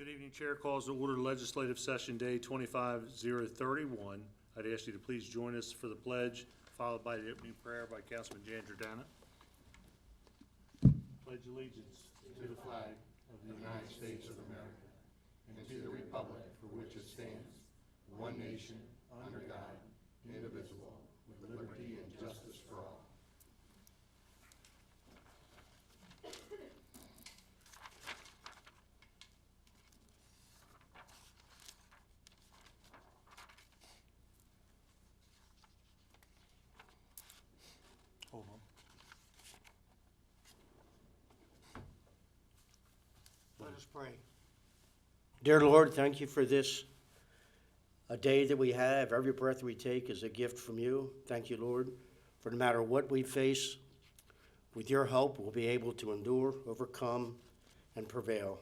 Good evening, Chair. Calls to order legislative session day 25-031. I'd ask you to please join us for the pledge, followed by the opening prayer by Councilman Jan Giordano. Pledge allegiance to the flag of the United States of America and to the republic for which it stands, one nation, under God, indivisible, with liberty and justice for all. Hold on. Let us pray. Dear Lord, thank you for this, a day that we have. Every breath we take is a gift from you. Thank you, Lord, for no matter what we face, with your help, we'll be able to endure, overcome, and prevail.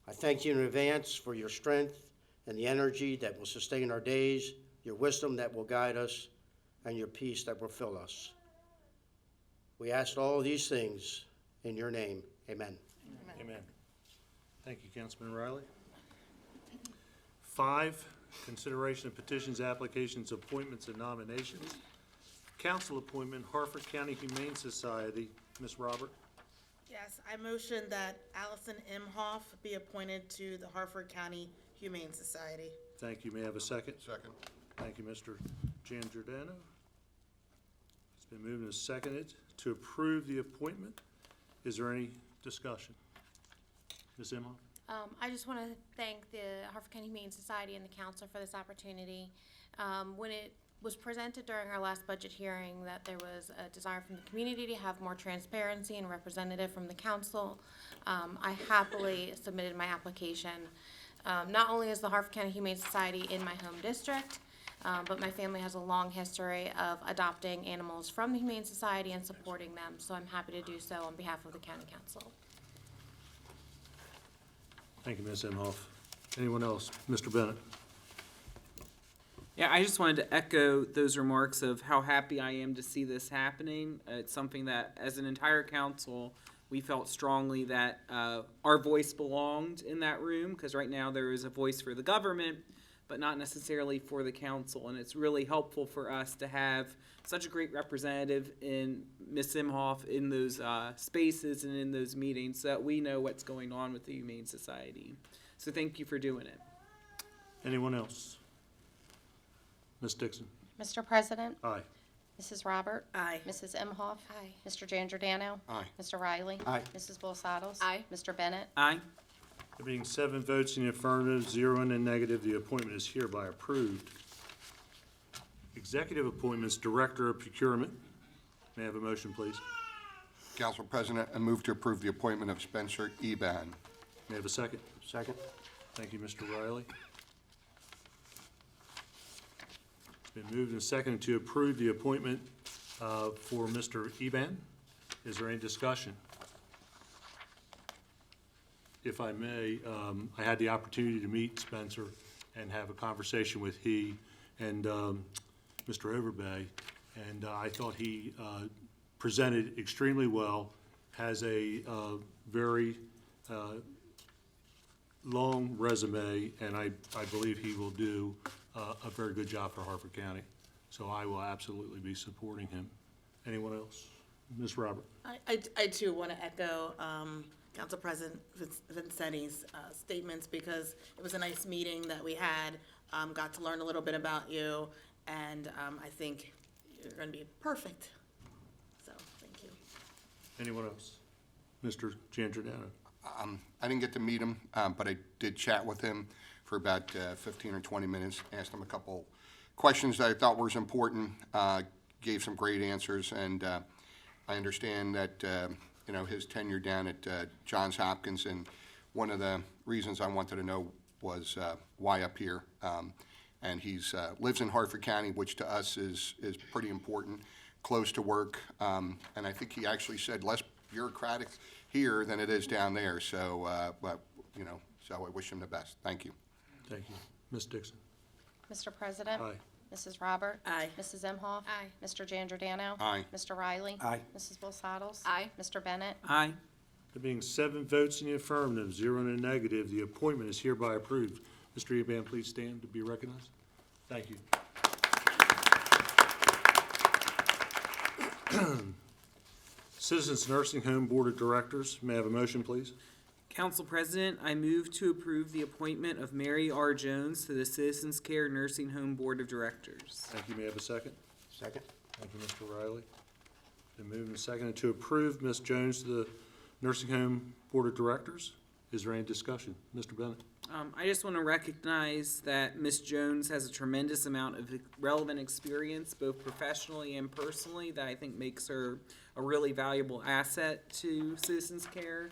I thank you in advance for your strength and the energy that will sustain our days, your wisdom that will guide us, and your peace that will fill us. We ask all of these things in your name. Amen. Amen. Thank you, Councilman Riley. 5, consideration of petitions, applications, appointments, and nominations. Council appointment, Harford County Humane Society. Ms. Robert? Yes, I motion that Allison Imhoff be appointed to the Harford County Humane Society. Thank you. May I have a second? Second. Thank you, Mr. Jan Giordano. It's been moved and seconded to approve the appointment. Is there any discussion? Ms. Imhoff? I just want to thank the Harford County Humane Society and the council for this opportunity. When it was presented during our last budget hearing that there was a desire from the community to have more transparency and representative from the council, I happily submitted my application. Not only is the Harford County Humane Society in my home district, but my family has a long history of adopting animals from the Humane Society and supporting them, so I'm happy to do so on behalf of the county council. Thank you, Ms. Imhoff. Anyone else? Mr. Bennett? Yeah, I just wanted to echo those remarks of how happy I am to see this happening. It's something that, as an entire council, we felt strongly that our voice belonged in that room, because right now there is a voice for the government, but not necessarily for the council. And it's really helpful for us to have such a great representative in Ms. Imhoff in those spaces and in those meetings, so that we know what's going on with the Humane Society. So thank you for doing it. Anyone else? Ms. Dixon? Mr. President, Aye. Mrs. Robert, Aye. Mrs. Imhoff, Aye. Mr. Jan Giordano, Aye. Mr. Riley, Aye. Mrs. Bolsados, Aye. Mr. Bennett, Aye. There being 7 votes in the affirmative, 0 in the negative, the appointment is hereby approved. Executive appointments, Director of Procurement. May I have a motion, please? Council President, I move to approve the appointment of Spencer Eban. May I have a second? Second. Thank you, Mr. Riley. It's been moved and seconded to approve the appointment for Mr. Eban. Is there any discussion? If I may, I had the opportunity to meet Spencer and have a conversation with he and Mr. Overbay, and I thought he presented extremely well, has a very long resume, and I believe he will do a very good job for Harford County. So I will absolutely be supporting him. Anyone else? Ms. Robert? I too want to echo Council President Vincenti's statements, because it was a nice meeting that we had, got to learn a little bit about you, and I think you're going to be perfect. So, thank you. Anyone else? Mr. Jan Giordano? I didn't get to meet him, but I did chat with him for about 15 or 20 minutes, asked him a couple questions that I thought were important, gave some great answers, and I understand that his tenure down at Johns Hopkins, and one of the reasons I wanted to know was why up here. And he's lives in Harford County, which to us is pretty important, close to work, and I think he actually said less bureaucratic here than it is down there. So, so I wish him the best. Thank you. Thank you. Ms. Dixon? Mr. President, Aye. Mrs. Robert, Aye. Mrs. Imhoff, Aye. Mr. Jan Giordano, Aye. Mr. Riley, Aye. Mrs. Bolsados, Aye. Mr. Bennett, Aye. There being 7 votes in the affirmative, 0 in the negative, the appointment is hereby approved. Mr. Eban, please stand to be recognized. Thank you. Citizens Nursing Home Board of Directors, may I have a motion, please? Council President, I move to approve the appointment of Mary R. Jones to the Citizens Care Nursing Home Board of Directors. Thank you. May I have a second? Second? Thank you, Mr. Riley. Been moved and seconded to approve Ms. Jones to the Nursing Home Board of Directors. Is there any discussion? Mr. Bennett? I just want to recognize that Ms. Jones has a tremendous amount of relevant experience, both professionally and personally, that I think makes her a really valuable asset to Citizens Care,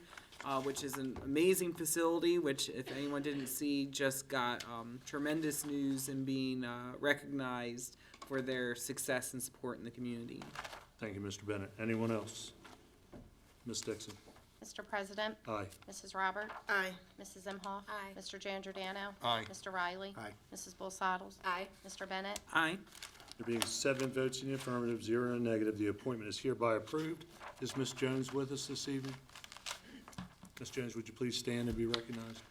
which is an amazing facility, which, if anyone didn't see, just got tremendous news in being recognized for their success and support in the community. Thank you, Mr. Bennett. Anyone else? Ms. Dixon? Mr. President, Aye. Mrs. Robert, Aye. Mrs. Imhoff. Aye. Mr. Giangiordano. Aye. Mr. Riley. Aye. Mrs. Bolsados. Aye. Mr. Bennett. Aye. There being 7 votes in the affirmative, 0 in the negative, the appointment is hereby approved. Is Ms. Jones with us this evening? Ms. Jones, would you please stand and be recognized?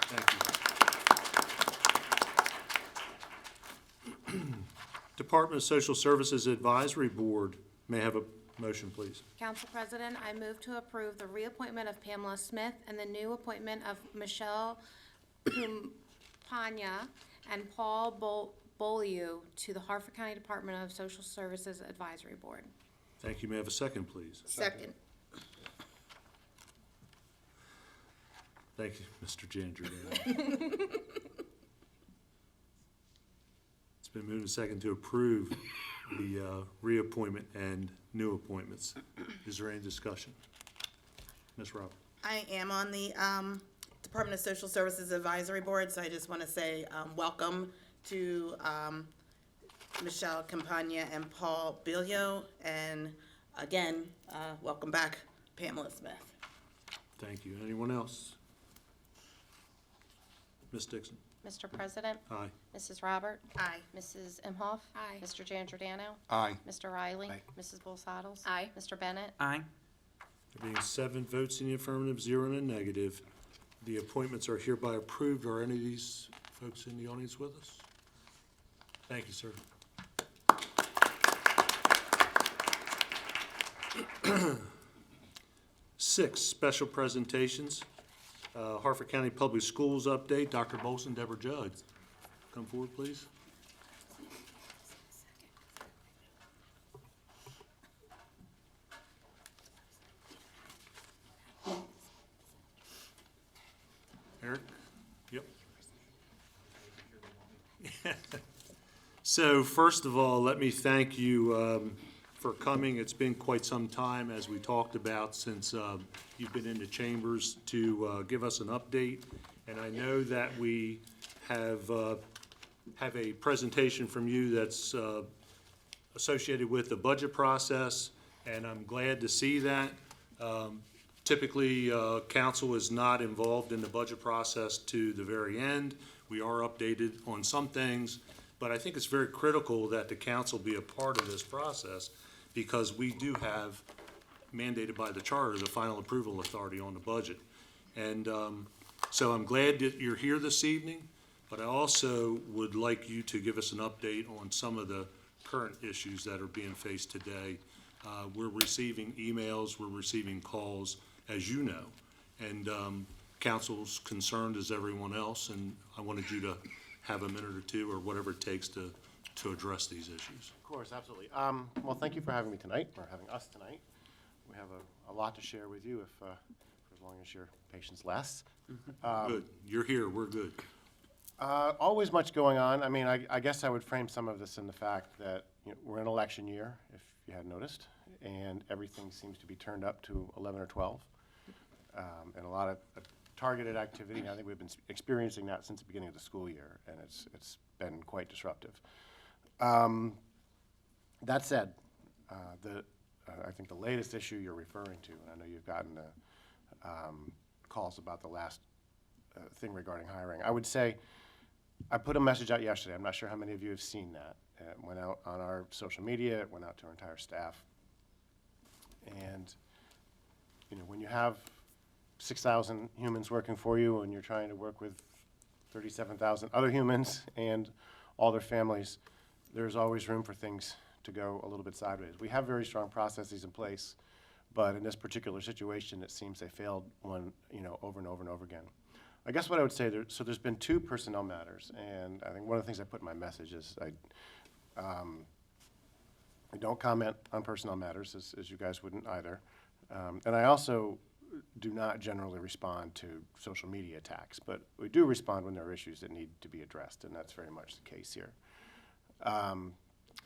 Thank you. Department of Social Services Advisory Board, may I have a motion, please? Council President, I move to approve the reappointment of Pamela Smith and the new appointment of Michelle Pugna and Paul Beaulieu to the Harford County Department of Social Services Advisory Board. Thank you. May I have a second, please? Second. Thank you, Mr. Giangiordano. It's been moved and second to approve the reappointment and new appointments. Is there any discussion? Ms. Rob? I am on the Department of Social Services Advisory Board, so I just want to say welcome to Michelle Campagna and Paul Bilio, and again, welcome back, Pamela Smith. Thank you. Anyone else? Ms. Dixon? Mr. President, Aye. Mrs. Robert, Aye. Mrs. Imhoff. Aye. Mr. Giangiordano. Aye. Mr. Riley. Aye. Mrs. Bolsados. Aye. Mr. Bennett. Aye. There being 7 votes in the affirmative, 0 in the negative, the appointments are hereby approved. Are any of these folks in the audience with us? Thank you, sir. Six, special presentations. Harford County Public Schools update. Dr. Bolson, Deborah Judd. Come forward, please. Eric? Yep. So first of all, let me thank you for coming. It's been quite some time, as we talked about, since you've been in the chambers to give us an update. And I know that we have a presentation from you that's associated with the budget process, and I'm glad to see that. Typically, council is not involved in the budget process to the very end. We are updated on some things, but I think it's very critical that the council be a part of this process, because we do have, mandated by the charter, the final approval authority on the budget. And so I'm glad that you're here this evening, but I also would like you to give us an update on some of the current issues that are being faced today. We're receiving emails, we're receiving calls, as you know, and council's concerned as everyone else, and I wanted you to have a minute or two, or whatever it takes to address these issues. Of course, absolutely. Well, thank you for having me tonight, or having us tonight. We have a lot to share with you, if for as long as your patience lasts. Good, you're here, we're good. Always much going on. I mean, I guess I would frame some of this in the fact that, you know, we're in election year, if you hadn't noticed, and everything seems to be turned up to 11 or 12, and a lot of targeted activity. And I think we've been experiencing that since the beginning of the school year, and it's been quite disruptive. That said, I think the latest issue you're referring to, and I know you've gotten calls about the last thing regarding hiring. I would say, I put a message out yesterday. I'm not sure how many of you have seen that. It went out on our social media. It went out to our entire staff. And, you know, when you have 6,000 humans working for you and you're trying to work with 37,000 other humans and all their families, there's always room for things to go a little bit sideways. We have very strong processes in place, but in this particular situation, it seems they failed one, over and over and over again. I guess what I would say, so there's been 2 personnel matters, and I think one of the things I put in my message is I don't comment on personnel matters, as you guys wouldn't either. And I also do not generally respond to social media attacks, but we do respond when there are issues that need to be addressed, and that's very much the case here.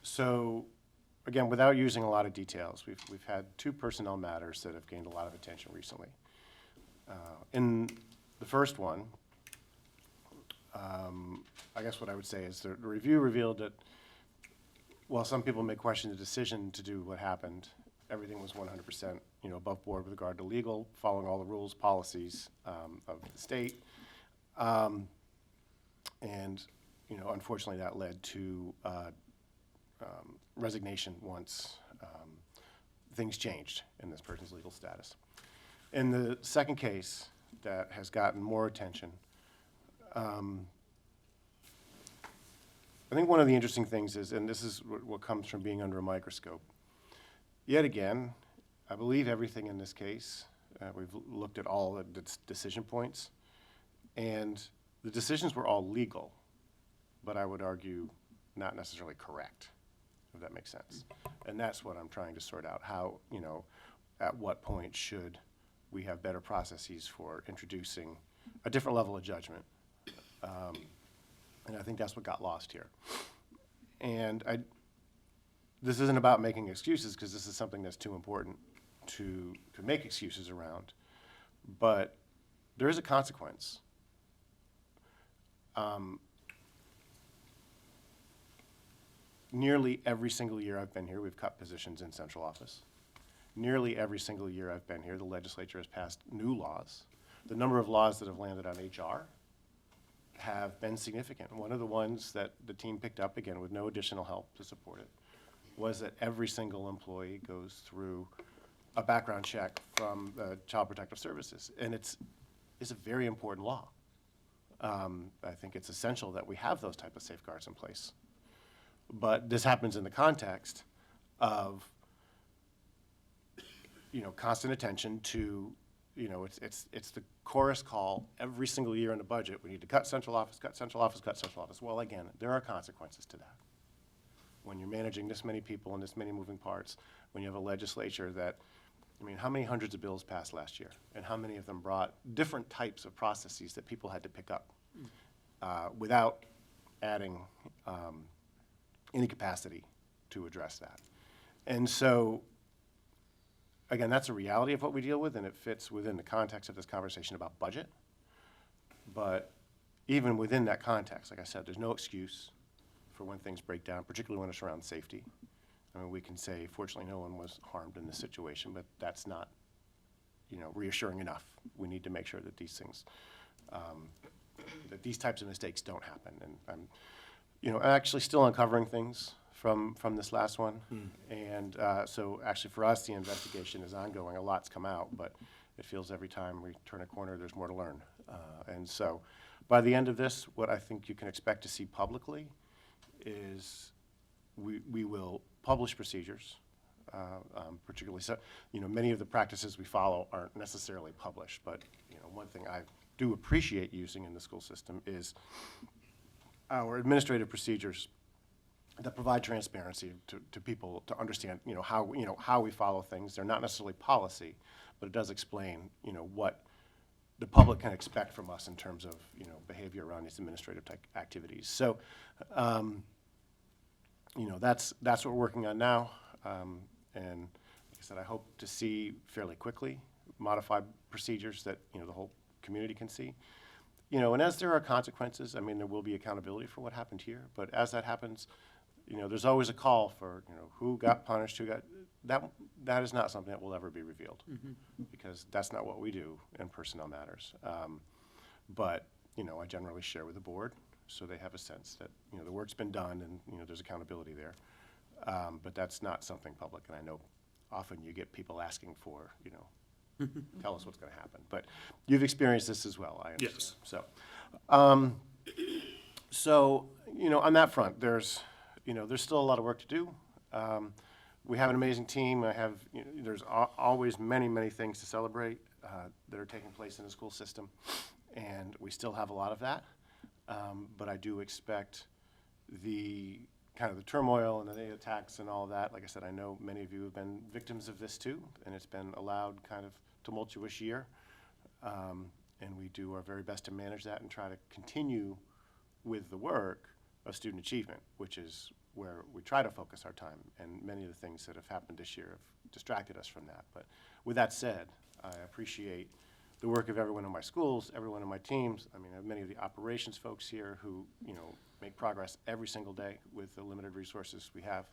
So, again, without using a lot of details, we've had 2 personnel matters that have gained a lot of attention recently. In the first one, I guess what I would say is the review revealed that while some people may question the decision to do what happened, everything was 100%, above board with regard to legal, following all the rules, policies of the state. And, unfortunately, that led to resignation once things changed in this person's legal status. In the second case that has gotten more attention, I think one of the interesting things is, and this is what comes from being under a microscope, yet again, I believe everything in this case. We've looked at all the decision points, and the decisions were all legal, but I would argue not necessarily correct, if that makes sense. And that's what I'm trying to sort out, how, at what point should we have better processes for introducing a different level of judgment. And I think that's what got lost here. And this isn't about making excuses, because this is something that's too important to make excuses around. But there is a consequence. Nearly every single year I've been here, we've cut positions in central office. Nearly every single year I've been here, the legislature has passed new laws. The number of laws that have landed on HR have been significant. One of the ones that the team picked up, again, with no additional help to support it, was that every single employee goes through a background check from Child Protective Services. And it's a very important law. I think it's essential that we have those type of safeguards in place. But this happens in the context of, constant attention to, it's the chorus call every single year in the budget. We need to cut central office, cut central office, cut central office. Well, again, there are consequences to that. When you're managing this many people and this many moving parts, when you have a legislature that, how many hundreds of bills passed last year? And how many of them brought different types of processes that people had to pick up without adding any capacity to address that? And so, again, that's a reality of what we deal with, and it fits within the context of this conversation about budget. But even within that context, like I said, there's no excuse for when things break down, particularly when it's around safety. We can say, fortunately, no one was harmed in this situation, but that's not, reassuring enough. We need to make sure that these things, that these types of mistakes don't happen. And I'm, actually still uncovering things from this last one. And so actually for us, the investigation is ongoing. A lot's come out, but it feels every time we turn a corner, there's more to learn. And so by the end of this, what I think you can expect to see publicly is we will publish procedures, particularly, so, many of the practices we follow aren't necessarily published, but, one thing I do appreciate using in the school system is our administrative procedures that provide transparency to people to understand, how we follow things. They're not necessarily policy, but it does explain, what the public can expect from us in terms of, behavior around these administrative type activities. So, that's what we're working on now. And like I said, I hope to see fairly quickly modified procedures that, the whole community can see. And as there are consequences, there will be accountability for what happened here. But as that happens, there's always a call for, who got punished, that is not something that will ever be revealed. Because that's not what we do in personnel matters. But, I generally share with the board, so they have a sense that, the work's been done and, there's accountability there. But that's not something public, and I know often you get people asking for, tell us what's going to happen. But you've experienced this as well, I understand. Yes. So, on that front, there's still a lot of work to do. We have an amazing team. There's always many, many things to celebrate that are taking place in the school system, and we still have a lot of that. But I do expect the turmoil and the attacks and all of that. Like I said, I know many of you have been victims of this too, and it's been a loud, kind of tumultuous year. And we do our very best to manage that and try to continue with the work of student achievement, which is where we try to focus our time. And many of the things that have happened this year have distracted us from that. But with that said, I appreciate the work of everyone in my schools, everyone in my teams. I mean, I have many of the operations folks here who, make progress every single day with the limited resources we have,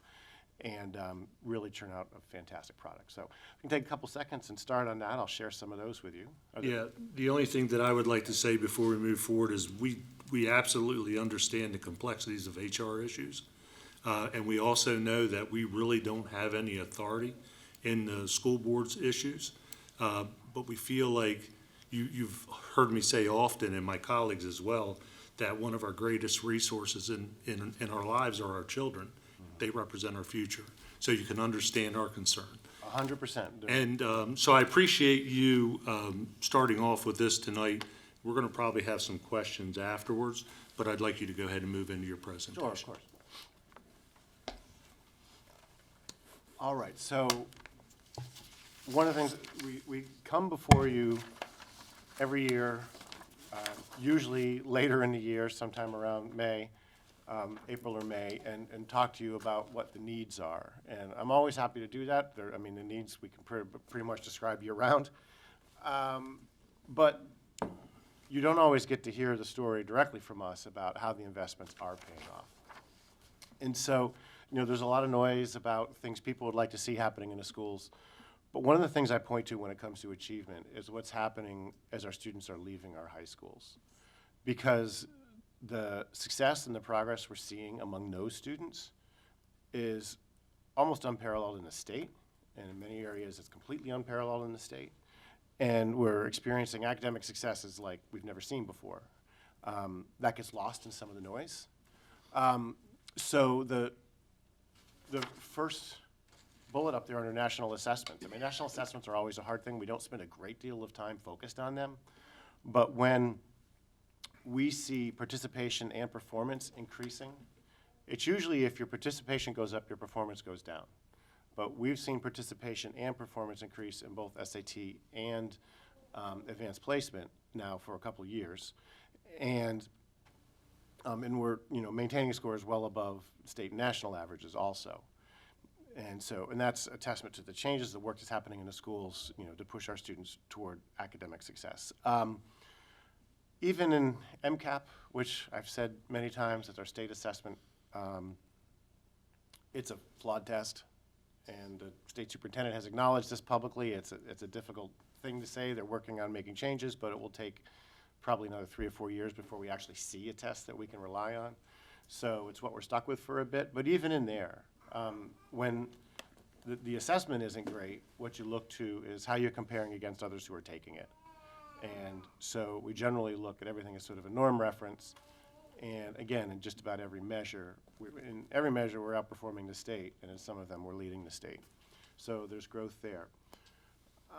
and really churn out a fantastic product. So we can take a couple seconds and start on that. I'll share some of those with you. Yeah, the only thing that I would like to say before we move forward is we absolutely understand the complexities of HR issues. And we also know that we really don't have any authority in the school board's issues. But we feel like you've heard me say often, and my colleagues as well, that one of our greatest resources in our lives are our children. They represent our future. So you can understand our concern. 100%. And so I appreciate you starting off with this tonight. We're going to probably have some questions afterwards, but I'd like you to go ahead and move into your presentation. Sure, of course. All right, so one of the things, we come before you every year, usually later in the year, sometime around May, April or May, and talk to you about what the needs are. And I'm always happy to do that. The needs we can pretty much describe year-round. But you don't always get to hear the story directly from us about how the investments are paying off. And so, there's a lot of noise about things people would like to see happening in the schools. But one of the things I point to when it comes to achievement is what's happening as our students are leaving our high schools. Because the success and the progress we're seeing among those students is almost unparalleled in the state, and in many areas it's completely unparalleled in the state. And we're experiencing academic successes like we've never seen before. That gets lost in some of the noise. So the first bullet up there under national assessments. National assessments are always a hard thing. We don't spend a great deal of time focused on them. But when we see participation and performance increasing, it's usually if your participation goes up, your performance goes down. But we've seen participation and performance increase in both SAT and advanced placement now for a couple of years. And we're maintaining scores well above state and national averages also. And that's a testament to the changes, the work that's happening in the schools, to push our students toward academic success. Even in MCAP, which I've said many times, it's our state assessment, it's a flawed test, and the state superintendent has acknowledged this publicly. It's a difficult thing to say. They're working on making changes, but it will take probably another 3 or 4 years before we actually see a test that we can rely on. So it's what we're stuck with for a bit. But even in there, when the assessment isn't great, what you look to is how you're comparing against others who are taking it. And so we generally look at everything as sort of a norm reference. And again, in just about every measure, we're outperforming the state, and in some of them, we're leading the state. So there's growth there.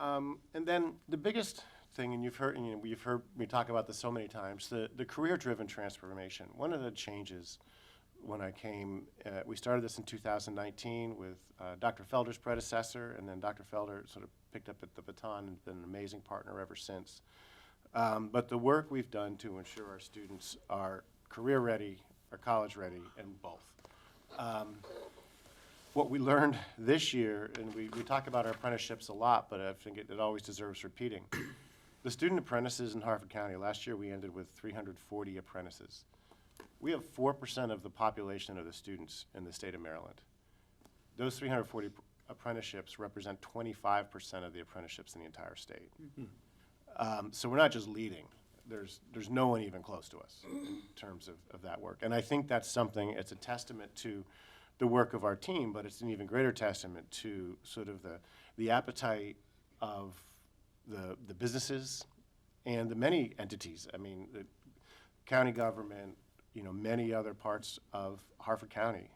And then the biggest thing, and you've heard me talk about this so many times, the career-driven transformation. One of the changes when I came, we started this in 2019 with Dr. Felder's predecessor, and then Dr. Felder sort of picked up at the baton and been an amazing partner ever since. But the work we've done to ensure our students are career-ready, are college-ready, and both. What we learned this year, and we talk about our apprenticeships a lot, but I think it always deserves repeating. The student apprentices in Harford County, last year we ended with 340 apprentices. We have 4% of the population of the students in the state of Maryland. Those 340 apprenticeships represent 25% of the apprenticeships in the entire state. So we're not just leading. There's no one even close to us in terms of that work. And I think that's something, it's a testament to the work of our team, but it's an even greater testament to sort of the appetite of the businesses and the many entities. I mean, the county government, many other parts of Harford County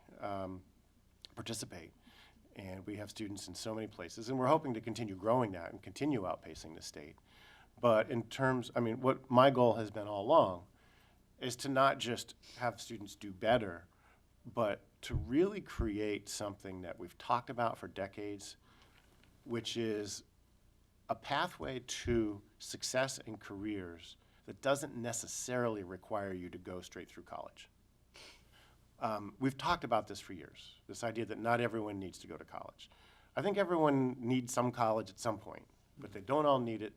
participate. And we have students in so many places, and we're hoping to continue growing that and continue outpacing the state. But in terms, what my goal has been all along is to not just have students do better, but to really create something that we've talked about for decades, which is a pathway to success in careers that doesn't necessarily require you to go straight through college. We've talked about this for years, this idea that not everyone needs to go to college. I think everyone needs some college at some point, but they don't all need it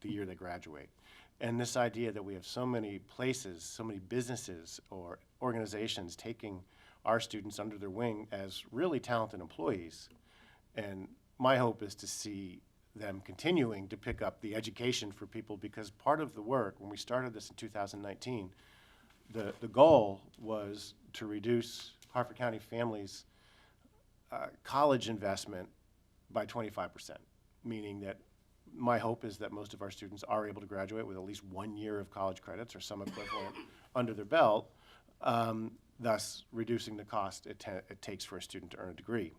the year they graduate. And this idea that we have so many places, so many businesses or organizations taking our students under their wing as really talented employees. And my hope is to see them continuing to pick up the education for people, because part of the work, when we started this in 2019, the goal was to reduce Harford County families' college investment by 25%, meaning that my hope is that most of our students are able to graduate with at least 1 year of college credits or some equivalent under their belt, thus reducing the cost it takes for a student to earn a degree.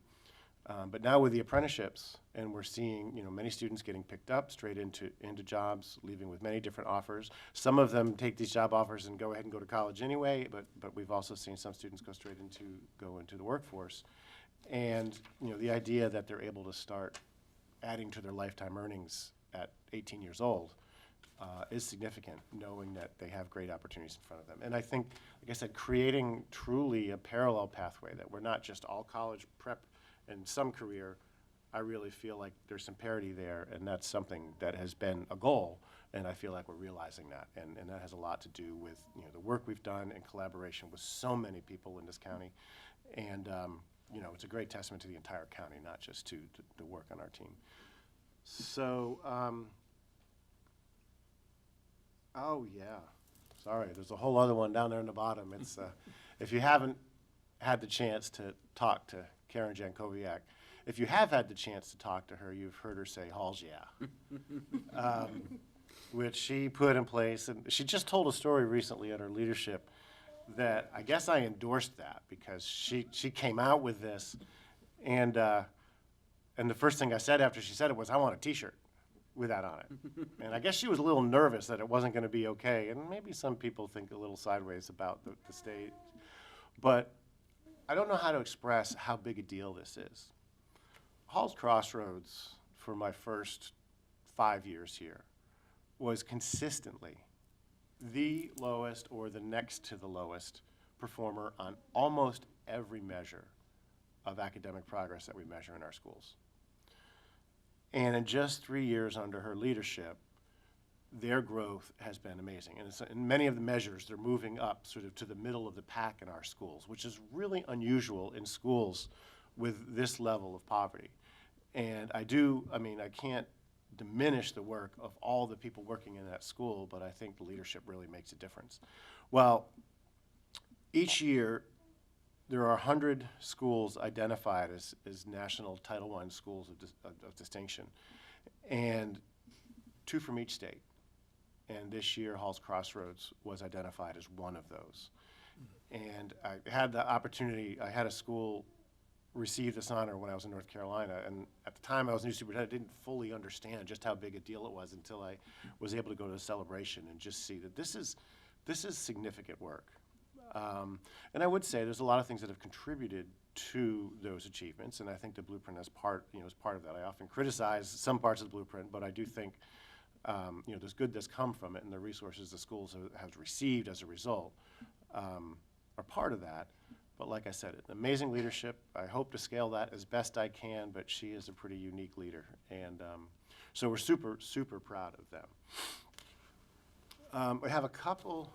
But now with the apprenticeships, and we're seeing many students getting picked up straight into jobs, leaving with many different offers. Some of them take these job offers and go ahead and go to college anyway, but we've also seen some students go straight into the workforce. And the idea that they're able to start adding to their lifetime earnings at 18 years old is significant, knowing that they have great opportunities in front of them. And I think, like I said, creating truly a parallel pathway, that we're not just all college prep and some career. I really feel like there's some parity there, and that's something that has been a goal, and I feel like we're realizing that. And that has a lot to do with the work we've done in collaboration with so many people in this county. And it's a great testament to the entire county, not just to the work on our team. So, oh yeah, sorry, there's a whole other one down there in the bottom. It's if you haven't had the chance to talk to Karen Jankowiak, if you have had the chance to talk to her, you've heard her say, "Halls, yeah," which she put in place. And she just told a story recently at her leadership that I guess I endorsed that, because she came out with this, and the first thing I said after she said it was, "I want a T-shirt with that on it." And I guess she was a little nervous that it wasn't going to be okay, and maybe some people think a little sideways about the state. But I don't know how to express how big a deal this is. Hall's Crossroads, for my first 5 years here, was consistently the lowest or the next to the lowest performer on almost every measure of academic progress that we measure in our schools. And in just 3 years under her leadership, their growth has been amazing. And in many of the measures, they're moving up sort of to the middle of the pack in our schools, which is really unusual in schools with this level of poverty. And I can't diminish the work of all the people working in that school, but I think the leadership really makes a difference. Well, each year, there are 100 schools identified as national Title I schools of distinction, and 2 from each state. And this year, Hall's Crossroads was identified as one of those. And I had the opportunity, I had a school receive this honor when I was in North Carolina, and at the time I was new superintendent, I didn't fully understand just how big a deal it was until I was able to go to the celebration and just see that this is significant work. And I would say there's a lot of things that have contributed to those achievements, and I think the blueprint is part of that. I often criticize some parts of the blueprint, but I do think there's good that's come from it, and the resources the schools have received as a result are part of that. But like I said, amazing leadership. I hope to scale that as best I can, but she is a pretty unique leader, and so we're super, super proud of them. We have a couple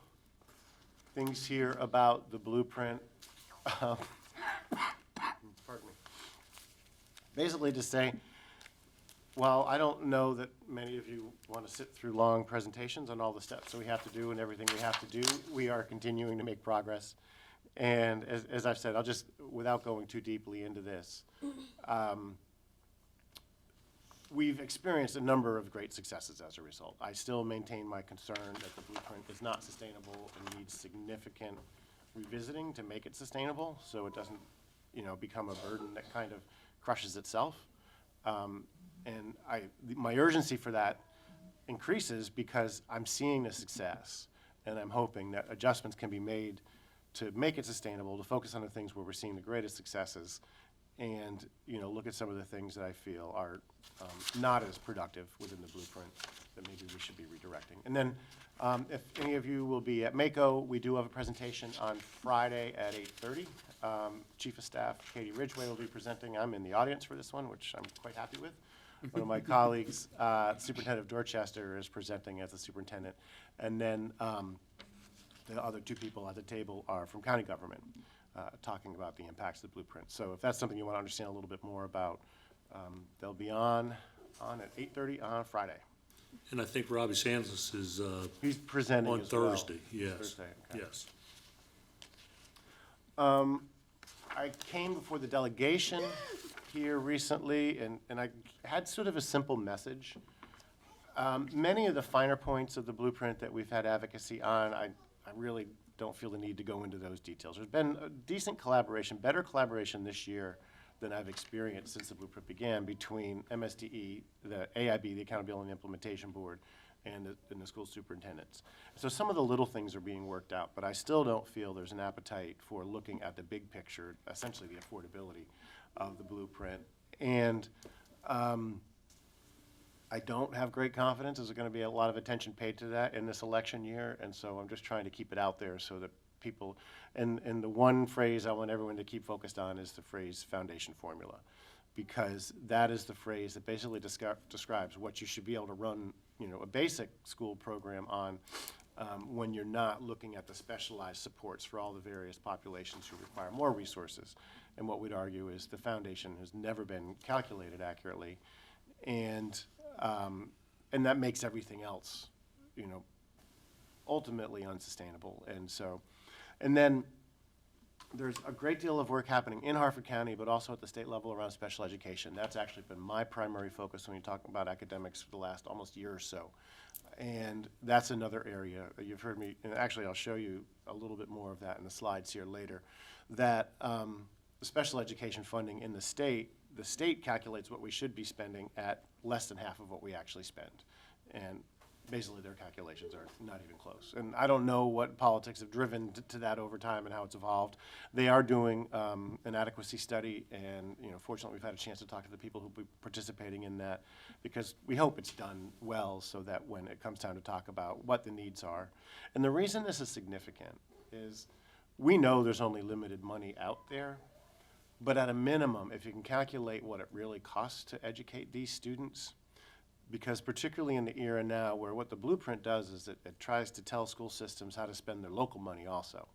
things here about the blueprint. Pardon me. Basically to say, well, I don't know that many of you want to sit through long presentations on all the steps that we have to do and everything we have to do. We are continuing to make progress. And as I've said, I'll just, without going too deeply into this, we've experienced a number of great successes as a result. I still maintain my concern that the blueprint is not sustainable and needs significant revisiting to make it sustainable, so it doesn't, become a burden that kind of crushes itself. And my urgency for that increases because I'm seeing the success, and I'm hoping that adjustments can be made to make it sustainable, to focus on the things where we're seeing the greatest successes, and, look at some of the things that I feel are not as productive within the blueprint that maybe we should be redirecting. And then, if any of you will be at Mako, we do have a presentation on Friday at 8:30. Chief of Staff Katie Ridgway will be presenting. I'm in the audience for this one, which I'm quite happy with. One of my colleagues, Superintendent of Dorchester, is presenting as the superintendent. And then the other two people at the table are from county government, talking about the impacts of the blueprint. So if that's something you want to understand a little bit more about, they'll be on at 8:30 on Friday. And I think Robbie Sanchez is He's presenting on as well. Thursday, yes. Thursday, okay. Yes. I came before the delegation here recently, and I had sort of a simple message. Many of the finer points of the blueprint that we've had advocacy on, I really don't feel the need to go into those details. There's been a decent collaboration, better collaboration this year than I've experienced since the blueprint began between MSDE, the AIB, the Accountability and Implementation Board, and the school superintendents. So some of the little things are being worked out, but I still don't feel there's an appetite for looking at the big picture, essentially the affordability of the blueprint. And I don't have great confidence there's going to be a lot of attention paid to that in this election year, and so I'm just trying to keep it out there so that people, and the one phrase I want everyone to keep focused on is the phrase foundation formula, because that is the phrase that basically describes what you should be able to run, a basic school program on when you're not looking at the specialized supports for all the various populations who require more resources. And what we'd argue is the foundation has never been calculated accurately, and that makes everything else, ultimately unsustainable. And then there's a great deal of work happening in Harford County, but also at the state level around special education. That's actually been my primary focus when you talk about academics for the last almost year or so. And that's another area, you've heard me, and actually I'll show you a little bit more of that in the slides here later, that the special education funding in the state calculates what we should be spending at less than half of what we actually spend. And basically their calculations are not even close. And I don't know what politics have driven to that over time and how it's evolved. They are doing an adequacy study, and fortunately we've had a chance to talk to the people who will be participating in that, because we hope it's done well so that when it comes time to talk about what the needs are. And the reason this is significant is we know there's only limited money out there, but at a minimum, if you can calculate what it really costs to educate these students, because particularly in the era now where what the blueprint does is it tries to tell school systems how to spend their local money also.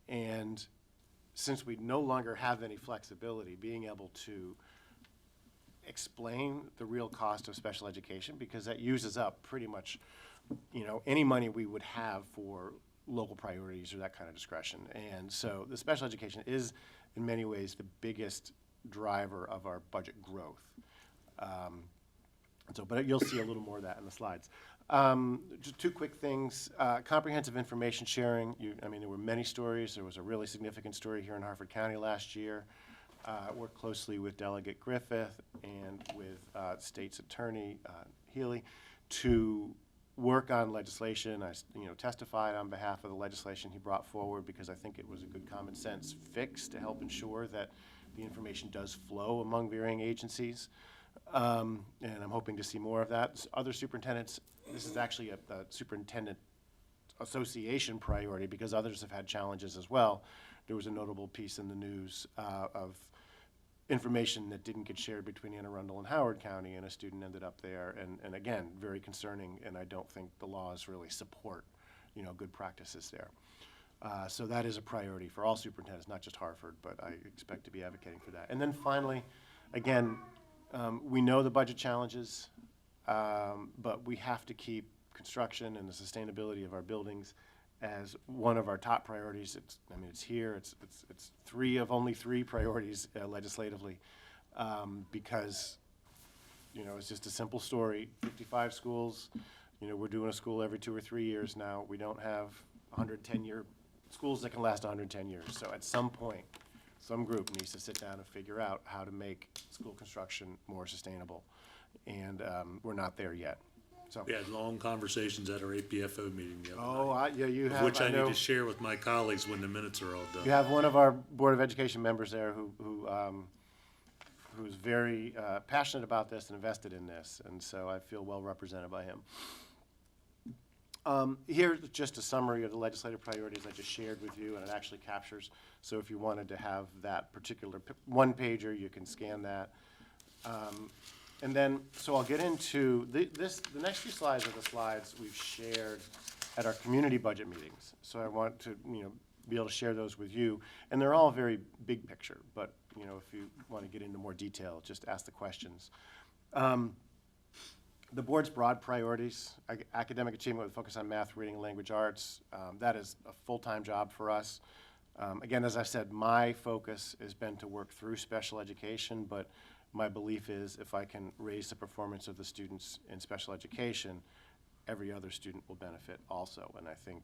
And since we no longer have any flexibility, being able to explain the real cost of special education, because that uses up pretty much, any money we would have for local priorities or that kind of discretion. And so the special education is in many ways the biggest driver of our budget growth. But you'll see a little more of that in the slides. Just two quick things. Comprehensive information sharing. There were many stories. There was a really significant story here in Harford County last year. Worked closely with Delegate Griffith and with State's Attorney Healy to work on legislation. I testified on behalf of the legislation he brought forward because I think it was a good common sense fix to help ensure that the information does flow among varying agencies. And I'm hoping to see more of that. Other superintendents, this is actually a superintendent association priority because others have had challenges as well. There was a notable piece in the news of information that didn't get shared between Anne Arundel and Howard County, and a student ended up there. And again, very concerning, and I don't think the laws really support, good practices there. So that is a priority for all superintendents, not just Harford, but I expect to be advocating for that. And then finally, again, we know the budget challenges, but we have to keep construction and the sustainability of our buildings as one of our top priorities. It's here. It's three of only three priorities legislatively, because you know, it's just a simple story. 55 schools, you know, we're doing a school every 2 or 3 years now. We don't have 110-year schools that can last 110 years. So at some point, some group needs to sit down and figure out how to make school construction more sustainable. And we're not there yet. So, We had long conversations at our APFO meeting the other oh, night, yeah, you have, which I need know, to share with my colleagues when the minutes are all done. you have one of our Board of Education members there who's very passionate about this and invested in this, and so I feel well represented by him. Here's just a summary of the legislative priorities I just shared with you, and it actually captures, so if you wanted to have that particular one-pager, you can scan that. And then, so I'll get into, the next few slides are the slides we've shared at our community budget meetings. So I want to, you know, be able to share those with you. And they're all very big picture, but, you know, if you want to get into more detail, just ask the questions. The board's broad priorities, academic achievement with focus on math, reading, and language arts, that is a full-time job for us. Again, as I said, my focus has been to work through special education, but my belief is if I can raise the performance of the students in special education, every other student will benefit also, and I think,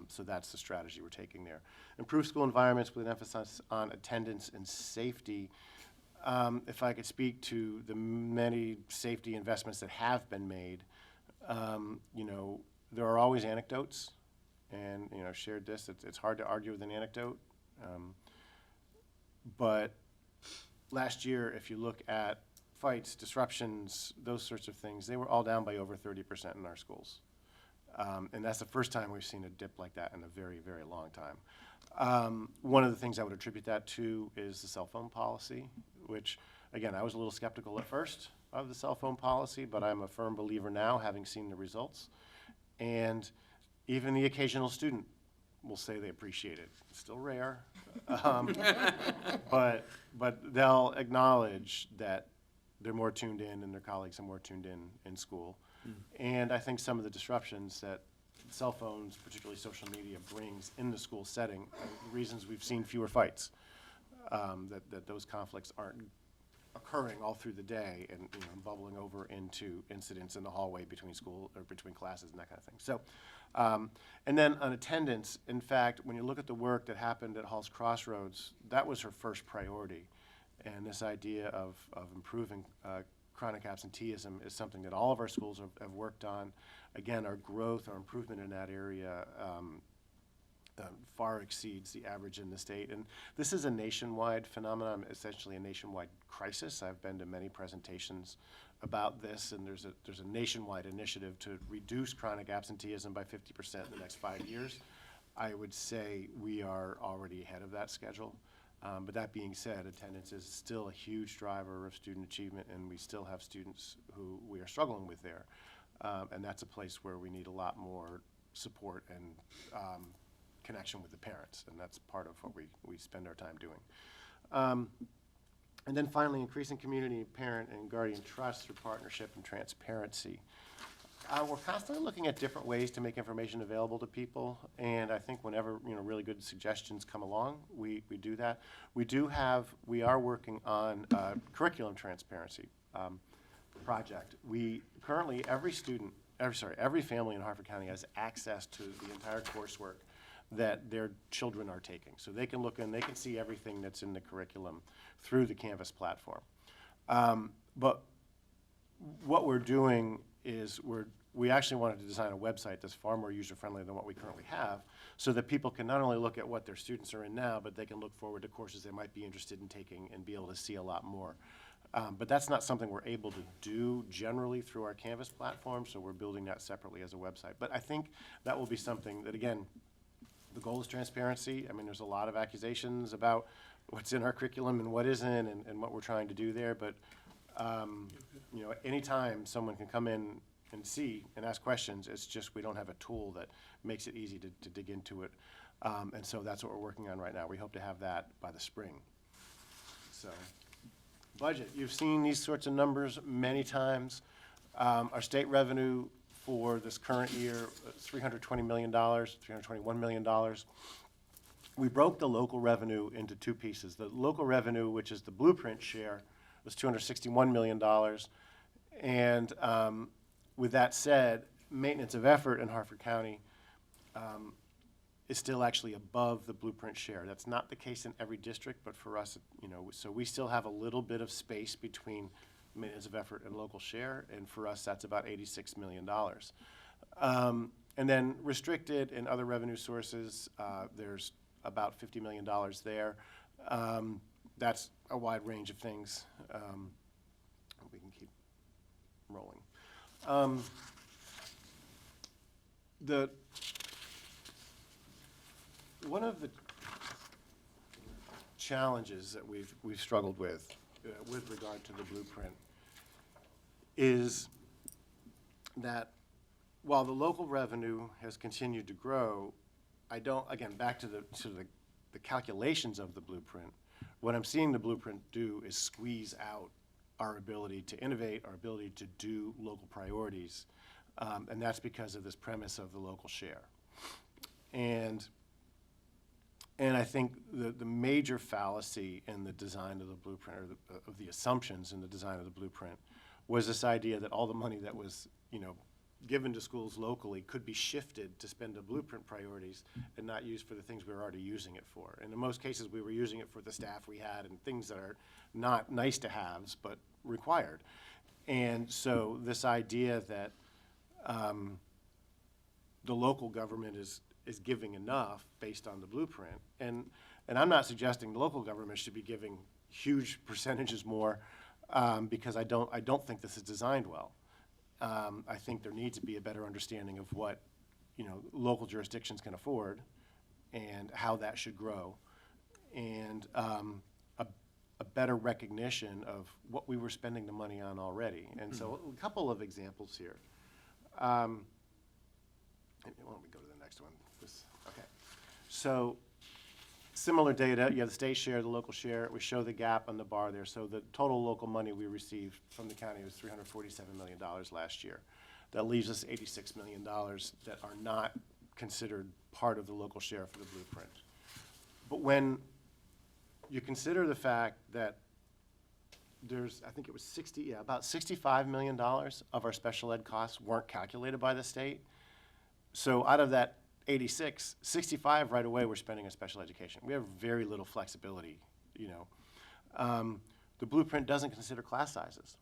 so that's the strategy we're taking there. Improve school environments with an emphasis on attendance and safety. If I could speak to the many safety investments that have been made, you know, there are always anecdotes, and, you know, shared this, it's hard to argue with an anecdote, but last year, if you look at fights, disruptions, those sorts of things, they were all down by over 30% in our schools. And that's the first time we've seen a dip like that in a very, very long time. One of the things I would attribute that to is the cell phone policy, which, again, I was a little skeptical at first of the cell phone policy, but I'm a firm believer now, having seen the results. And even the occasional student will say they appreciate it. It's still rare, but they'll acknowledge that they're more tuned in and their colleagues are more tuned in school. And I think some of the disruptions that cell phones, particularly social media, brings in the school setting are the reasons we've seen fewer fights, that those conflicts aren't occurring all through the day and, you know, bubbling over into incidents in the hallway between school or between classes and that kind of thing. So, and then on attendance, in fact, when you look at the work that happened at Hall's Crossroads, that was her first priority. And this idea of improving chronic absenteeism is something that all of our schools have worked on. Again, our growth, our improvement in that area far exceeds the average in the state. And this is a nationwide phenomenon, essentially a nationwide crisis. I've been to many presentations about this, and there's a nationwide initiative to reduce chronic absenteeism by 50% in the next 5 years. I would say we are already ahead of that schedule. But that being said, attendance is still a huge driver of student achievement, and we still have students who we are struggling with there. And that's a place where we need a lot more support and connection with the parents, and that's part of what we spend our time doing. And then finally, increasing community, parent, and guardian trust through partnership and transparency. We're constantly looking at different ways to make information available to people, and I think whenever, you know, really good suggestions come along, we do that. We are working on a curriculum transparency project. We currently, every family in Harford County has access to the entire coursework that their children are taking. So they can look and they can see everything that's in the curriculum through the Canvas platform. But what we're doing is we actually wanted to design a website that's far more user-friendly than what we currently have, so that people can not only look at what their students are in now, but they can look forward to courses they might be interested in taking and be able to see a lot more. But that's not something we're able to do generally through our Canvas platform, so we're building that separately as a website. But I think that will be something that, again, the goal is transparency. I mean, there's a lot of accusations about what's in our curriculum and what isn't, and what we're trying to do there, but you know, anytime someone can come in and see and ask questions, it's just we don't have a tool that makes it easy to dig into it. And so that's what we're working on right now. We hope to have that by the spring. So, budget. You've seen these sorts of numbers many times. Our state revenue for this current year, $320 million, $321 million. We broke the local revenue into two pieces. The local revenue, which is the blueprint share, was $261 million, And with that said, maintenance of effort in Harford County is still actually above the blueprint share. That's not the case in every district, but for us, so we still have a little bit of space between maintenance of effort and local share, and for us, that's about $86 million. And then restricted and other revenue sources, there's about $50 million there. That's a wide range of things. We can keep rolling. One of the challenges that we've struggled with regard to the blueprint is that while the local revenue has continued to grow, again, back to the calculations of the blueprint, what I'm seeing the blueprint do is squeeze out our ability to innovate, our ability to do local priorities, and that's because of this premise of the local share. And I think the major fallacy in the design of the blueprint, or of the assumptions in the design of the blueprint, was this idea that all the money that was, given to schools locally could be shifted to spend on blueprint priorities and not used for the things we were already using it for. And in most cases, we were using it for the staff we had and things that are not nice to haves, but required. And so this idea that the local government is giving enough based on the blueprint, and I'm not suggesting the local government should be giving huge percentages more, because I don't think this is designed well. I think there needs to be a better understanding of what, local jurisdictions can afford and how that should grow, and a better recognition of what we were spending the money on already. And so a couple of examples here. Why don't we go to the next one? Okay. So similar data, you have the state share, the local share. We show the gap on the bar there. So the total local money we received from the county was $347 million last year. That leaves us $86 million that are not considered part of the local share for the blueprint. But when you consider the fact that there's, I think it was about $65 million of our special ed costs weren't calculated by the state. So out of that 86, 65 right away we're spending on special education. We have very little flexibility, The blueprint doesn't consider class sizes.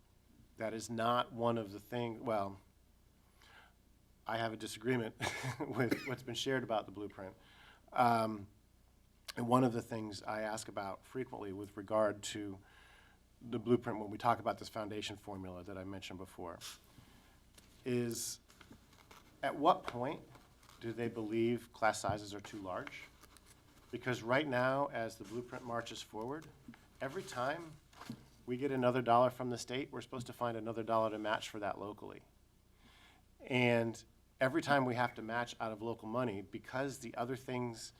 That is not one of the things, well, I have a disagreement with what's been shared about the blueprint. And one of the things I ask about frequently with regard to the blueprint when we talk about this foundation formula that I mentioned before is, at what point do they believe class sizes are too large? Because right now, as the blueprint marches forward, every time we get another dollar from the state, we're supposed to find another dollar to match for that locally. And every time we have to match out of local money, because the other things,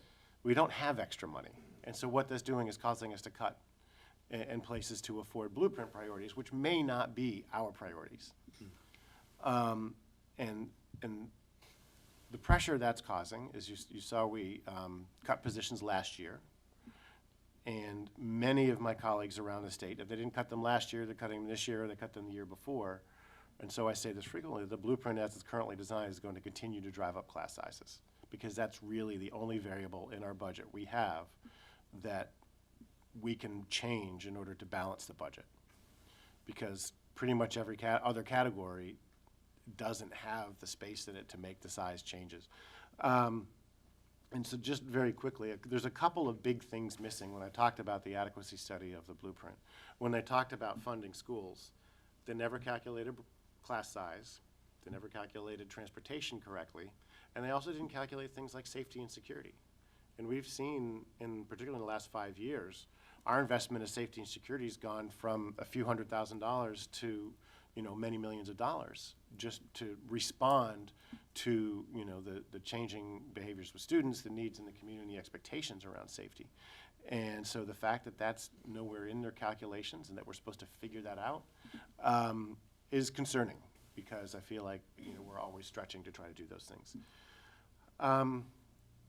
we don't have extra money. And so what that's doing is causing us to cut in places to afford blueprint priorities, which may not be our priorities. And the pressure that's causing is, you saw we cut positions last year. And many of my colleagues around the state, if they didn't cut them last year, they're cutting them this year, or they cut them the year before. And so I say this frequently, the blueprint as it's currently designed is going to continue to drive up class sizes, because that's really the only variable in our budget we have that we can change in order to balance the budget. Because pretty much every other category doesn't have the space in it to make the size changes. And so just very quickly, there's a couple of big things missing when I talked about the adequacy study of the blueprint. When they talked about funding schools, they never calculated class size, they never calculated transportation correctly, and they also didn't calculate things like safety and security. And we've seen, particularly in the last 5 years, our investment in safety and security has gone from a few $100,000 to many millions of dollars, just to respond to the changing behaviors with students, the needs in the community, expectations around safety. And so the fact that that's nowhere in their calculations and that we're supposed to figure that out is concerning, because I feel like we're always stretching to try to do those things.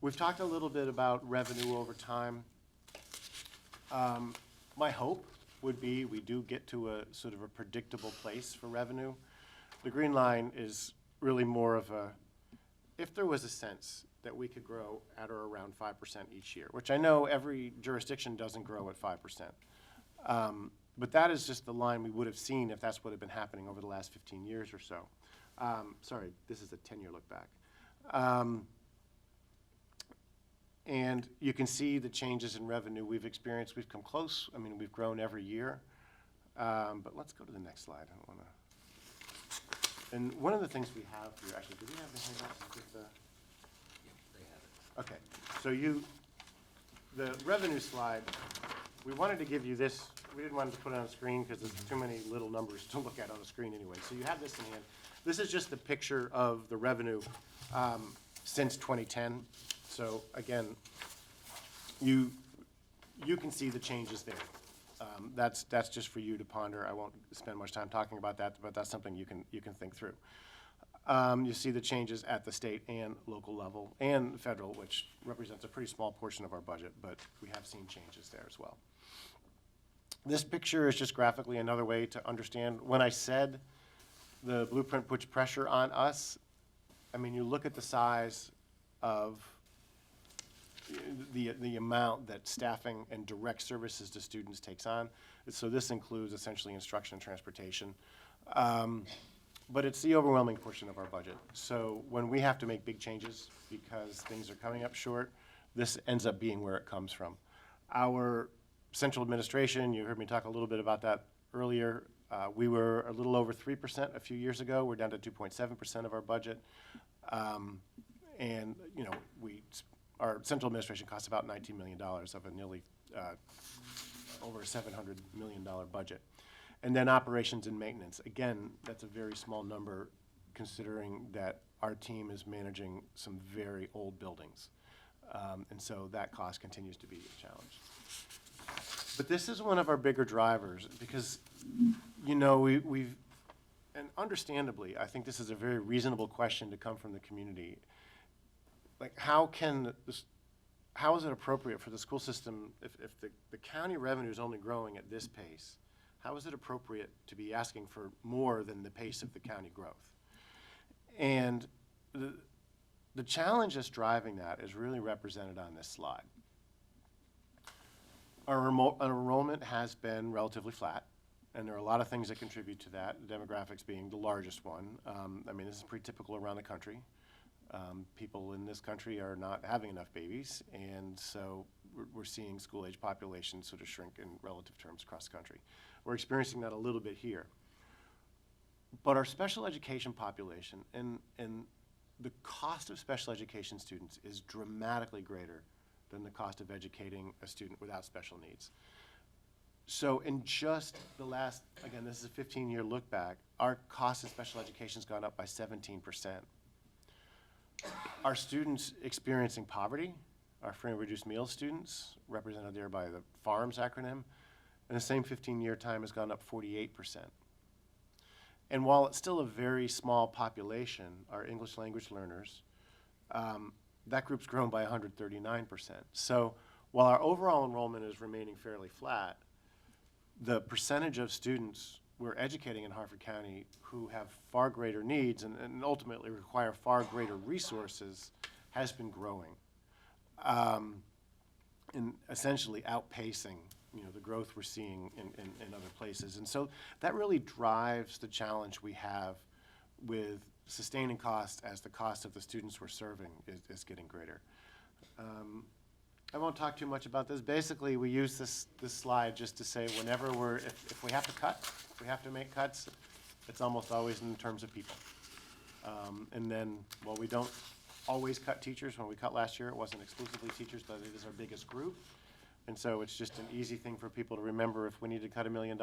We've talked a little bit about revenue over time. My hope would be. We do get to a sort of a predictable place for revenue. The green line is really more of a, if there was a sense that we could grow at or around 5% each year, which I know every jurisdiction doesn't grow at 5%. But that is just the line we would have seen if that's what had been happening over the last 15 years or so. Sorry, this is a 10-year look back. And you can see the changes in revenue we've experienced. We've come close. I mean, we've grown every year. But let's go to the next slide. I don't want to. And one of the things we have here, actually, do we have the handouts with the? Okay, so the revenue slide, we wanted to give you this, we didn't want to put it on the screen because there's too many little numbers to look at on the screen anyway. So you have this in hand. This is just the picture of the revenue since 2010. So again, you can see the changes there. That's just for you to ponder. I won't spend much time talking about that, but that's something you can think through. You see the changes at the state and local level and federal, which represents a pretty small portion of our budget, but we have seen changes there as well. This picture is just graphically another way to understand. When I said the blueprint puts pressure on us, I mean, you look at the size of the amount that staffing and direct services to students takes on. So this includes essentially instruction and transportation. But it's the overwhelming portion of our budget. So when we have to make big changes because things are coming up short, this ends up being where it comes from. Our central administration, you heard me talk a little bit about that earlier. We were a little over 3% a few years ago. We're down to 2.7% of our budget. And, you know, our central administration costs about $19 million of a nearly over $700 million budget. And then operations and maintenance. Again, that's a very small number considering that our team is managing some very old buildings. And so that cost continues to be a challenge. But this is one of our bigger drivers because, you know, we've, and understandably, I think this is a very reasonable question to come from the community. Like, how is it appropriate for the school system, if the county revenue is only growing at this pace, how is it appropriate to be asking for more than the pace of the county growth? And the challenge that's driving that is really represented on this slide. Our enrollment has been relatively flat, and there are a lot of things that contribute to that, demographics being the largest one. I mean, this is pretty typical around the country. People in this country are not having enough babies, and so we're seeing school-age populations sort of shrink in relative terms across the country. We're experiencing that a little bit here. But our special education population and the cost of special education students is dramatically greater than the cost of educating a student without special needs. So in just the last, again, this is a 15-year look back, our cost of special education has gone up by 17%. Our students experiencing poverty, our free and reduced meal students, represented there by the FARMS acronym, in the same 15-year time has gone up 48%. And while it's still a very small population, our English language learners, that group's grown by 139%. So while our overall enrollment is remaining fairly flat, the percentage of students we're educating in Harford County who have far greater needs and ultimately require far greater resources has been growing, and essentially outpacing, you know, the growth we're seeing in other places. And so that really drives the challenge we have with sustaining costs as the cost of the students we're serving is getting greater. I won't talk too much about this. Basically, we use this slide just to say whenever if we have to cut, if we have to make cuts, it's almost always in terms of people. And then, well, we don't always cut teachers. When we cut last year, it wasn't exclusively teachers, but it is our biggest group. And so it's just an easy thing for people to remember. If we need to cut $1 million,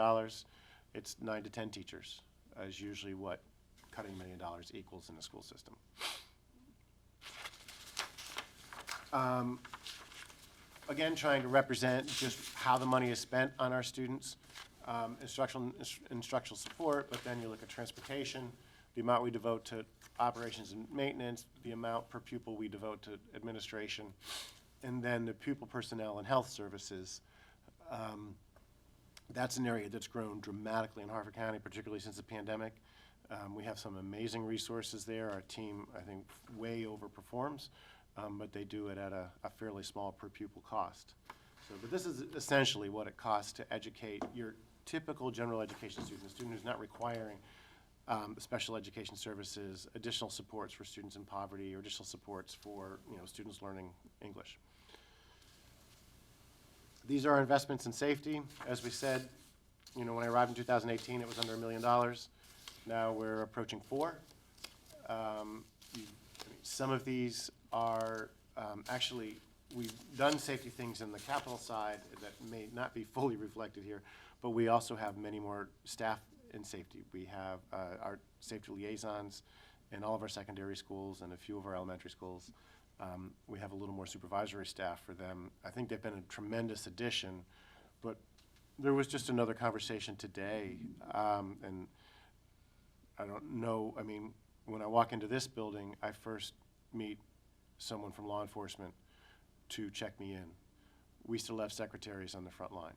it's 9 to 10 teachers is usually what cutting $1 million equals in the school system. Again, trying to represent just how the money is spent on our students, instructional support, but then you look at transportation, the amount we devote to operations and maintenance, the amount per pupil we devote to administration, and then the pupil personnel and health services. That's an area that's grown dramatically in Harford County, particularly since the pandemic. We have some amazing resources there. Our team, I think, way overperforms, but they do it at a fairly small per pupil cost. So, but this is essentially what it costs to educate your typical general education student, a student who's not requiring special education services, additional supports for students in poverty, or additional supports for students learning English. These are our investments in safety. As we said, when I arrived in 2018, it was under $1 million. Now we're approaching $4 million. Some of these are actually, we've done safety things in the capital side that may not be fully reflected here, but we also have many more staff in safety. We have our safety liaisons in all of our secondary schools and a few of our elementary schools. We have a little more supervisory staff for them. I think they've been a tremendous addition, but there was just another conversation today, and I don't know, when I walk into this building, I first meet someone from law enforcement to check me in. We still have secretaries on the front line.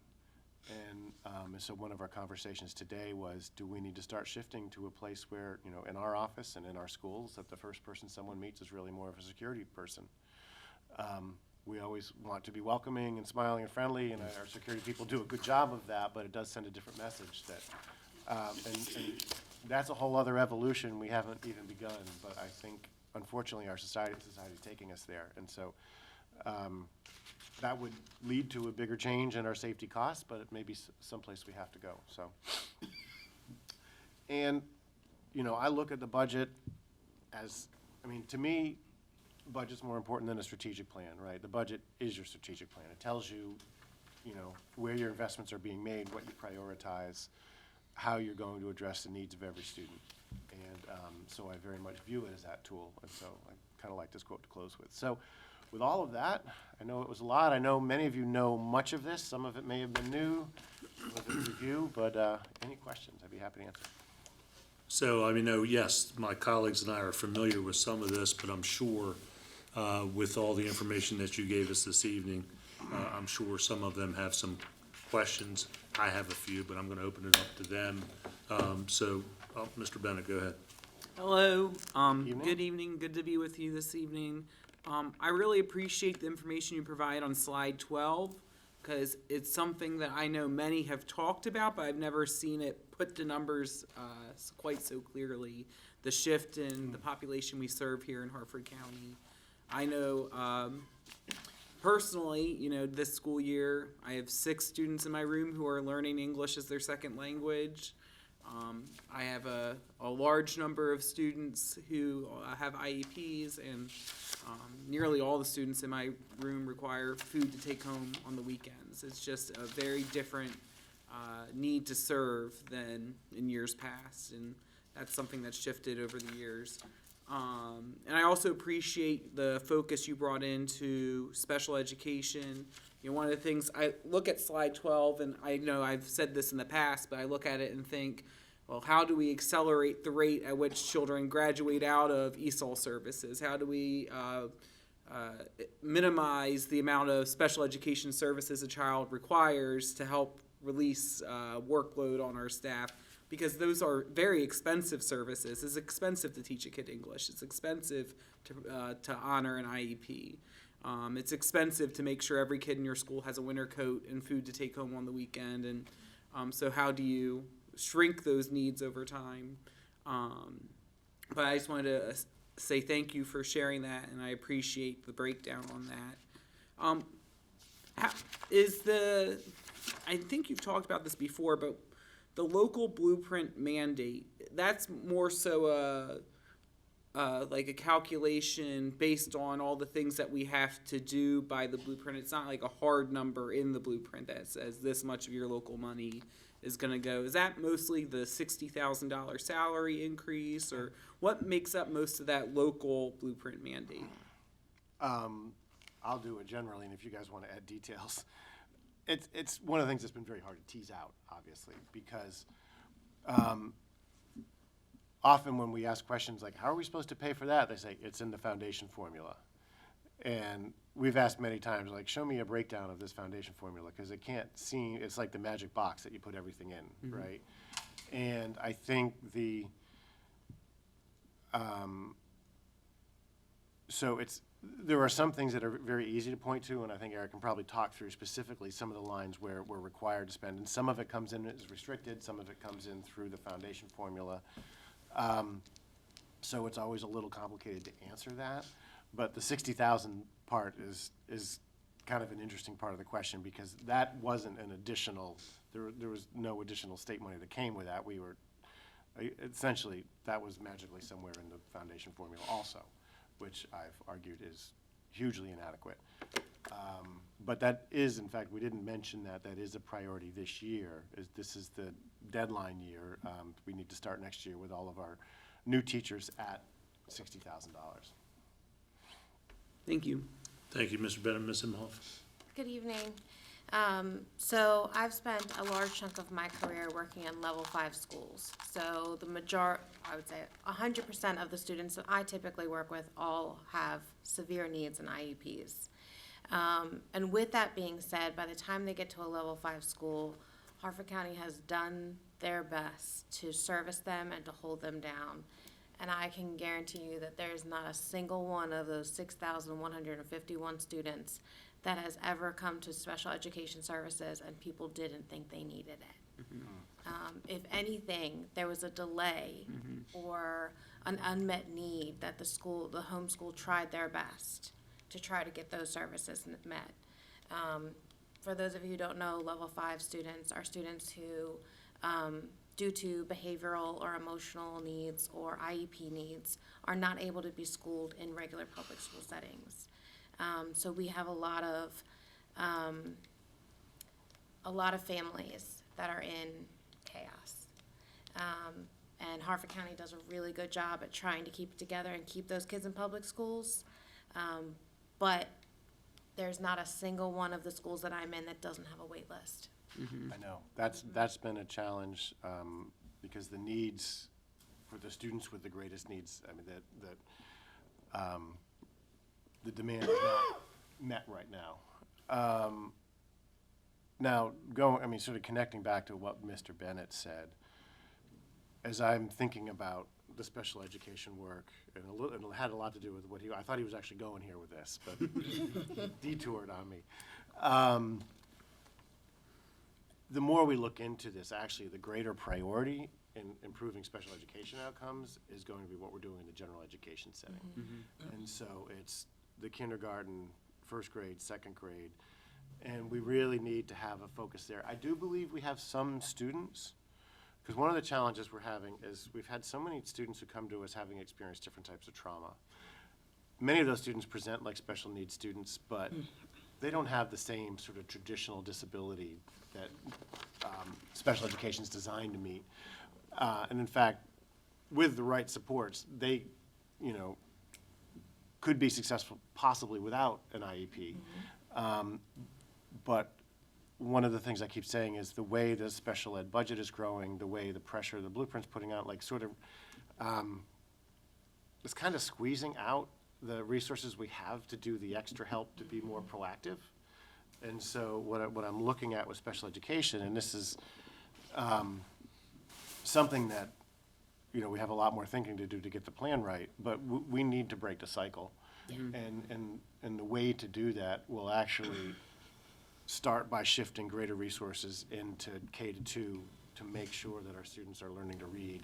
And so one of our conversations today was, do we need to start shifting to a place where, in our office and in our schools, that the first person someone meets is really more of a security person? We always want to be welcoming and smiling and friendly, and our security people do a good job of that, but it does send a different message that, and that's a whole other evolution we haven't even begun, but I think, unfortunately, our society is taking us there. And so that would lead to a bigger change in our safety costs, but it may be someplace we have to go, so. And, I look at the budget as, to me, budget's more important than a strategic plan, right? The budget is your strategic plan. It tells you, where your investments are being made, what you prioritize, how you're going to address the needs of every student. And so I very much view it as that tool, and so I kind of like this quote to close with. So with all of that, I know it was a lot. I know many of you know much of this. Some of it may have been new, some of it review, but any questions, I'd be happy to answer. So, yes, my colleagues and I are familiar with some of this, but I'm sure with all the information that you gave us this evening, I'm sure some of them have some questions. I have a few, but I'm going to open it up to them. Mr. Bennett, go ahead. Hello, Evening. good evening, good to be with you this evening. I really appreciate the information you provide on slide 12, because it's something that I know many have talked about, but I've never seen it put to numbers quite so clearly. The shift in the population we serve here in Harford County. I know personally, this school year, I have 6 students in my room who are learning English as their second language. I have a large number of students who have IEPs, and nearly all the students in my room require food to take home on the weekends. It's just a very different need to serve than in years past, and that's something that's shifted over the years. And I also appreciate the focus you brought into special education. One of the things, I look at slide 12, and I know I've said this in the past, but I look at it and think, well, how do we accelerate the rate at which children graduate out of ESOL services? How do we minimize the amount of special education services a child requires to help release workload on our staff? Because those are very expensive services. It's expensive to teach a kid English. It's expensive to honor an IEP. It's expensive to make sure every kid in your school has a winter coat and food to take home on the weekend. And so how do you shrink those needs over time? But I just wanted to say thank you for sharing that, and I appreciate the breakdown on that. I think you've talked about this before, but the local blueprint mandate, that's more so like a calculation based on all the things that we have to do by the blueprint. It's not like a hard number in the blueprint that says this much of your local money is going to go. Is that mostly the $60,000 salary increase, or what makes up most of that local blueprint mandate? I'll do it generally, and if you guys want to add details. It's one of the things that's been very hard to tease out, obviously, because often when we ask questions like, how are we supposed to pay for that? They say, it's in the foundation formula. And we've asked many times, like, show me a breakdown of this foundation formula, because it can't seem, it's like the magic box that you put everything in, right? And I think so there are some things that are very easy to point to, and I think Eric can probably talk through specifically some of the lines where we're required to spend. And some of it comes in as restricted, some of it comes in through the foundation formula. So it's always a little complicated to answer that. But the 60,000 part is kind of an interesting part of the question, because that wasn't an additional, there was no additional state money that came with that. We were, essentially, that was magically somewhere in the foundation formula also, which I've argued is hugely inadequate. But that is, in fact, we didn't mention that is a priority this year. This is the deadline year. We need to start next year with all of our new teachers at $60,000. Thank you. Thank you, Mr. Bennett. Ms. Imhoff? Good evening. So I've spent a large chunk of my career working in level 5 schools. So I would say 100% of the students that I typically work with all have severe needs and IEPs. And with that being said, by the time they get to a level 5 school, Harford County has done their best to service them and to hold them down. And I can guarantee you that there's not a single one of those 6,151 students that has ever come to special education services and people didn't think they needed it. If anything, there was a delay or an unmet need that the home school tried their best to try to get those services met. For those of you who don't know, level 5 students are students who, due to behavioral or emotional needs or IEP needs, are not able to be schooled in regular public school settings. So we have a lot of families that are in chaos. And Harford County does a really good job at trying to keep it together and keep those kids in public schools. But there's not a single one of the schools that I'm in that doesn't have a wait list. I know, that's been a challenge, because the needs for the students with the greatest needs, I mean, the demand is not met right now. Now, sort of connecting back to what Mr. Bennett said, as I'm thinking about the special education work, and it had a lot to do with what I thought he was actually going here with this, but detoured on me. The more we look into this, actually, the greater priority in improving special education outcomes is going to be what we're doing in the general education setting. And so it's the kindergarten, first grade, second grade, and we really need to have a focus there. I do believe we have some students, because one of the challenges we're having is we've had so many students who come to us having experienced different types of trauma. Many of those students present like special needs students, but they don't have the same sort of traditional disability that special education is designed to meet. And in fact, with the right supports, they, could be successful possibly without an IEP. But one of the things I keep saying is the way the special ed budget is growing, the way the pressure the blueprint's putting out, like sort of, it's kind of squeezing out the resources we have to do the extra help to be more proactive. And so what I'm looking at with special education, and this is something that, we have a lot more thinking to do to get the plan right, but we need to break the cycle. And the way to do that will actually start by shifting greater resources into K-2 to make sure that our students are learning to read.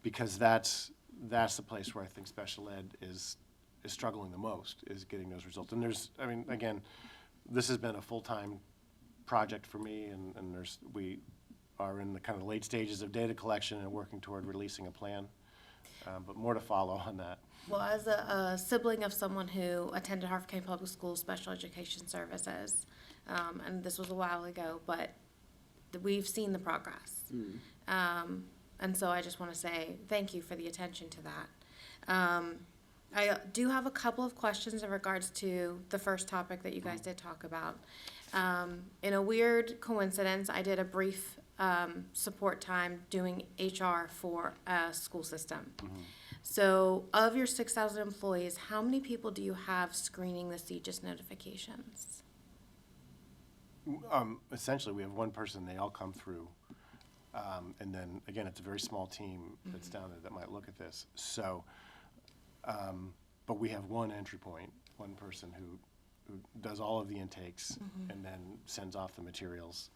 Because that's the place where I think special ed is struggling the most, is getting those results. And again, this has been a full-time project for me, and we are in the kind of late stages of data collection and working toward releasing a plan. But more to follow on that. Well, as a sibling of someone who attended Harford County Public Schools Special Education Services, and this was a while ago, but we've seen the progress. And so I just want to say thank you for the attention to that. I do have a couple of questions in regards to the first topic that you guys did talk about. In a weird coincidence, I did a brief support time doing HR for a school system. So of your 6,000 employees, how many people do you have screening the CGIS notifications? Essentially, we have one person, they all come through. And then, again, it's a very small team that's down there that might look at this. So, but we have one entry point, one person who does all of the intakes and then sends off the materials.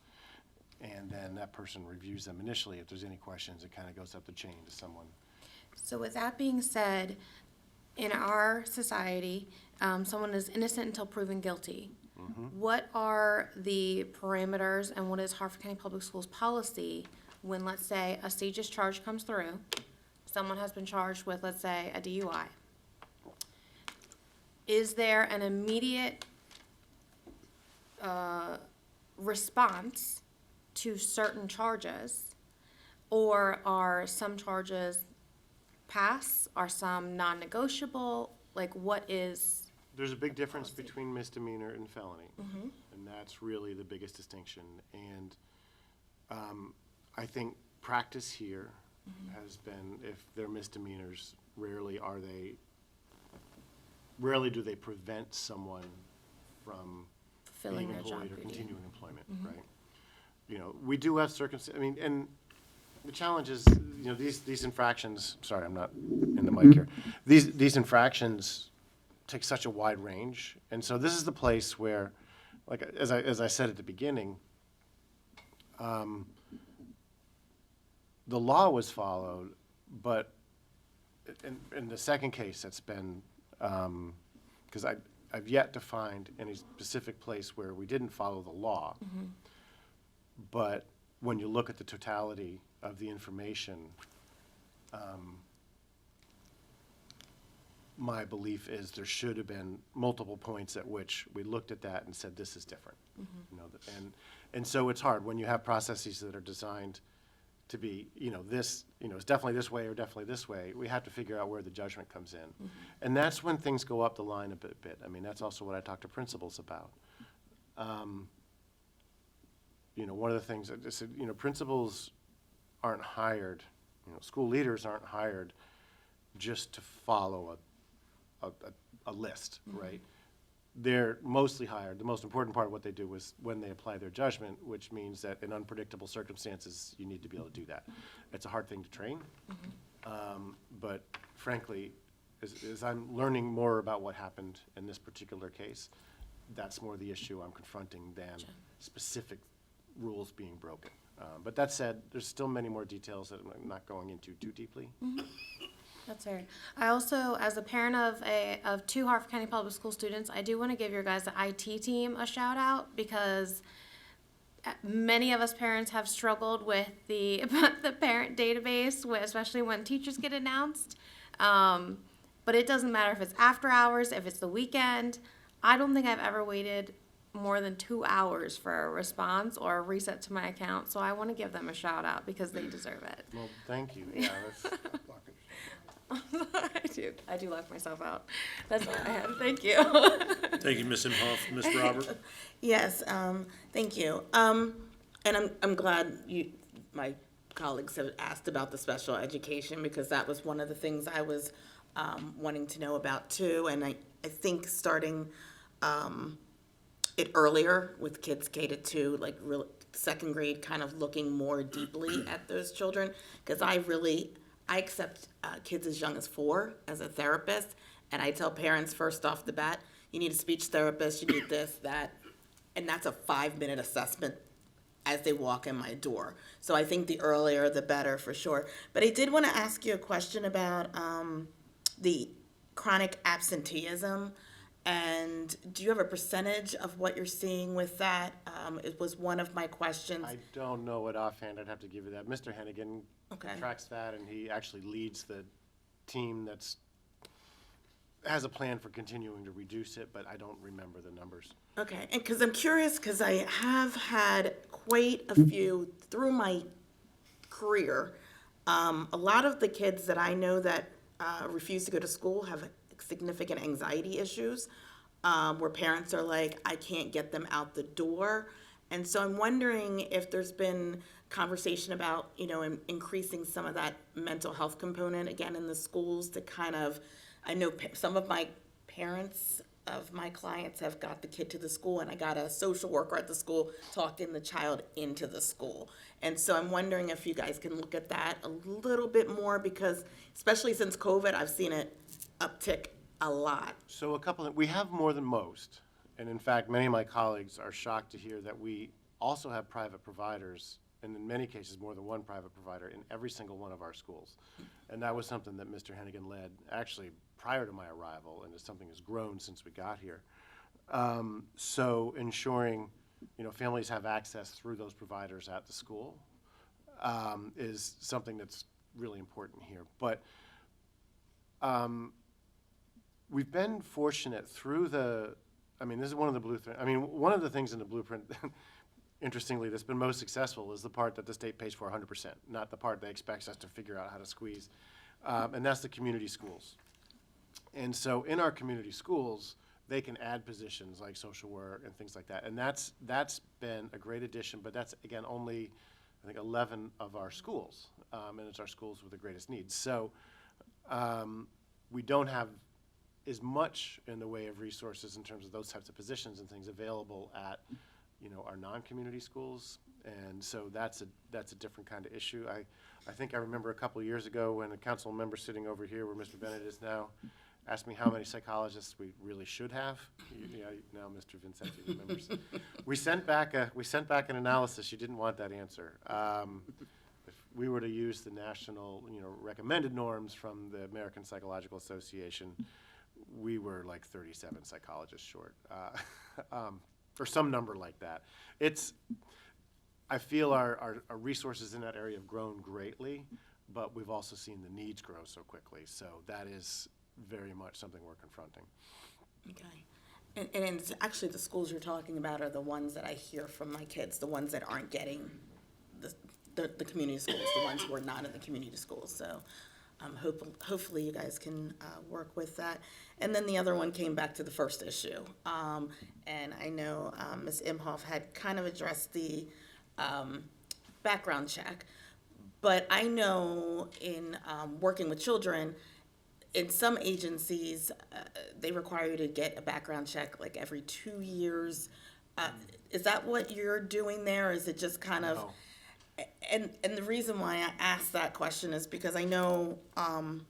And then that person reviews them initially. If there's any questions, it kind of goes up the chain to someone. So with that being said, in our society, someone is innocent until proven guilty. What are the parameters and what is Harford County Public Schools policy when, let's say, a CGIS charge comes through, someone has been charged with, let's say, a DUI? Is there an immediate response to certain charges? Or are some charges pass? Are some non-negotiable? Like, what is? There's a big difference between misdemeanor and felony, and that's really the biggest distinction. And I think practice here has been, if they're misdemeanors, rarely do they prevent someone from Fulfilling being their job employed or duty. continuing employment, right? You know, we do have circumstances, I mean, and the challenge is, you know, these infractions, sorry, I'm not in the mic here. These infractions take such a wide range, and so this is the place where, like, as I said at the beginning, the law was followed, but in the second case that's been, because I've yet to find any specific place where we didn't follow the law. But when you look at the totality of the information, my belief is there should have been multiple points at which we looked at that and said, this is different. You know, and so it's hard when you have processes that are designed to be, you know, this, you know, it's definitely this way or definitely this way. We have to figure out where the judgment comes in. And that's when things go up the line a bit. I mean, that's also what I talk to principals about. You know, one of the things I said, you know, principals aren't hired, you know, school leaders aren't hired just to follow a list, right? They're mostly hired. The most important part of what they do is when they apply their judgment, which means that in unpredictable circumstances, you need to be able to do that. It's a hard thing to train. But frankly, as I'm learning more about what happened in this particular case, that's more the issue I'm confronting than specific rules being broken. But that said, there's still many more details that I'm not going into too deeply. That's fair. I also, as a parent of two Harford County Public School students, I do want to give your guys' IT team a shout out because many of us parents have struggled with the parent database, especially when teachers get announced. But it doesn't matter if it's after hours, if it's the weekend. I don't think I've ever waited more than 2 hours for a response or a reset to my account. So I want to give them a shout out because they deserve it. Well, thank you. Yeah, that's, I do lock myself out. That's all I have. Thank you. Thank you, Ms. Imhoff. Ms. Robert? Yes, thank you. And I'm glad my colleagues have asked about the special education because that was one of the things I was wanting to know about too. And I think starting it earlier with kids K to 2, like real second grade, kind of looking more deeply at those children, because I accept kids as young as 4 as a therapist, and I tell parents first off the bat, you need a speech therapist, you need this, that, and that's a 5-minute assessment as they walk in my door. So I think the earlier the better for sure. But I did want to ask you a question about the chronic absenteeism. And do you have a percentage of what you're seeing with that? It was one of my questions. I don't know it offhand. I'd have to give you that. Mr. Hennigan Okay. tracks that, and he actually leads the team has a plan for continuing to reduce it, but I don't remember the numbers. Okay, and because I'm curious, because I have had quite a few through my career. A lot of the kids that I know that refuse to go to school have significant anxiety issues, where parents are like, I can't get them out the door. And so I'm wondering if there's been conversation about, increasing some of that mental health component again in the schools to kind of, I know some of my parents of my clients have got the kid to the school, and I got a social worker at the school talking the child into the school. And so I'm wondering if you guys can look at that a little bit more, because especially since COVID, I've seen it uptick a lot. So we have more than most, and in fact, many of my colleagues are shocked to hear that we also have private providers, and in many cases, more than one private provider in every single one of our schools. And that was something that Mr. Hennigan led, actually, prior to my arrival, and it's something that's grown since we got here. So ensuring, families have access through those providers at the school is something that's really important here. But we've been fortunate through this is one of the one of the things in the blueprint, interestingly, that's been most successful is the part that the state pays for 100%, not the part that expects us to figure out how to squeeze. And that's the community schools. And so in our community schools, they can add positions like social work and things like that. And that's been a great addition, but that's, again, only, I think, 11 of our schools. And it's our schools with the greatest needs. So we don't have as much in the way of resources in terms of those types of positions and things available at, our non-community schools. And so that's a different kind of issue. I think I remember a couple of years ago when a council member sitting over here where Mr. Bennett is now asked me how many psychologists we really should have. Now Mr. Vincenti remembers. We sent back an analysis. You didn't want that answer. If we were to use the national, recommended norms from the American Psychological Association, we were like 37 psychologists short, or some number like that. I feel our resources in that area have grown greatly, but we've also seen the needs grow so quickly. So that is very much something we're confronting. Okay. And it's actually the schools you're talking about are the ones that I hear from my kids, the ones that aren't getting the community schools, the ones who are not in the community schools. So hopefully you guys can work with that. And then the other one came back to the first issue. And I know Ms. Imhoff had kind of addressed the background check. But I know in working with children, in some agencies, they require you to get a background check like every 2 years. Is that what you're doing there? Or is it just kind of? No. And the reason why I asked that question is because I know, and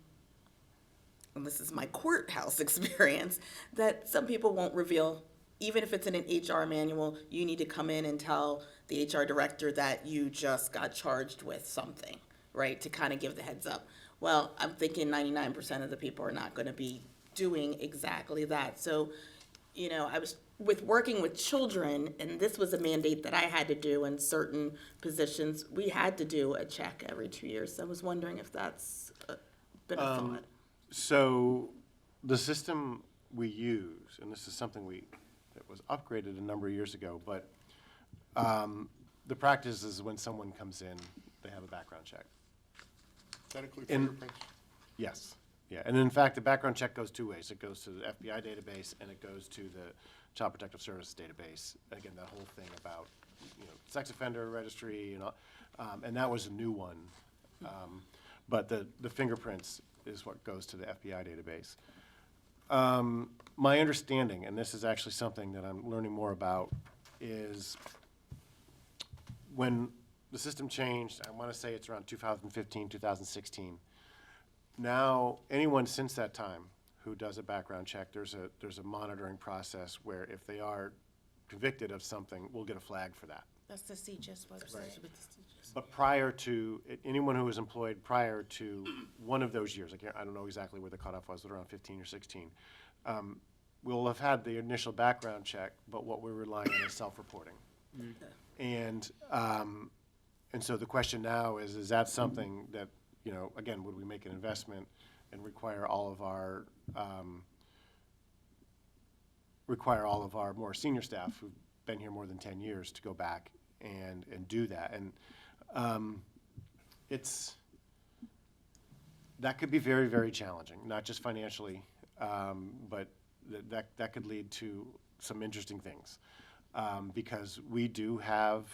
this is my courthouse experience, that some people won't reveal, even if it's in an HR manual, you need to come in and tell the HR director that you just got charged with something, right, to kind of give the heads up. Well, I'm thinking 99% of the people are not going to be doing exactly that. So, I was working with children, and this was a mandate that I had to do in certain positions. We had to do a check every 2 years. So I was wondering if that's been a thought. So the system we use, and this is something that was upgraded a number of years ago, but the practice is when someone comes in, they have a background check. Does that include In- fingerprints? Yes, yeah, and in fact, the background check goes two ways. It goes to the FBI database and it goes to the Child Protective Services database. Again, that whole thing about, sex offender registry and all, and that was a new one. But the fingerprints is what goes to the FBI database. My understanding, and this is actually something that I'm learning more about, is when the system changed, I want to say it's around 2015, 2016. Now, anyone since that time who does a background check, there's a monitoring process where if they are convicted of something, we'll get a flag for that. That's the CGIS website. But prior to, anyone who was employed prior to one of those years, I don't know exactly where the cutoff was, but around 15 or 16, we'll have had the initial background check, but what we're relying on is self-reporting. And so the question now is that something that, again, would we make an investment and require all of our more senior staff who've been here more than 10 years to go back and do that? And that could be very, very challenging, not just financially, but that could lead to some interesting things. Because we do have,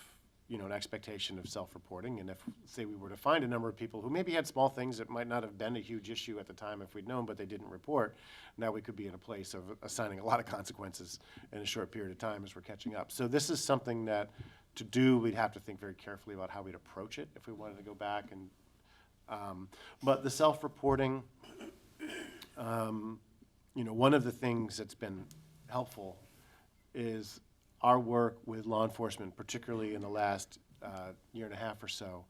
an expectation of self-reporting. And if, say, we were to find a number of people who maybe had small things that might not have been a huge issue at the time if we'd known, but they didn't report, now we could be in a place of assigning a lot of consequences in a short period of time as we're catching up. So this is something that, to do, we'd have to think very carefully about how we'd approach it if we wanted to go back. And but the self-reporting, one of the things that's been helpful is our work with law enforcement, particularly in the last year and a half or so.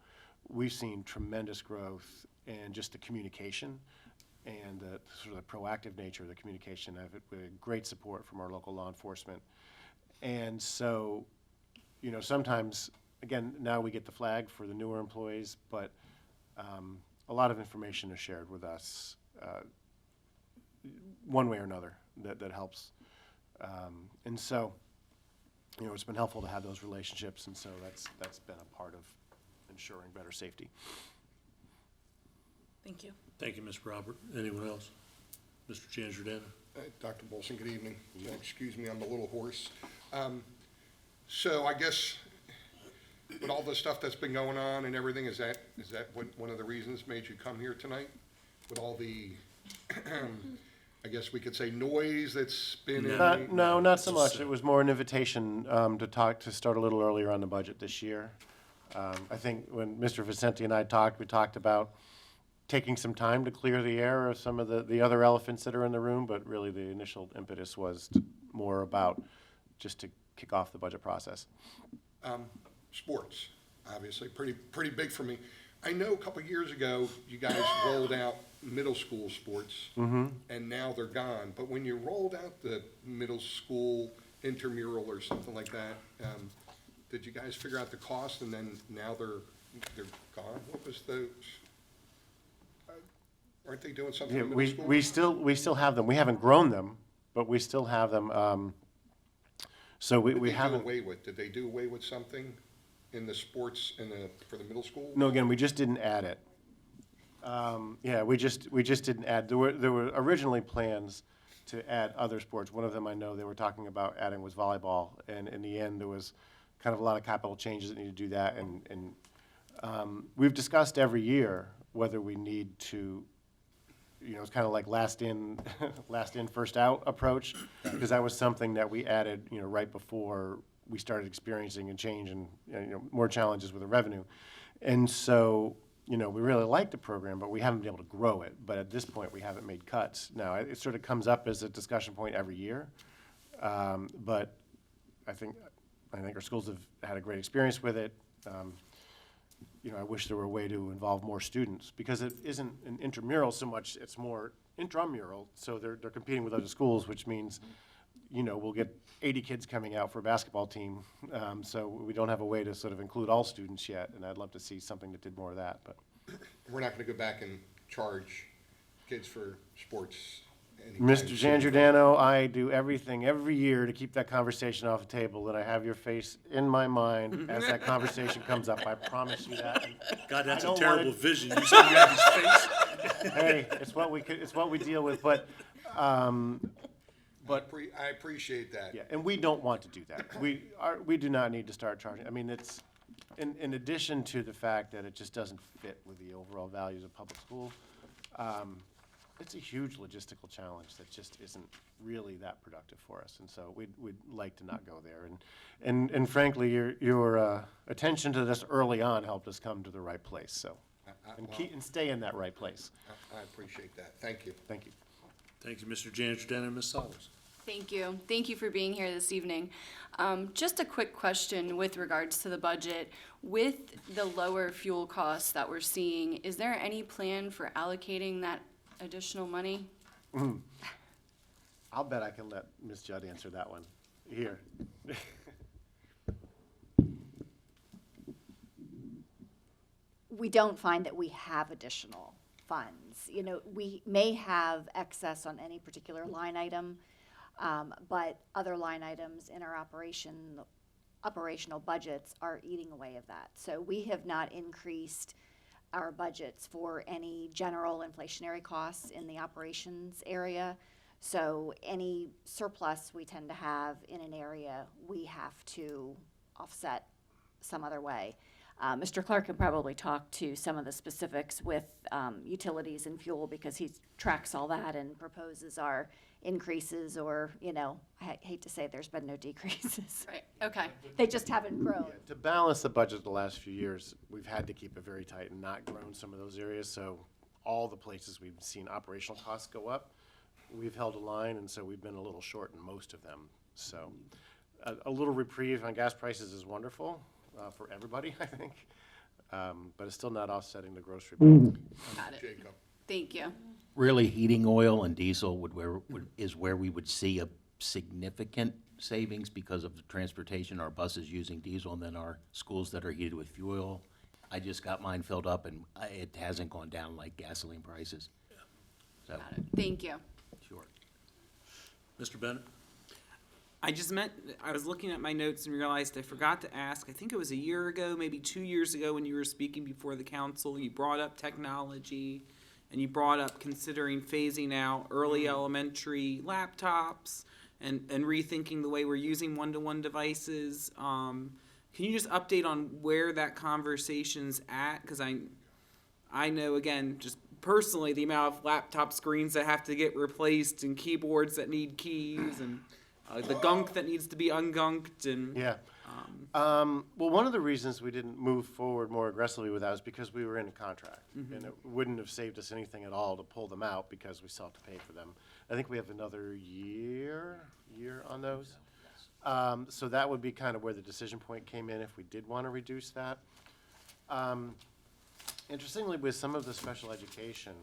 We've seen tremendous growth in just the communication and the sort of the proactive nature of the communication. I've had great support from our local law enforcement. And so, sometimes, again, now we get the flag for the newer employees, but a lot of information is shared with us one way or another that helps. And so, it's been helpful to have those relationships, and so that's been a part of ensuring better safety. Thank you. Thank you, Ms. Robert. Anyone else? Mr. Giangiordano? Dr. Bolson, good evening. Excuse me, I'm a little hoarse. So I guess with all the stuff that's been going on and everything, is that what one of the reasons made you come here tonight? With all the, I guess we could say noise that's been in? No, not so much. It was more an invitation to start a little earlier on the budget this year. I think when Mr. Vicente and I talked, we talked about taking some time to clear the air of some of the other elephants that are in the room, but really the initial impetus was more about just to kick off the budget process. Sports, obviously, pretty big for me. I know a couple of years ago, you guys rolled out middle school sports, and now they're gone. But when you rolled out the middle school intramural or something like that, did you guys figure out the cost, and then now they're gone? What was the? Aren't they doing something Yeah, in middle school? we still have them. We haven't grown them, but we still have them. So we Did haven't. Did they do away with something in the sports for the middle school? No, again, we just didn't add it. Yeah, we just didn't add. There were originally plans to add other sports. One of them I know they were talking about adding was volleyball, and in the end there was kind of a lot of capital changes that need to do that. And we've discussed every year whether we need to. It's kind of like last in, first out approach, because that was something that we added, right before we started experiencing a change and, more challenges with the revenue. And so, we really like the program, but we haven't been able to grow it. But at this point, we haven't made cuts. Now, it sort of comes up as a discussion point every year. But I think our schools have had a great experience with it. I wish there were a way to involve more students, because it isn't an intramural so much, it's more intramural. So they're competing with other schools, which means, we'll get 80 kids coming out for a basketball team. So we don't have a way to sort of include all students yet, and I'd love to see something that did more of that. But We're not going to go back and charge kids for sports anytime Mr. soon. Giangiordano, I do everything every year to keep that conversation off the table, and I have your face in my mind as that conversation comes up. I promise you that. God, that's I a don't terrible want vision. You said you have his face? Hey, it's what we deal with, but I appreciate that. yeah, and we don't want to do that. We do not need to start charging. I mean, it's in addition to the fact that it just doesn't fit with the overall values of public school. It's a huge logistical challenge that just isn't really that productive for us, and so we'd like to not go there. And frankly, your attention to this early on helped us come to the right place. So, and stay in that right place. I appreciate that. Thank you. Thank you. Thank you, Mr. Giangiordano. and Ms. Solis. Thank you. Thank you for being here this evening. Just a quick question with regards to the budget. With the lower fuel costs that we're seeing, is there any plan for allocating that additional money? I'll bet I can let Ms. Judd answer that one. Here. We don't find that we have additional funds. We may have excess on any particular line item, but other line items in our operational budgets are eating away of that. So we have not increased our budgets for any general inflationary costs in the operations area. So any surplus we tend to have in an area, we have to offset some other way. Mr. Clark can probably talk to some of the specifics with utilities and fuel because he tracks all that and proposes our increases or, I hate to say there's been no decreases. Right, okay. They just haven't grown. To balance the budget the last few years, we've had to keep it very tight and not grown some of those areas. So all the places we've seen operational costs go up, we've held a line, and so we've been a little short in most of them. So a little reprieve on gas prices is wonderful for everybody, I think, but it's still not offsetting the grocery bill. Got it. Thank you. Really, heating oil and diesel is where we would see a significant savings because of the transportation, our buses using diesel, and then our schools that are heated with fuel. I just got mine filled up, and it hasn't gone down like gasoline prices. So, Got it. Thank you. sure. Mr. Bennett? I was looking at my notes and realized I forgot to ask, I think it was a year ago, maybe 2 years ago, when you were speaking before the council, you brought up technology, and you brought up considering phasing out early elementary laptops and rethinking the way we're using one-to-one devices. Can you just update on where that conversation's at? Because I know, again, just personally, the amount of laptop screens that have to get replaced and keyboards that need keys and the gunk that needs to be ungunked and Yeah. Well, one of the reasons we didn't move forward more aggressively with that is because we were in a contract. And it wouldn't have saved us anything at all to pull them out because we still have to pay for them. I think we have another year on those. So that would be kind of where the decision point came in if we did want to reduce that. Interestingly, with some of the special education,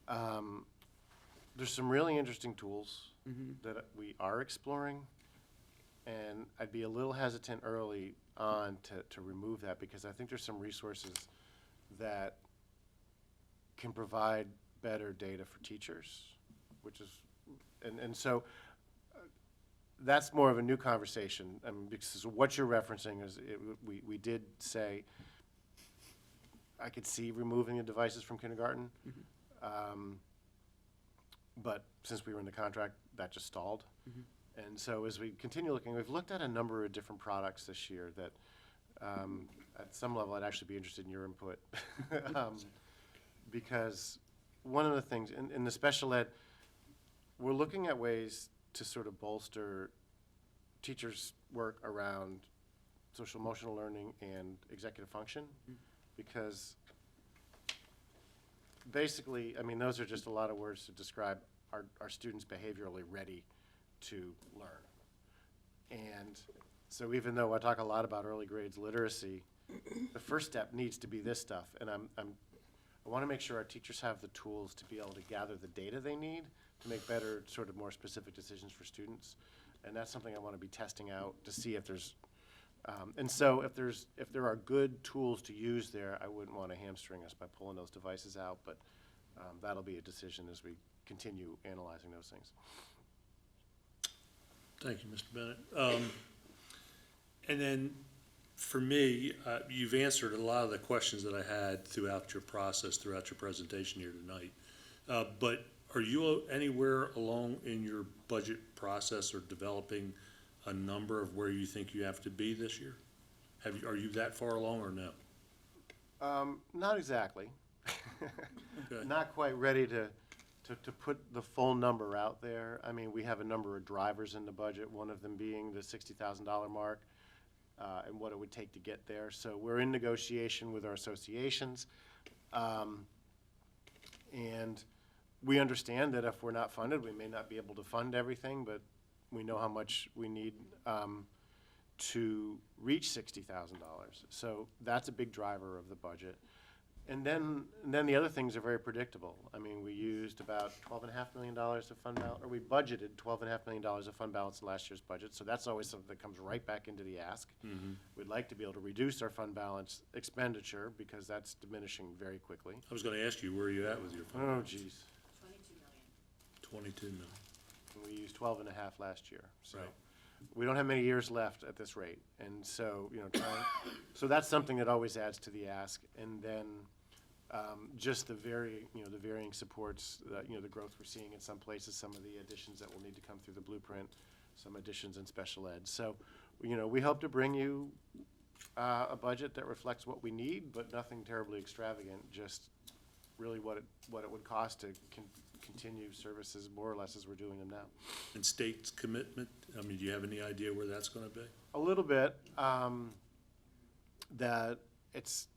there's some really interesting tools that we are exploring. And I'd be a little hesitant early on to remove that because I think there's some resources that can provide better data for teachers, which is, and so that's more of a new conversation. I mean, because what you're referencing is, we did say, I could see removing the devices from kindergarten. But since we were in the contract, that just stalled. And so as we continue looking, we've looked at a number of different products this year that, at some level, I'd actually be interested in your input. Because one of the things, in the special ed, we're looking at ways to sort of bolster teachers' work around social emotional learning and executive function. Because basically, I mean, those are just a lot of words to describe our students behaviorally ready to learn. And so even though I talk a lot about early grades literacy, the first step needs to be this stuff. And I want to make sure our teachers have the tools to be able to gather the data they need to make better, sort of more specific decisions for students. And that's something I want to be testing out to see if there's, and so if there are good tools to use there, I wouldn't want to hamstring us by pulling those devices out, but that'll be a decision as we continue analyzing those things. Thank you, Mr. Bennett. And then, for me, you've answered a lot of the questions that I had throughout your process, throughout your presentation here tonight. But are you anywhere along in your budget process or developing a number of where you think you have to be this year? Are you that far along or no? Not exactly. Okay. Not quite ready to put the full number out there. I mean, we have a number of drivers in the budget, one of them being the $60,000 mark, and what it would take to get there. So we're in negotiation with our associations. And we understand that if we're not funded, we may not be able to fund everything, but we know how much we need to reach $60,000. So that's a big driver of the budget. And then the other things are very predictable. I mean, we used about $12.5 million of fund balance, or we budgeted $12.5 million of fund balance in last year's budget. So that's always something that comes right back into the ask. We'd like to be able to reduce our fund balance expenditure because that's diminishing very quickly. I was gonna ask you, where are you at with your Oh, fund? geez. 22 million. We used 12.5 last year. So Right. we don't have many years left at this rate. And so, so that's something that always adds to the ask. And then just the varying supports, the growth we're seeing in some places, some of the additions that will need to come through the blueprint, some additions in special ed. So, we hope to bring you A budget that reflects what we need, but nothing terribly extravagant, just really what it would cost to continue services more or less as we're doing them now. And state's commitment, I mean, do you have any idea where that's gonna be? A little bit, that it's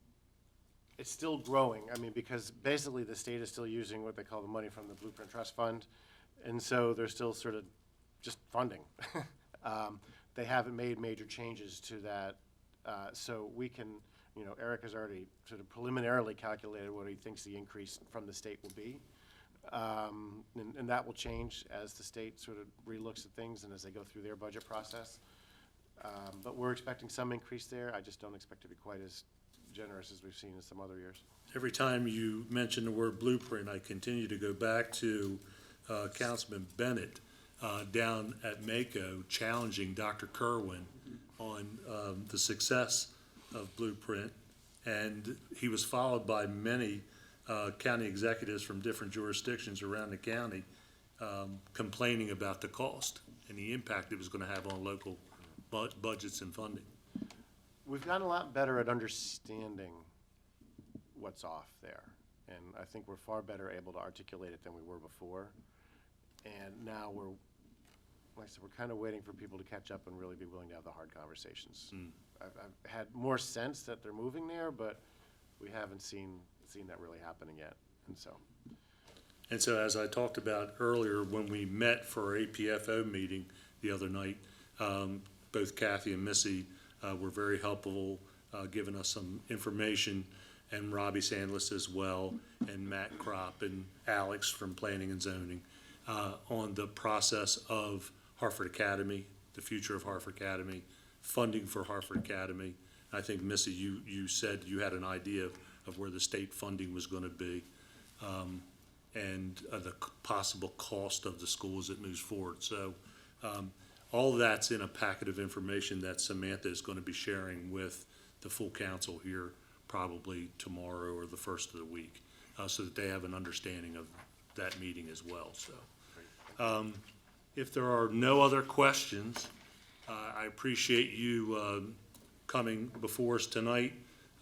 still growing. I mean, because basically the state is still using what they call the money from the Blueprint Trust Fund. And so they're still sort of just funding. They haven't made major changes to that. So we can, you know, Eric has already sort of preliminarily calculated what he thinks the increase from the state will be. And that will change as the state sort of relooks at things and as they go through their budget process. But we're expecting some increase there. I just don't expect to be quite as generous as we've seen in some other years. Every time you mention the word blueprint, I continue to go back to Councilman Bennett down at Mako challenging Dr. Kerwin on the success of Blueprint. And he was followed by many county executives from different jurisdictions around the county complaining about the cost and the impact it was going to have on local budgets and funding. We've gotten a lot better at understanding what's off there. And I think we're far better able to articulate it than we were before. And now we're, like I said, we're kind of waiting for people to catch up and really be willing to have the hard conversations. I've had more sense that they're moving there, but we haven't seen that really happening yet. And so as I talked about earlier, when we met for our APFO meeting the other night, both Kathy and Missy were very helpful, giving us some information, and Robbie Sandless as well, and Matt Kropp and Alex from Planning and Zoning, on the process of Harford Academy, the future of Harford Academy, funding for Harford Academy. I think, Missy, you said you had an idea of where the state funding was going to be, and the possible cost of the school as it moves forward. So all of that's in a packet of information that Samantha is going to be sharing with the full council here probably tomorrow or the first of the week, so that they have an understanding of that meeting as well. So if there are no other questions, I appreciate you coming before us tonight,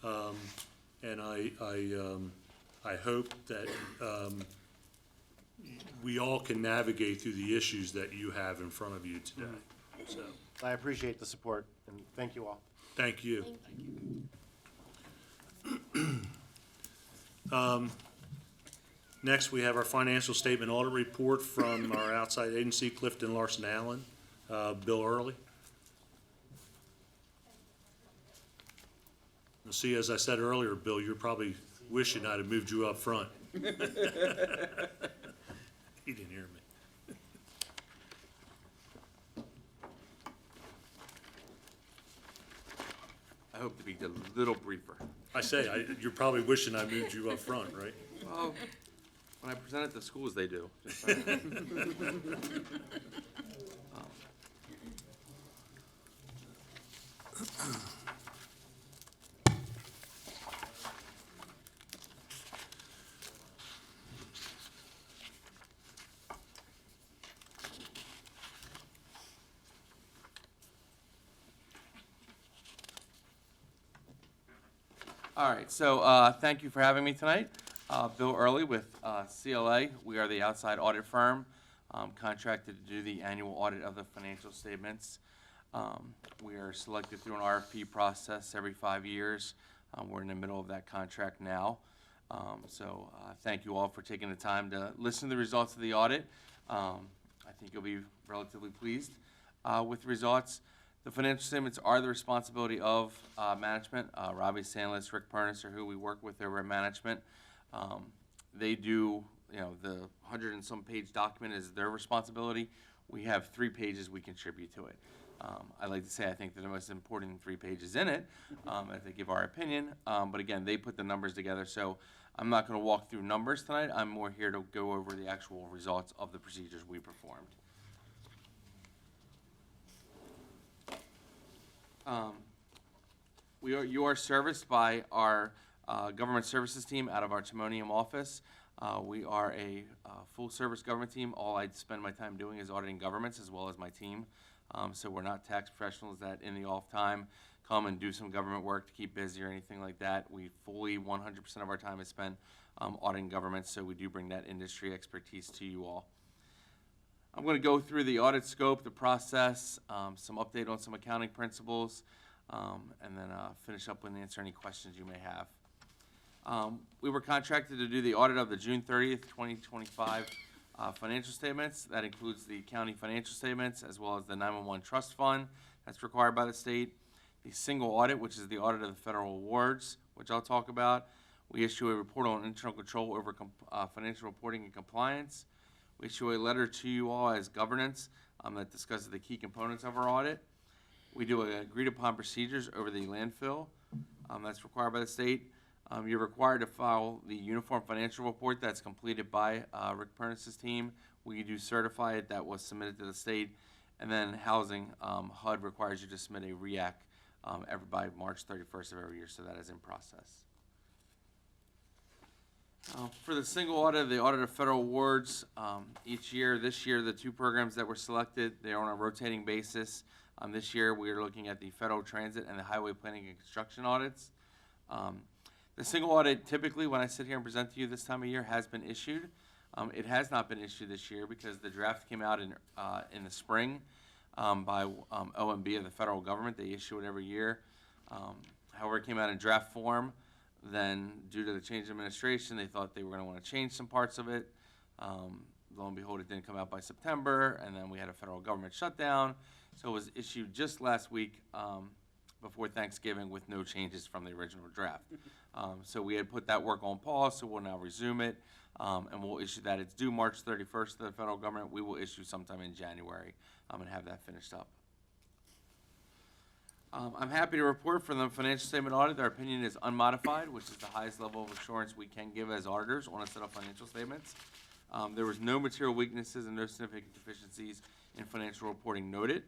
and I hope that we all can navigate through the issues that you have in front of you today. So, I appreciate the support, and thank you all. thank you. Next, we have our financial statement audit report from our outside agency, Clifton Larson Allen. Bill Early. Now, see, as I said earlier, Bill, you're probably wishing I'd have moved you up front. He didn't hear me. I hope to be a little briefer. I say, you're probably wishing I moved you up front, right? Well, when I present at the schools, they do. Just saying. All right, so thank you for having me tonight. Bill Early with CLA. We are the outside audit firm contracted to do the annual audit of the financial statements. We are selected through an RFP process every 5 years. We're in the middle of that contract now. So thank you all for taking the time to listen to the results of the audit. I think you'll be relatively pleased with the results. The financial statements are the responsibility of management. Robbie Sandless, Rick Pernis are who we work with over at management. They do, the 100 and some page document is their responsibility. We have 3 pages we contribute to it. I like to say I think they're the most important 3 pages in it, if they give our opinion. But again, they put the numbers together. So I'm not going to walk through numbers tonight. I'm more here to go over the actual results of the procedures we performed. You are serviced by our government services team out of our Timonium office. We are a full-service government team. All I spend my time doing is auditing governments as well as my team. So we're not tax professionals that in the off time come and do some government work to keep busy or anything like that. We fully, 100% of our time is spent auditing government, so we do bring that industry expertise to you all. I'm going to go through the audit scope, the process, some update on some accounting principles, and then finish up and answer any questions you may have. We were contracted to do the audit of the June 30th, 2025 financial statements. That includes the county financial statements as well as the 911 trust fund that's required by the state. The single audit, which is the audit of the federal awards, which I'll talk about. We issue a report on internal control over financial reporting and compliance. We issue a letter to you all as governance that discusses the key components of our audit. We do agreed upon procedures over the landfill that's required by the state. You're required to file the uniform financial report that's completed by Rick Pernis's team. We do certify it, that was submitted to the state. And then housing, HUD requires you to submit a REAC by March 31st of every year, so that is in process. For the single audit, the audit of federal awards, each year, this year, the two programs that were selected, they're on a rotating basis. This year, we are looking at the federal transit and the highway planning and construction audits. The single audit, typically, when I sit here and present to you this time of year, has been issued. It has not been issued this year because the draft came out in the spring by OMB of the federal government. They issue it every year. However, it came out in draft form. Then, due to the change in administration, they thought they were going to want to change some parts of it. Lo and behold, it didn't come out by September, and then we had a federal government shutdown. So it was issued just last week before Thanksgiving with no changes from the original draft. So we had put that work on pause, so we'll now resume it, and we'll issue that. It's due March 31st to the federal government. We will issue sometime in January and have that finished up. I'm happy to report from the financial statement audit, our opinion is unmodified, which is the highest level of assurance we can give as auditors on a set of financial statements. There was no material weaknesses and no significant deficiencies in financial reporting noted.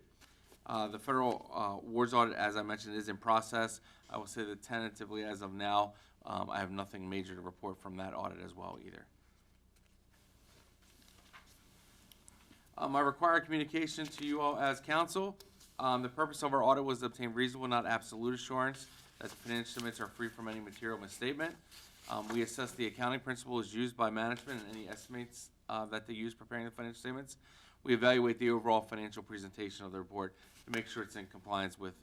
The federal awards audit, as I mentioned, is in process. I will say that tentatively, as of now, I have nothing major to report from that audit as well either. My required communication to you all as council. The purpose of our audit was to obtain reasonable, not absolute assurance that the financial statements are free from any material misstatement. We assess the accounting principles used by management and any estimates that they use preparing the financial statements. We evaluate the overall financial presentation of the report to make sure it's in compliance with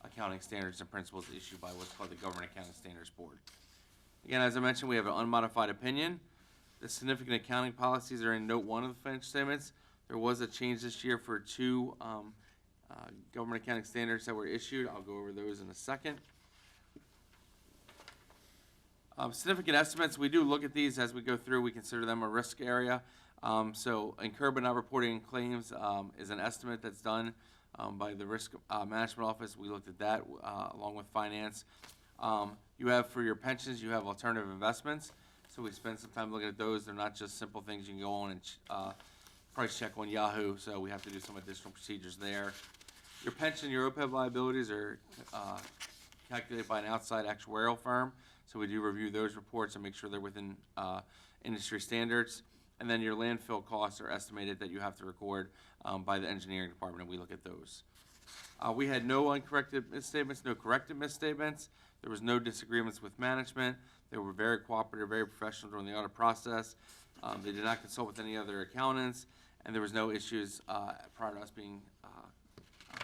accounting standards and principles issued by what's called the Government Accounting Standards Board. Again, as I mentioned, we have an unmodified opinion. The significant accounting policies are in note 1 of the financial statements. There was a change this year for two government accounting standards that were issued. I'll go over those in a second. Significant estimates, we do look at these as we go through. We consider them a risk area. So incurred but not reporting claims is an estimate that's done by the Risk Management Office. We looked at that along with finance. You have for your pensions, you have alternative investments. So we spend some time looking at those. They're not just simple things you can go on and price check on Yahoo. So we have to do some additional procedures there. Your pension, your OPEB liabilities are calculated by an outside actuarial firm. So we do review those reports and make sure they're within industry standards. And then your landfill costs are estimated that you have to record by the engineering department, and we look at those. We had no uncorrected misstatements, no corrected misstatements. There was no disagreements with management. They were very cooperative, very professional during the audit process. They did not consult with any other accountants, and there was no issues prior to us being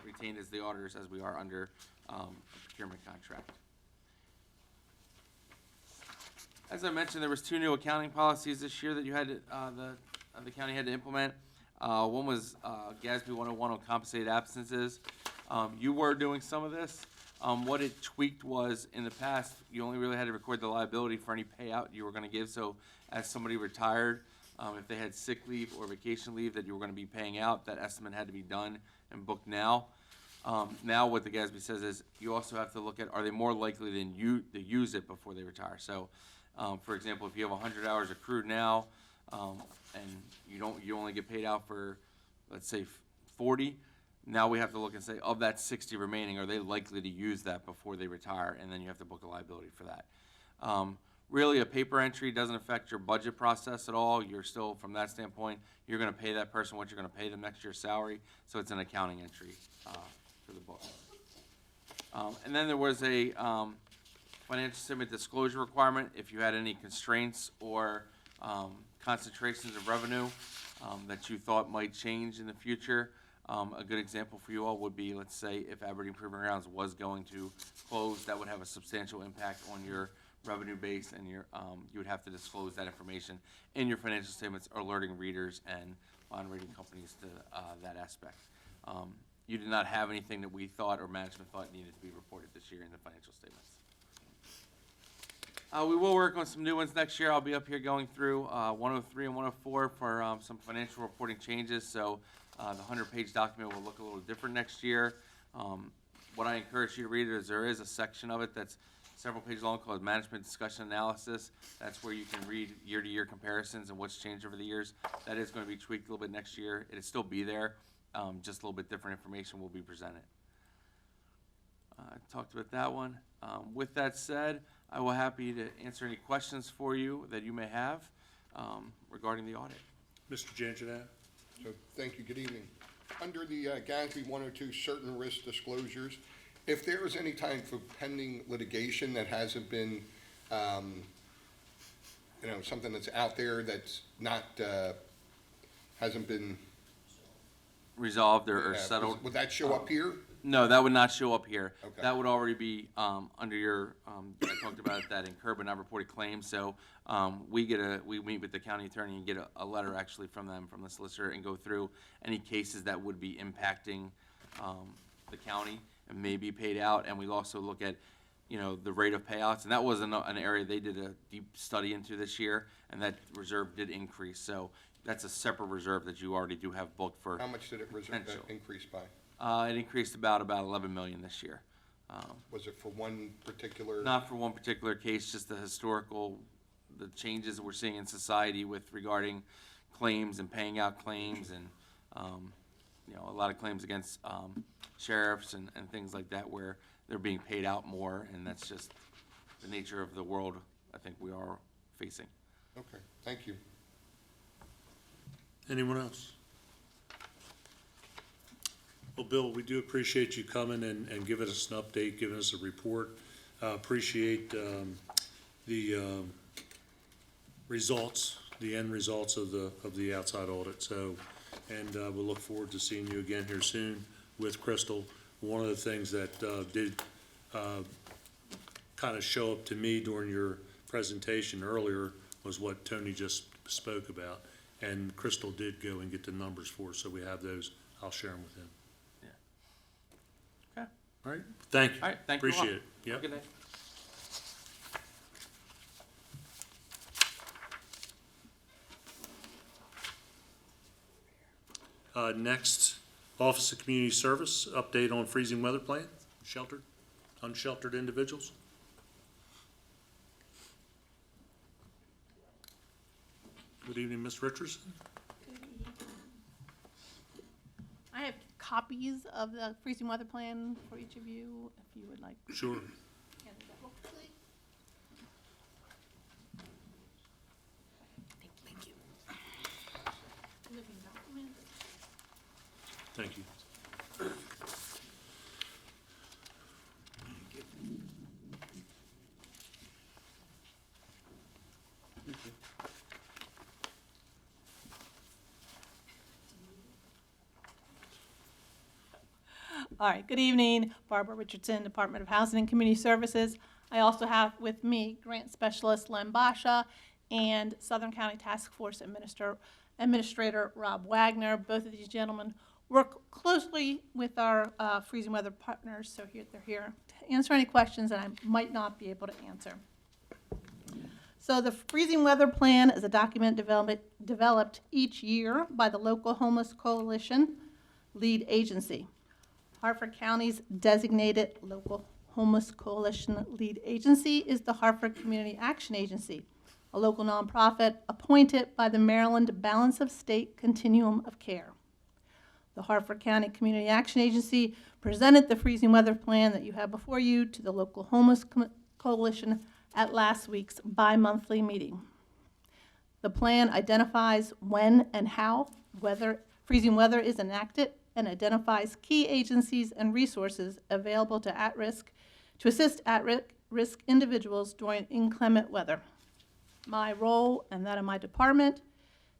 retained as the auditors as we are under a procurement contract. As I mentioned, there was two new accounting policies this year that you had to, the county had to implement. One was GASB 101 on compensated absences. You were doing some of this. What it tweaked was in the past, you only really had to record the liability for any payout you were going to give. So as somebody retired, if they had sick leave or vacation leave that you were going to be paying out, that estimate had to be done and booked now. Now what the GASB says is you also have to look at, are they more likely than you to use it before they retire? So for example, if you have 100 hours accrued now and you only get paid out for, let's say, 40, now we have to look and say, of that 60 remaining, are they likely to use that before they retire? And then you have to book a liability for that. really, a paper entry doesn't affect your budget process at all. You're still, from that standpoint, you're gonna pay that person what you're gonna pay them next year's salary, so it's an accounting entry for the book. And then there was a financial statement disclosure requirement, if you had any constraints or concentrations of revenue that you thought might change in the future. A good example for you all would be, let's say, if Aberdeen Proving Grounds was going to close, that would have a substantial impact on your revenue base, and your, you would have to disclose that information in your financial statements, alerting readers and bond rating companies to that aspect. You did not have anything that we thought or management thought needed to be reported this year in the financial statements. We will work on some new ones next year. I'll be up here going through 103 and 104 for some financial reporting changes, so the 100-page document will look a little different next year. What I encourage you to read is there is a section of it that's several pages long called Management Discussion Analysis. That's where you can read year-to-year comparisons and what's changed over the years. That is going to be tweaked a little bit next year. It'll still be there, just a little bit different information will be presented. I talked about that one. With that said, I will happy to answer any questions for you that you may have regarding the audit. Mr. Janjanat? So, thank you, good evening. Under the GASB 102 certain risk disclosures, if there is any type of pending litigation that hasn't been, something that's out there that's not, hasn't been Resolved or settled. would that show up here? No, that would not show up here. Okay. That would already be under your, I talked about that incurred but not reported claims. So we meet with the county attorney and get a letter actually from them, from the solicitor, and go through any cases that would be impacting the county and may be paid out. And we also look at, the rate of payouts. And that was an area they did a deep study into this year, and that reserve did increase. So that's a separate reserve that you already do have booked for. How much did it potential. increase by? It increased about 11 million this year. Was it for one particular? Not for one particular case, just the changes that we're seeing in society with regarding claims and paying out claims, and a lot of claims against sheriffs and things like that where they're being paid out more, and that's just the nature of the world I think we are facing. Okay, thank you. Anyone else? Well, Bill, we do appreciate you coming and giving us an update, giving us a report. Appreciate the results, the end results of the outside audit. So, and we'll look forward to seeing you again here soon with Crystal. One of the things that did kind of show up to me during your presentation earlier was what Tony just spoke about. And Crystal did go and get the numbers for us, so we have those. I'll share them with him. Okay. All right, thank you. All right, thank you. Appreciate it. Have a Yep. good night. Next, Office of Community Service, update on freezing weather plan, sheltered, unsheltered individuals. Good evening, Ms. Richardson. I have copies of the freezing weather plan for each of you, if you would like. Sure. Thank you. Living document. Thank you. All right, good evening, Barbara Richardson, Department of Housing and Community Services. I also have with me Grant Specialist Len Basha and Southern County Task Force Administrator Rob Wagner. Both of these gentlemen work closely with our freezing weather partners, so they're here to answer any questions that I might not be able to answer. So the freezing weather plan is a document developed each year by the local homeless coalition lead agency. Harford County's designated local homeless coalition lead agency is the Harford Community Action Agency, a local nonprofit appointed by the Maryland Balance of State Continuum of Care. The Harford County Community Action Agency presented the freezing weather plan that you have before you to the local homeless coalition at last week's bi-monthly meeting. The plan identifies when and how freezing weather is enacted and identifies key agencies and resources available to assist at-risk individuals during inclement weather. My role and that of my department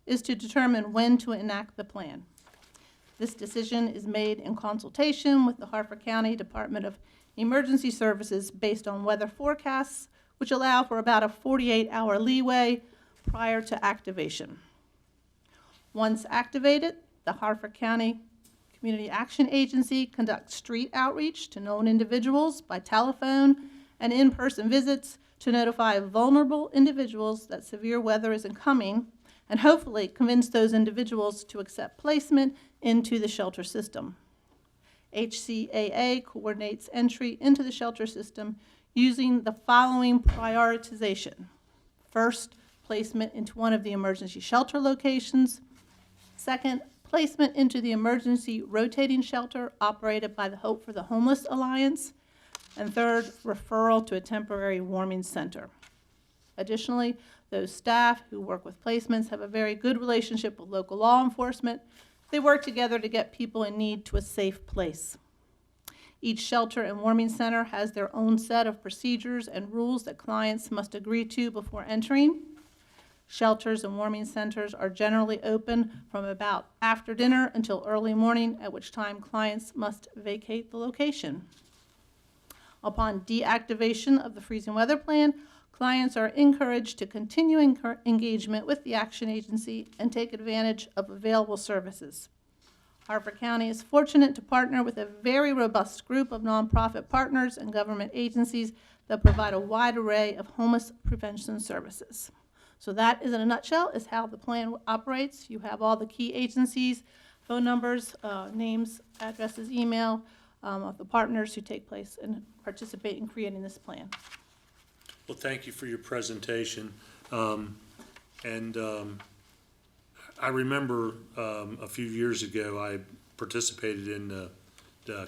is to determine when to enact the plan. This decision is made in consultation with the Harford County Department of Emergency Services based on weather forecasts, which allow for about a 48-hour leeway prior to activation. Once activated, the Harford County Community Action Agency conducts street outreach to known individuals by telephone and in-person visits to notify vulnerable individuals that severe weather is incoming, and hopefully convince those individuals to accept placement into the shelter system. HCAA coordinates entry into the shelter system using the following prioritization. First, placement into one of the emergency shelter locations. Second, placement into the emergency rotating shelter operated by the Hope for the Homeless Alliance. And third, referral to a temporary warming center. Additionally, those staff who work with placements have a very good relationship with local law enforcement. They work together to get people in need to a safe place. Each shelter and warming center has their own set of procedures and rules that clients must agree to before entering. Shelters and warming centers are generally open from about after dinner until early morning, at which time clients must vacate the location. Upon deactivation of the freezing weather plan, clients are encouraged to continue engagement with the action agency and take advantage of available services. Harford County is fortunate to partner with a very robust group of nonprofit partners and government agencies that provide a wide array of homeless prevention services. So that, is in a nutshell, is how the plan operates. You have all the key agencies, phone numbers, names, addresses, email of the partners who take place and participate in creating this plan. Well, thank you for your presentation. I remember a few years ago, I participated in the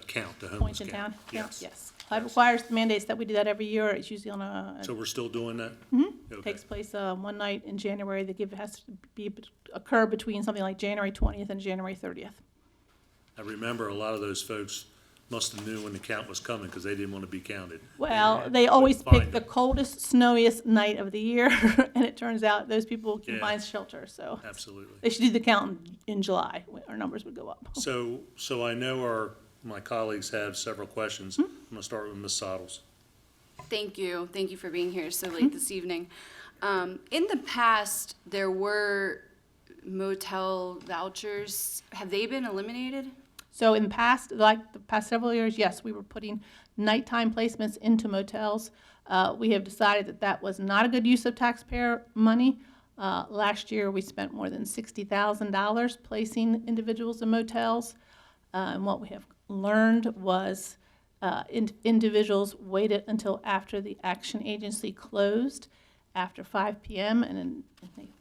count, the homeless Point in count. town? Yes. Yes. It requires the mandates that we do that every year. It's usually on a, So we're still doing that? Okay. takes place one night in January. Has to occur between something like January 20th and January 30th. I remember a lot of those folks must have knew when the count was coming because they didn't want to be counted. Well, And they couldn't always find pick the it. coldest, snowiest night of the year, and it turns out those people can Yeah. find shelter, so. Absolutely. They should do the count in July, when our numbers would go up. So I know my colleagues have several questions. I'm going to start with Ms. Sottles. Thank you. Thank you for being here so late this evening. In the past, there were motel vouchers. Have they been eliminated? So in past, like the past several years, yes, we were putting nighttime placements into motels. We have decided that that was not a good use of taxpayer money. Last year, we spent more than $60,000 placing individuals in motels. And what we have learned was individuals waited until after the action agency closed, after 5 p.m., and then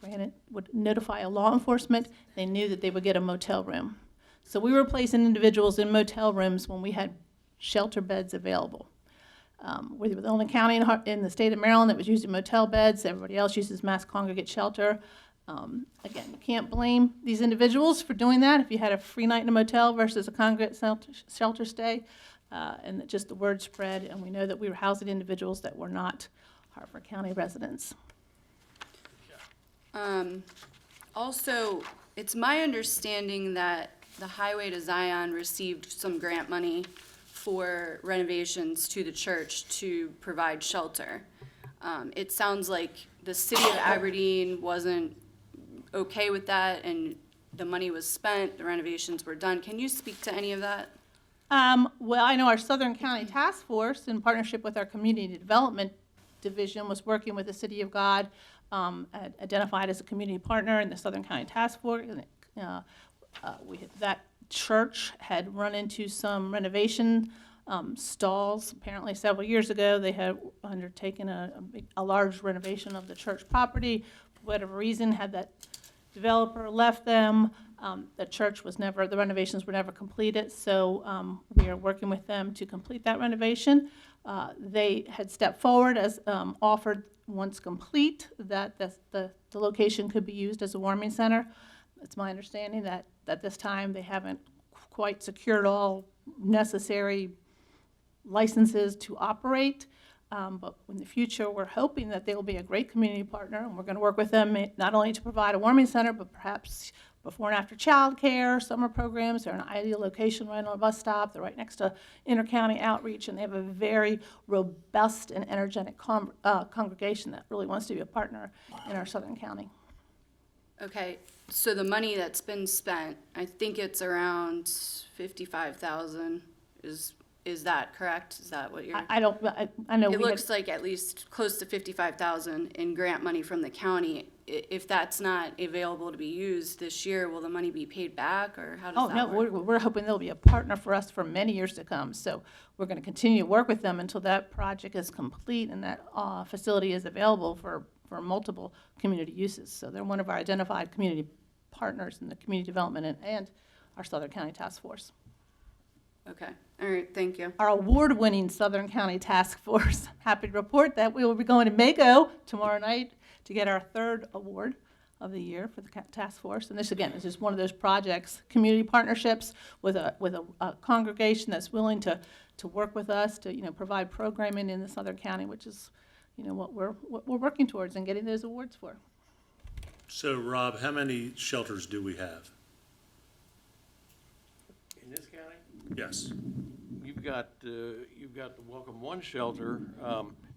they would notify a law enforcement. They knew that they would get a motel room. So we were placing individuals in motel rooms when we had shelter beds available. We were the only county in the state of Maryland that was using motel beds. Everybody else uses mass congregate shelter. Again, you can't blame these individuals for doing that if you had a free night in a motel versus a congregate shelter stay. And just the word spread, and we know that we were housing individuals that were not Harford County residents. Also, it's my understanding that the Highway to Zion received some grant money for renovations to the church to provide shelter. It sounds like the city of Aberdeen wasn't okay with that, and the money was spent, the renovations were done. Can you speak to any of that? Well, I know our Southern County Task Force, in partnership with our Community Development Division, was working with the City of God, identified as a community partner in the Southern County Task Force. That church had run into some renovation stalls. Apparently, several years ago, they had undertaken a large renovation of the church property. For whatever reason, had that developer left them, the renovations were never completed. So we are working with them to complete that renovation. They had stepped forward as offered, once complete, that the location could be used as a warming center. It's my understanding that at this time, they haven't quite secured all necessary licenses to operate. But in the future, we're hoping that they will be a great community partner, and we're going to work with them not only to provide a warming center, but perhaps before and after childcare, summer programs. They're an ideal location right on a bus stop. They're right next to inter-county outreach, and they have a very robust and energetic congregation that really wants to be a partner in our Southern County. Okay, so the money that's been spent, I think it's around 55,000. Is that correct? Is that what you're? I know It we had, looks like at least close to 55,000 in grant money from the county. If that's not available to be used this year, will the money be paid back, or how does oh, that no, work? we're hoping they'll be a partner for us for many years to come. So we're going to continue to work with them until that project is complete and that facility is available for multiple community uses. So they're one of our identified community partners in the community development and our Southern County Task Force. Okay, all right, thank you. Our award-winning Southern County Task Force. Happy to report that we will be going to Mako tomorrow night to get our 3rd award of the year for the task force. And this, again, is just one of those projects, community partnerships with a congregation that's willing to work with us to, provide programming in the Southern County, which is, what we're working towards and getting those awards for. So, Rob, how many shelters do we have? In this county, Yes. you've got the Welcome One shelter,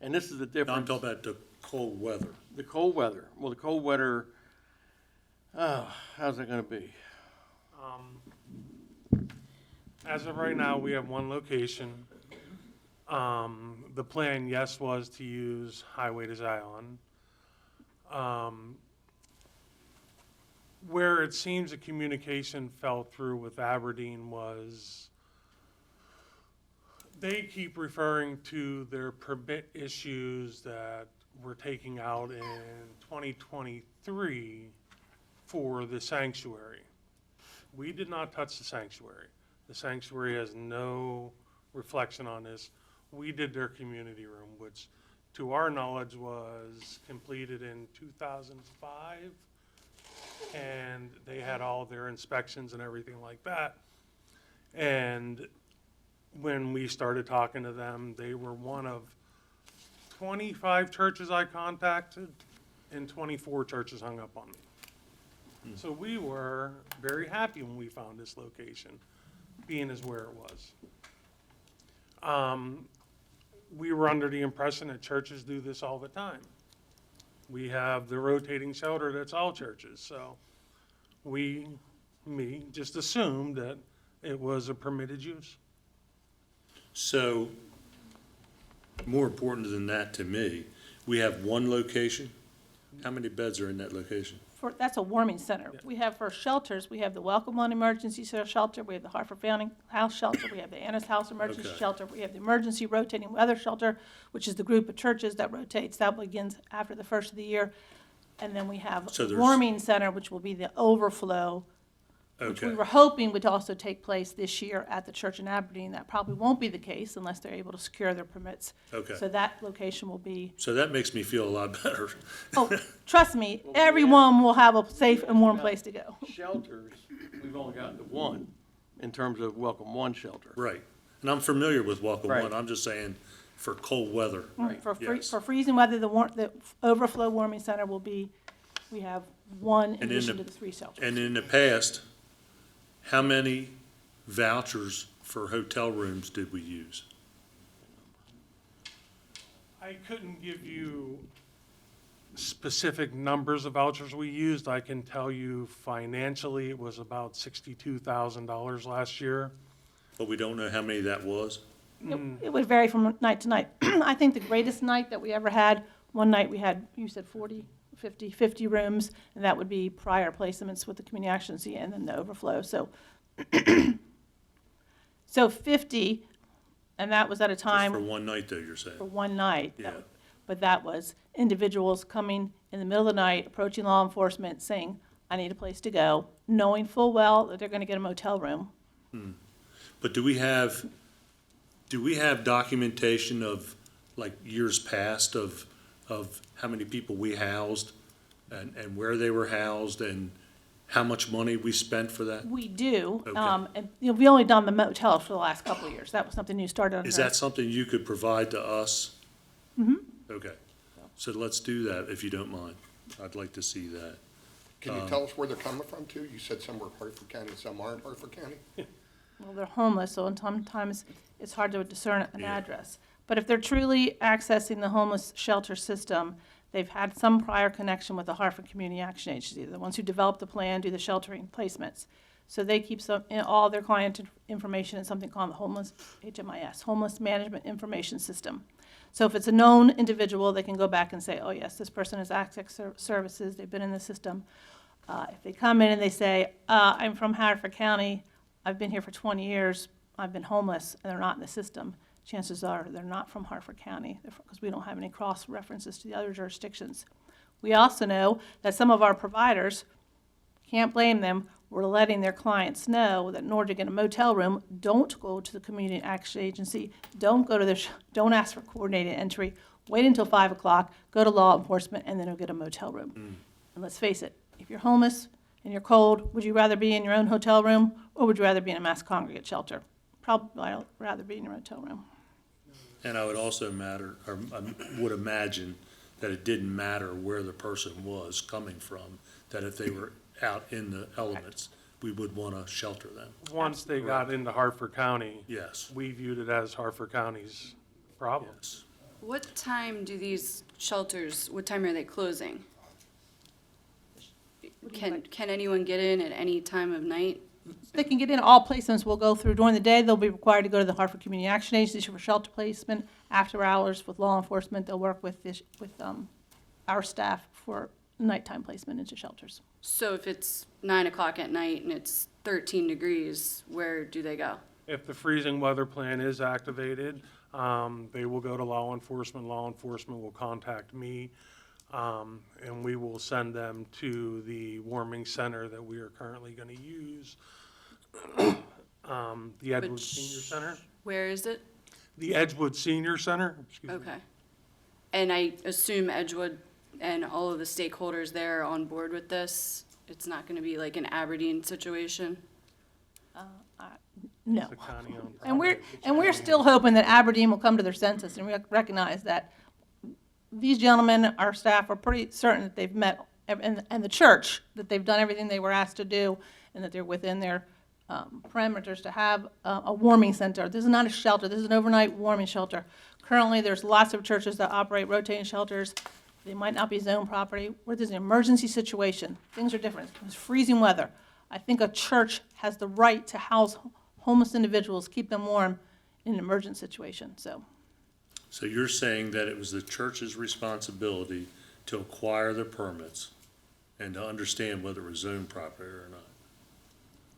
and this is the difference. No, I'm talking about the cold weather. The cold weather. Well, the cold weather, how's it gonna be? As of right now, we have one location. The plan, yes, was to use Highway to Zion. Where it seems the communication fell through with Aberdeen was they keep referring to their permit issues that we're taking out in 2023 for the sanctuary. We did not touch the sanctuary. The sanctuary has no reflection on this. We did their community room, which to our knowledge was completed in 2005. And they had all their inspections and everything like that. And when we started talking to them, they were one of 25 churches I contacted, and 24 churches hung up on me. So we were very happy when we found this location, being as where it was. We were under the impression that churches do this all the time. We have the rotating shelter that's all churches, so me, just assumed that it was a permitted use. So, more important than that to me, we have one location. How many beds are in that location? That's a warming center. We have for shelters, we have the Welcome One Emergency Shelter, we have the Harford Family House Shelter, we have the Anna's House Emergency Okay. Shelter, we have the Emergency Rotating Weather Shelter, which is the group of churches that rotates. That begins after the first of the year. And then we have So the there's- warming center, which will be the overflow, which we Okay. were hoping would also take place this year at the church in Aberdeen. That probably won't be the case unless they're able to secure their permits. Okay. So that location will be, So that makes me feel a lot better. oh, trust me, everyone will have a safe and warm place to go. Shelters, we've only gotten to one in terms of Welcome One shelter. Right. And I'm familiar with Welcome Right. One. I'm just saying for cold weather. Yes. For freezing weather, the overflow warming center will be, we have one in And in addition the- to the 3 shelters. And in the past, how many vouchers for hotel rooms did we use? I couldn't give you specific numbers of vouchers we used. I can tell you financially, it was about $62,000 last year. But we don't know how many that was? It would vary from night to night. I think the greatest night that we ever had, one night we had, you said 50 rooms, and that would be prior placements with the community action agency and then the overflow. So, so 50, and that was at a Just time for one night, though, you're saying? for one night. Yeah. But that was individuals coming in the middle of the night, approaching law enforcement, saying, I need a place to go, knowing full well that they're going to get a motel room. But do we have Do we have documentation of, like, years past of how many people we housed and where they were housed and how much money we spent for that? We do. Okay. And, we've only done the motel for the last couple of years. That was something new started under. Is that something you could provide to us? Mm-hmm. Okay, so let's do that if you don't mind. I'd like to see that. Can you tell us where they're coming from too? You said some were Harford County and some aren't Harford County? Well, they're homeless, so sometimes it's hard to discern an Yeah. address. But if they're truly accessing the homeless shelter system, they've had some prior connection with the Harford Community Action Agency, the ones who develop the plan, do the sheltering placements. So they keep all their client information in something called the homeless, HMIS, Homeless Management Information System. So if it's a known individual, they can go back and say, oh yes, this person has access services, they've been in the system. If they come in and they say, I'm from Harford County, I've been here for 20 years, I've been homeless, and they're not in the system, chances are they're not from Harford County, because we don't have any cross references to the other jurisdictions. We also know that some of our providers, can't blame them, were letting their clients know that in order to get a motel room, don't go to the Community Action Agency, don't go to don't ask for coordinated entry, wait until 5 o'clock, go to law enforcement, and then you'll get a motel room. And let's face it, if you're homeless and you're cold, would you rather be in your own hotel room, or would you rather be in a mass congregate shelter? Probably I'd rather be in your hotel room. And I would also would imagine that it didn't matter where the person was coming from, that if they were out in the elements, we would want to shelter them. Once they got into Harford County, Yes, we viewed it as Harford County's problem. yes. What time do these shelters, what time are they closing? Can anyone get in at any time of night? They can get in, all placements will go through. During the day, they'll be required to go to the Harford Community Action Agency for shelter placement. After hours with law enforcement, they'll work with our staff for nighttime placement into shelters. So if it's 9 o'clock at night and it's 13 degrees, where do they go? If the freezing weather plan is activated, they will go to law enforcement. Law enforcement will contact me, and we will send them to the warming center that we are currently going to use, the Edgewood Senior Center. Where is it? The Edgewood Senior Center, excuse me. Okay. And I assume Edgewood and all of the stakeholders there are on board with this? It's not going to be like an Aberdeen situation? No. It's a county-owned And we're still hoping that Aberdeen will come to their senses and recognize that these gentlemen, our staff, are pretty certain that they've met, and the church, that they've done everything they were asked to do, and that they're within their parameters to have a warming center. This is not a shelter, this is an overnight warming shelter. Currently, there's lots of churches that operate rotating shelters. They might not be zone property. Where there's an emergency situation, things are different. It's freezing weather. I think a church has the right to house homeless individuals, keep them warm in an emergent situation, so. So you're saying that it was the church's responsibility to acquire the permits and to understand whether it was zone property or not?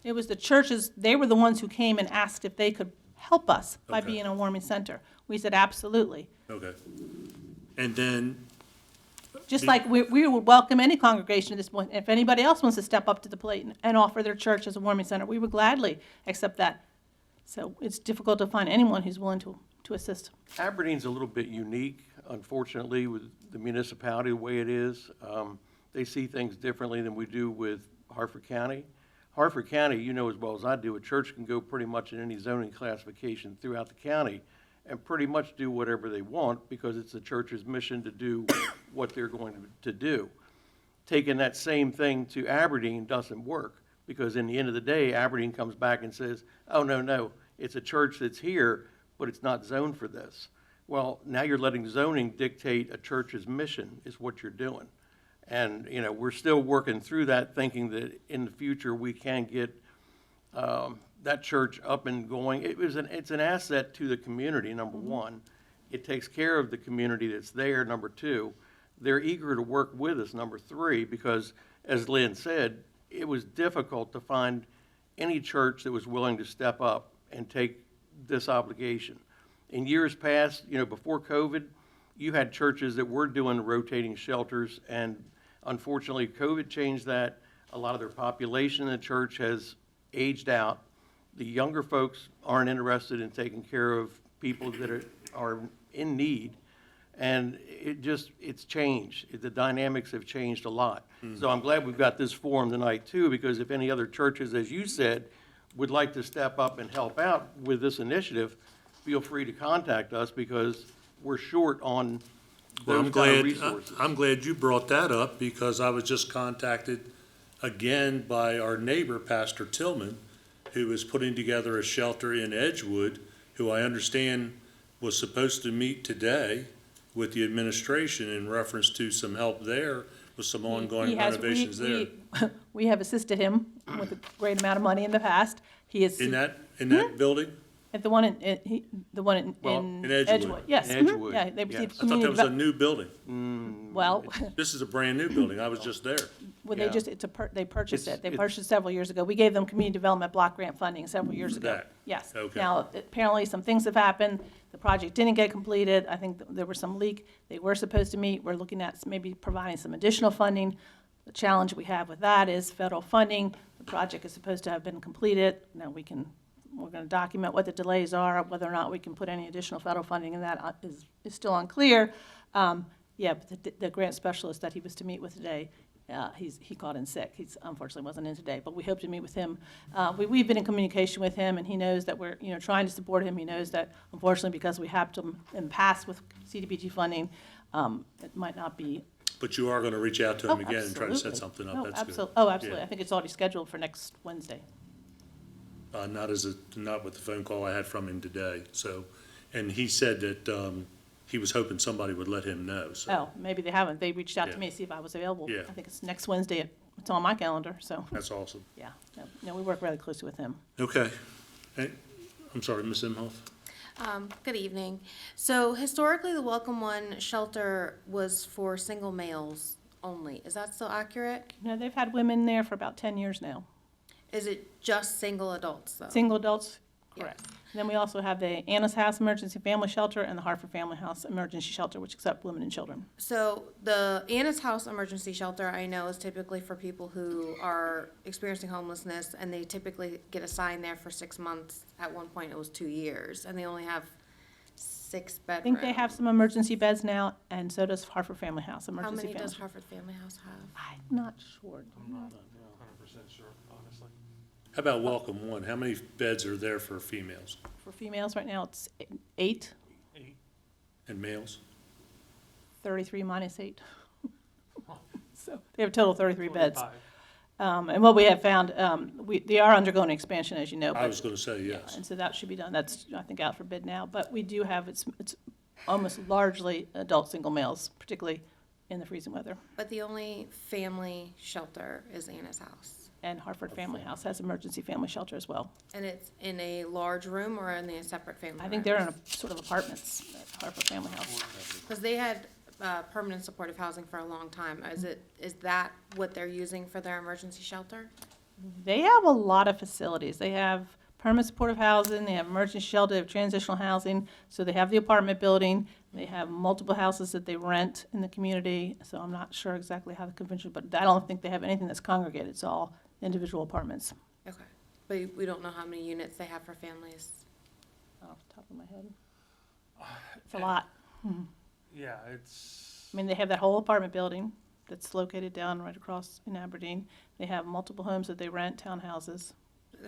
It was the churches, they were the ones who came and asked if they could help us by Okay. being a warming center. We said, absolutely. Okay. And then, Just like we would welcome any congregation at this point. If anybody else wants to step up to the plate and offer their church as a warming center, we would gladly accept that. So it's difficult to find anyone who's willing to assist. Aberdeen's a little bit unique, unfortunately, with the municipality the way it is. They see things differently than we do with Harford County. Harford County, you know as well as I do, a church can go pretty much in any zoning classification throughout the county and pretty much do whatever they want because it's the church's mission to do what they're going to do. Taking that same thing to Aberdeen doesn't work because in the end of the day, Aberdeen comes back and says, oh, no, it's a church that's here, but it's not zoned for this. Well, now you're letting zoning dictate a church's mission is what you're doing. And, you know, we're still working through that, thinking that in the future we can get that church up and going. It's an asset to the community, number one. It takes care of the community that's there, number two. They're eager to work with us, number three, because, as Lynn said, it was difficult to find any church that was willing to step up and take this obligation. In years past, you know, before COVID, you had churches that were doing rotating shelters, and unfortunately, COVID changed that. A lot of their population in the church has aged out. The younger folks aren't interested in taking care of people that are in need. And it's changed. The dynamics have changed a lot. So I'm glad we've got this forum tonight too, because if any other churches, as you said, would like to step up and help out with this initiative, feel free to contact us because we're short on Well, those kind of resources. I'm glad you brought that up because I was just contacted again by our neighbor, Pastor Tillman, who is putting together a shelter in Edgewood, who I understand was supposed to meet today with the administration in reference to some help there with some ongoing He has- renovations there. We have assisted him with a great amount of money in the past. He is. In that building? At the one the one in in Edgewood. Edgewood, yes. In mhm, Edgewood, Yeah, they yes. received I thought community that was a development. new building. Well, This is a brand-new building. I was just there. well, Yeah. they purchased It's- it. They it's- purchased several years ago. We gave them community development block grant funding several years ago. That. Yes. Okay. Now, apparently, some things have happened. The project didn't get completed. I think there was some leak. They were supposed to meet. We're looking at maybe providing some additional funding. The challenge we have with that is federal funding. The project is supposed to have been completed. Now, we're gonna document what the delays are, whether or not we can put any additional federal funding in that is still unclear. Yeah, but the grant specialist that he was to meet with today, he called in sick. He's unfortunately wasn't in today, but we hope to meet with him. We've been in communication with him, and he knows that we're, trying to support him. He knows that unfortunately, because we have to in the past with CDBG funding, it might not be. But you are gonna reach out to him again and try to set Absolutely. something up. No, That's good. Oh, absolutely. Yeah. I think it's already scheduled for next Wednesday. Not with the phone call I had from him today, so, and he said that, he was hoping somebody would let him know, so. Oh, maybe they haven't. They reached out to Yeah. me to see if I was available. Yeah. I think it's next Wednesday. It's on my calendar, so, That's awesome. yeah. No, we work really closely with him. Okay. Hey, I'm sorry, Ms. Imhoff? Good evening. So historically, the Welcome One shelter was for single males only. Is that still accurate? They've had women there for about 10 years now. Is it just single adults, though? Single adults, Yes. correct. Then we also have the Anna's House Emergency Family Shelter and the Harford Family House Emergency Shelter, which accept women and children. So the Anna's House Emergency Shelter, I know, is typically for people who are experiencing homelessness, and they typically get assigned there for 6 months. At one point, it was 2 years, and they only have 6 I bedrooms. think they have some emergency beds now, and so does Harford Family House, How Emergency many Family. does Harford Family House have? I'm not sure. I'm not 100% sure, honestly. How about Welcome One? How many beds are there for females For females, right now, it's 8, 8. and males? 33 minus 8. So they have a total of 33 beds. 25. And what we have found, they are undergoing expansion, as you know. I but- was gonna say yes. And so that should be done. That's, I think, out for bid now. But we do have, it's almost largely adult single males, particularly in the freezing weather. But the only family shelter is Anna's House. And Harford Family House has emergency family shelter as well. And it's in a large room or in a separate family? I think they're in a sort of apartments at Harford Family House. Because they had permanent supportive housing for a long time. Is that what they're using for their emergency shelter? They have a lot of facilities. They have permanent supportive housing, they have emergency shelter, they have transitional housing. So they have the apartment building, they have multiple houses that they rent in the community. So I'm not sure exactly how the convention, but I don't think they have anything that's congregated. It's all individual apartments. Okay. But we don't know how many units they have for families? Off the top of my head. It's a lot. Yeah, it's, I mean, they have that whole apartment building that's located down right across in Aberdeen. They have multiple homes that they rent, townhouses,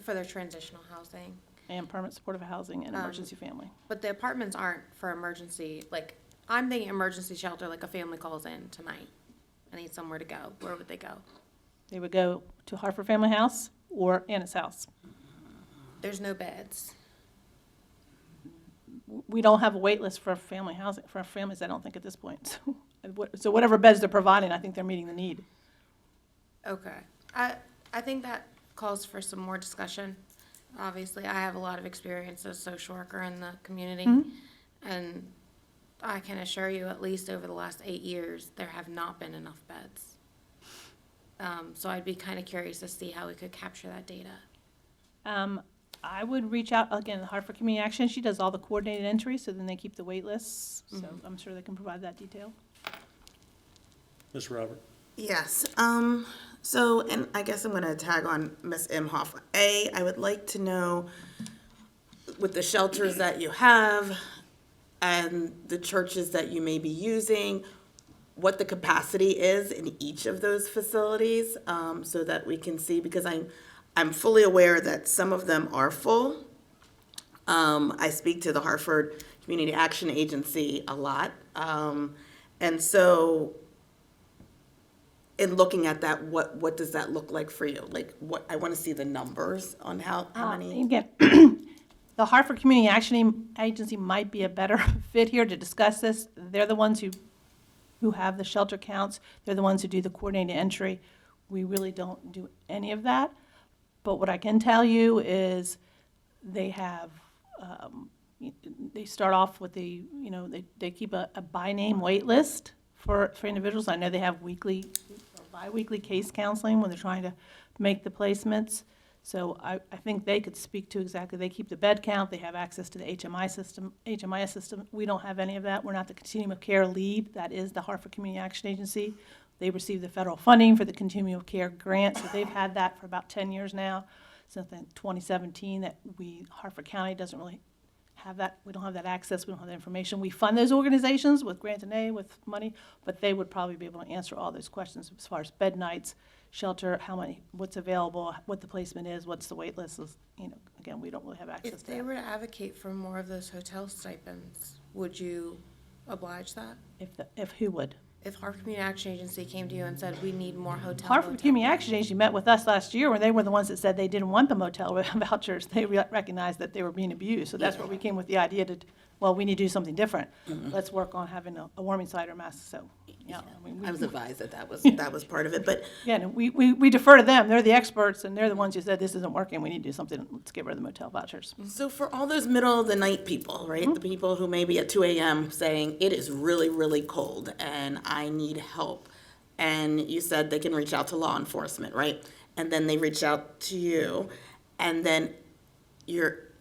For their transitional housing. and permanent supportive housing and emergency family. But the apartments aren't for emergency, like, I'm thinking emergency shelter, like a family calls in tonight. I need somewhere to go. Where would they go? They would go to Harford Family House or Anna's house. There's no beds. We don't have a wait list for family housing, for families, I don't think, at this point. So whatever beds they're providing, I think they're meeting the need. Okay. I think that calls for some more discussion. Obviously, I have a lot of experience as a social worker in the community. And I can assure you, at least over the last 8 years, there have not been enough beds. So I'd be kind of curious to see how we could capture that data. I would reach out, again, the Hartford Community Action, she does all the coordinated entries, so then they keep the wait lists. So I'm sure they can provide that detail. Ms. Robert? Yes, so, and I guess I'm gonna tag on Ms. Imhoff. I would like to know, with the shelters that you have and the churches that you may be using, what the capacity is in each of those facilities, so that we can see, because I'm fully aware that some of them are full. I speak to the Harford Community Action Agency a lot. And so in looking at that, what does that look like for you? Like, I want to see the numbers on how many. Again, the Harford Community Action Agency might be a better fit here to discuss this. They're the ones who have the shelter counts. They're the ones who do the coordinated entry. We really don't do any of that. But what I can tell you is they have, they start off with they keep a by name wait list for individuals. I know they have weekly or bi-weekly case counseling when they're trying to make the placements. So I think they could speak to exactly, they keep the bed count, they have access to the HMIS system. We don't have any of that. We're not the continuum of care lead. That is the Harford Community Action Agency. They receive the federal funding for the continuum of care grant, so they've had that for about 10 years now, since 2017, that Harford County doesn't really have that. We don't have that access, we don't have that information. We fund those organizations with grant and aid, with money, but they would probably be able to answer all those questions as far as bed nights, shelter, how many, what's available, what the placement is, what's the wait list is. Again, we don't really have access If to they that. were to advocate for more of those hotel stipends, would you oblige that? If who would? If Harford Community Action Agency came to you and said, we need more hotel. Harford motel Community beds." Action Agency met with us last year when they were the ones that said they didn't want the motel vouchers. They recognized that they were being abused. So that's where we came with the idea that, well, we need to do something different. Let's work on having a warming side or mask. So, yeah. I was advised that was part of it, but Yeah, no, we defer to them. They're the experts, and they're the ones who said this isn't working. We need to do something. Let's get rid of the motel vouchers. so for all those middle of the night people, right? The people who may be at 2 a.m. saying, it is really, really cold and I need help. And you said they can reach out to law enforcement, right? And then they reach out to you. And then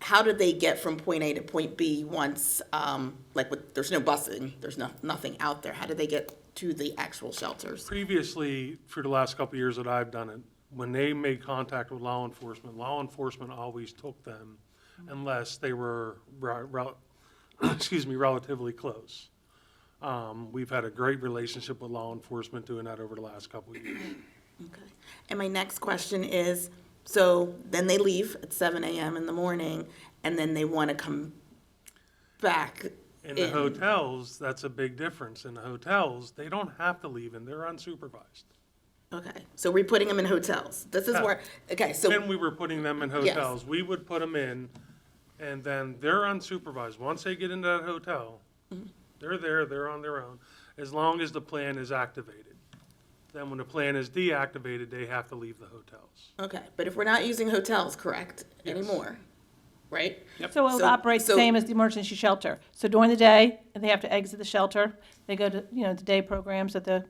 how do they get from point A to point B once, there's no busing, there's nothing out there? How do they get to the actual shelters? Previously, for the last couple of years that I've done it, when they made contact with law enforcement always took them unless they were, relatively close. We've had a great relationship with law enforcement doing that over the last couple of years. Okay. And my next question is, so then they leave at 7 a.m. in the morning, and then they want to come back In the hotels, that's a big difference. In the hotels, they don't have to leave and they're unsupervised. Okay, so we're putting them in hotels. This is Yeah. where, okay, so. When we were putting them in hotels, we would put them in, and then they're unsupervised. Once they get into that hotel, they're there, they're on their own, as long as the plan is activated. Then when the plan is deactivated, they have to leave the hotels. Okay, but if we're not using hotels, correct, anymore, right? So it would So- operate the so- same as the emergency shelter. So during the day, they have to exit the shelter. They go to, the day programs at the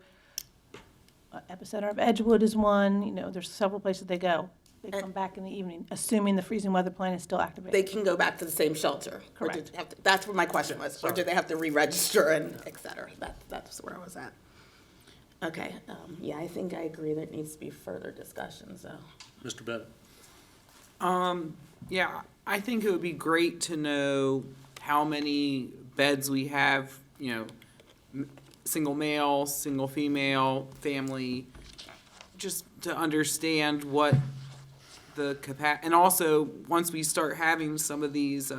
epicenter of Edgewood is one. There's several places they go. They come back in the evening, assuming the freezing weather plan is still activated. They can go back to the same shelter? Or do Correct. they have to- That's what my question was, or do they have to re-register and et cetera? That's where I was at. Okay, yeah, I think I agree there needs to be further discussion, so. Mr. Bennett? Yeah, I think it would be great to know how many beds we have, single male, single female, family, just to understand what the and also, once we start having some of these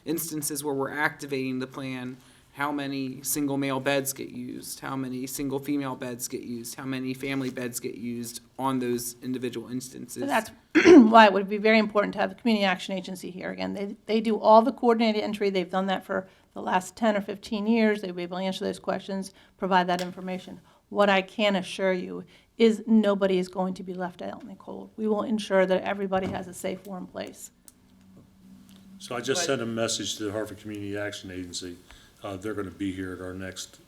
instances where we're activating the plan, how many single male beds get used, how many single female beds get used, how many family beds get used on those individual instances. So that's why it would be very important to have the Community Action Agency here. Again, they do all the coordinated entry. They've done that for the last 10 or 15 years. They'll be able to answer those questions, provide that information. What I can assure you is nobody is going to be left out in the cold. We will ensure that everybody has a safe, warm place. So I just sent a message to the Harford Community Action Agency. They're going to be here at our next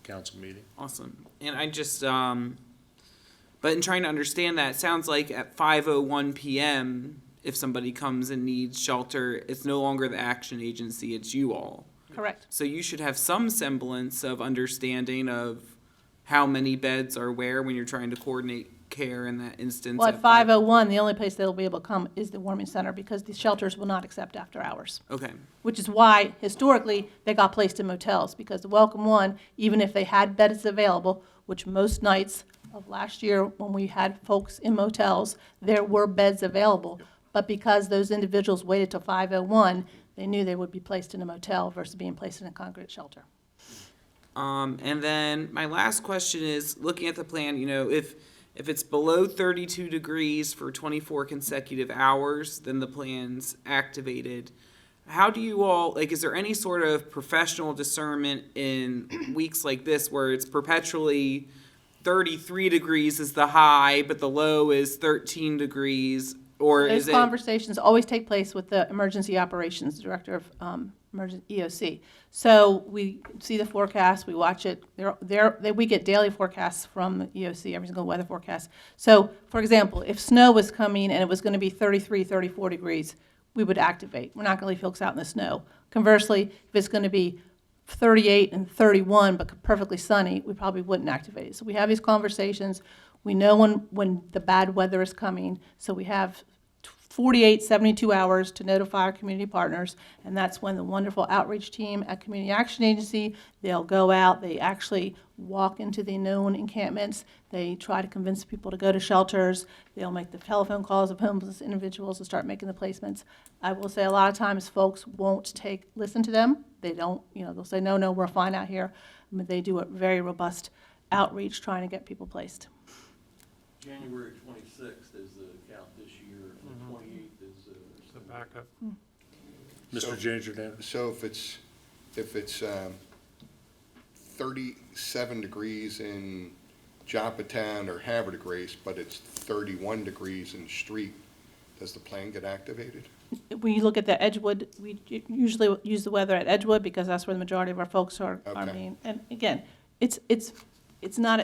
council meeting. Awesome. And I just, but in trying to understand that, it sounds like at 5:01 p.m., if somebody comes and needs shelter, it's no longer the action agency, it's you all. Correct. So you should have some semblance of understanding of how many beds are where when you're trying to coordinate care in that instance. Well, at 5:01, the only place they'll be able to come is the warming center because the shelters will not accept after hours. Okay, Which is why historically they got placed in motels, because the Welcome One, even if they had beds available, which most nights of last year when we had folks in motels, there were beds available. But because those individuals waited till 5:01, they knew they would be placed in a motel versus being placed in a congregate shelter. and then my last question is, looking at the plan, you know, if it's below 32 degrees for 24 consecutive hours, then the plan's activated. How do you all, like, is there any sort of professional discernment in weeks like this where it's perpetually 33 degrees is the high, but the low is 13 degrees? Or Those is it, conversations always take place with the Emergency Operations Director of Emergency EOC. So we see the forecast, we watch it. We get daily forecasts from the EOC, every single weather forecast. So, for example, if snow was coming and it was going to be 33, 34 degrees, we would activate. We're not going to leave folks out in the snow. Conversely, if it's going to be 38 and 31 but perfectly sunny, we probably wouldn't activate it. So we have these conversations. We know when the bad weather is coming, so we have 48, 72 hours to notify our community partners, and that's when the wonderful outreach team at Community Action Agency, they'll go out, they actually walk into the known encampments, they try to convince people to go to shelters, they'll make the telephone calls of homeless individuals and start making the placements. I will say a lot of times folks won't listen to them. They don't, they'll say, no, we're fine out here. But they do a very robust outreach trying to get people placed. January 26th is the count this year, and the 28th is, The backup. Mr. Ginger, So if it's 37 degrees in Joppatown or Havre de Grace, but it's 31 degrees in Street, does the plan get activated? We look at the Edgewood, we usually use the weather at Edgewood because that's where the majority of our folks are Okay. being. And again, it's not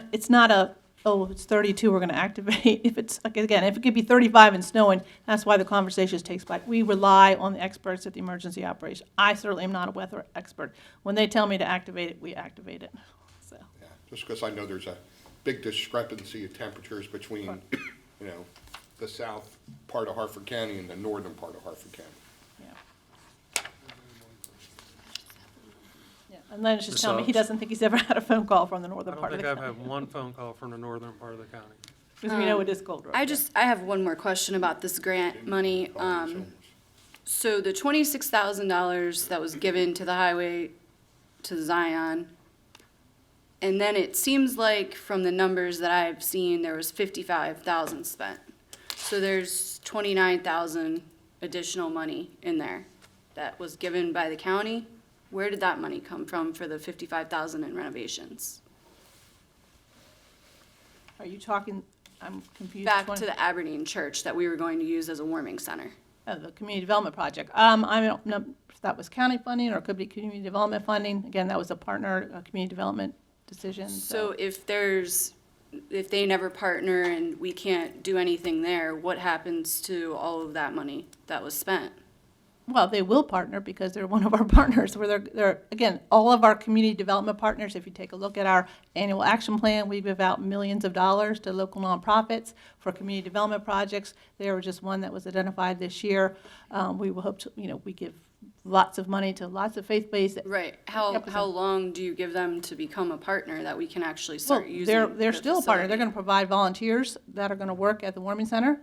a, oh, if it's 32, we're going to activate. If it's, like, again, if it could be 35 and snowing, that's why the conversation takes place. We rely on the experts at the emergency operation. I certainly am not a weather expert. When they tell me to activate it, we activate it. So, Yeah, just because I know there's a big discrepancy of temperatures between, the south part of Harford County and the northern part of Harford County. yeah. Yeah. And Lennox just Ms. telling me he Alex? doesn't think he's ever had a phone call from the northern I part don't of think the I've county. had one phone call from the northern part of the county. Because we know it is cold. I have one more question about this grant money. So the $26,000 that was given to the highway to Zion, and then it seems like from the numbers that I've seen, there was 55,000 spent. So there's 29,000 additional money in there that was given by the county. Where did that money come from for the 55,000 in renovations? Are you talking, I'm confused. Back to the Aberdeen church that we were going to use as a warming center. Oh, the community development project. I don't know if that was county funding or it could be community development funding. Again, that was a partner, a community development decision. So if they never partner and we can't do anything there, what happens to all of that money that was spent? Well, they will partner because they're one of our partners. Where they're again, all of our community development partners, if you take a look at our annual action plan, we give out millions of dollars to local nonprofits for community development projects. They were just one that was identified this year. We will hope to, we give lots of money to lots of faith-based. Right, how long do you give them to become a partner that we can actually Well, start using they're the still a partner. They're facility? gonna provide volunteers that are gonna work at the warming center.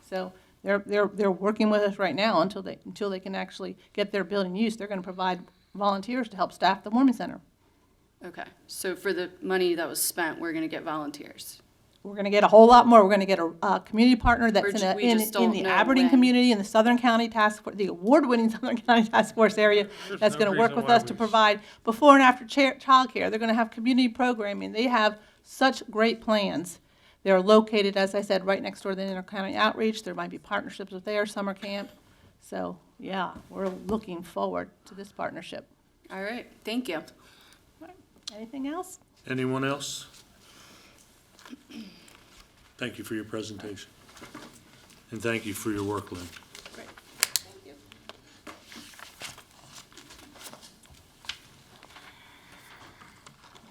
So they're working with us right now until they can actually get their building used. They're gonna provide volunteers to help staff the warming center. Okay, so for the money that was spent, we're gonna get volunteers. We're gonna get a whole lot more. We're gonna get a community partner Or that's we just in don't the know Aberdeen when. community, in the Southern County Task Force, the award-winning Southern County Task Force area There's that's no gonna work reason with why us to we- provide before and after childcare. They're gonna have community programming. They have such great plans. They're located, as I said, right next door to the Inter-County Outreach. There might be partnerships with their summer camp. So, yeah, we're looking forward to this partnership. All right, thank you. Anything else? anyone else? Thank you for your presentation. And thank you for your work, Lynn. Great.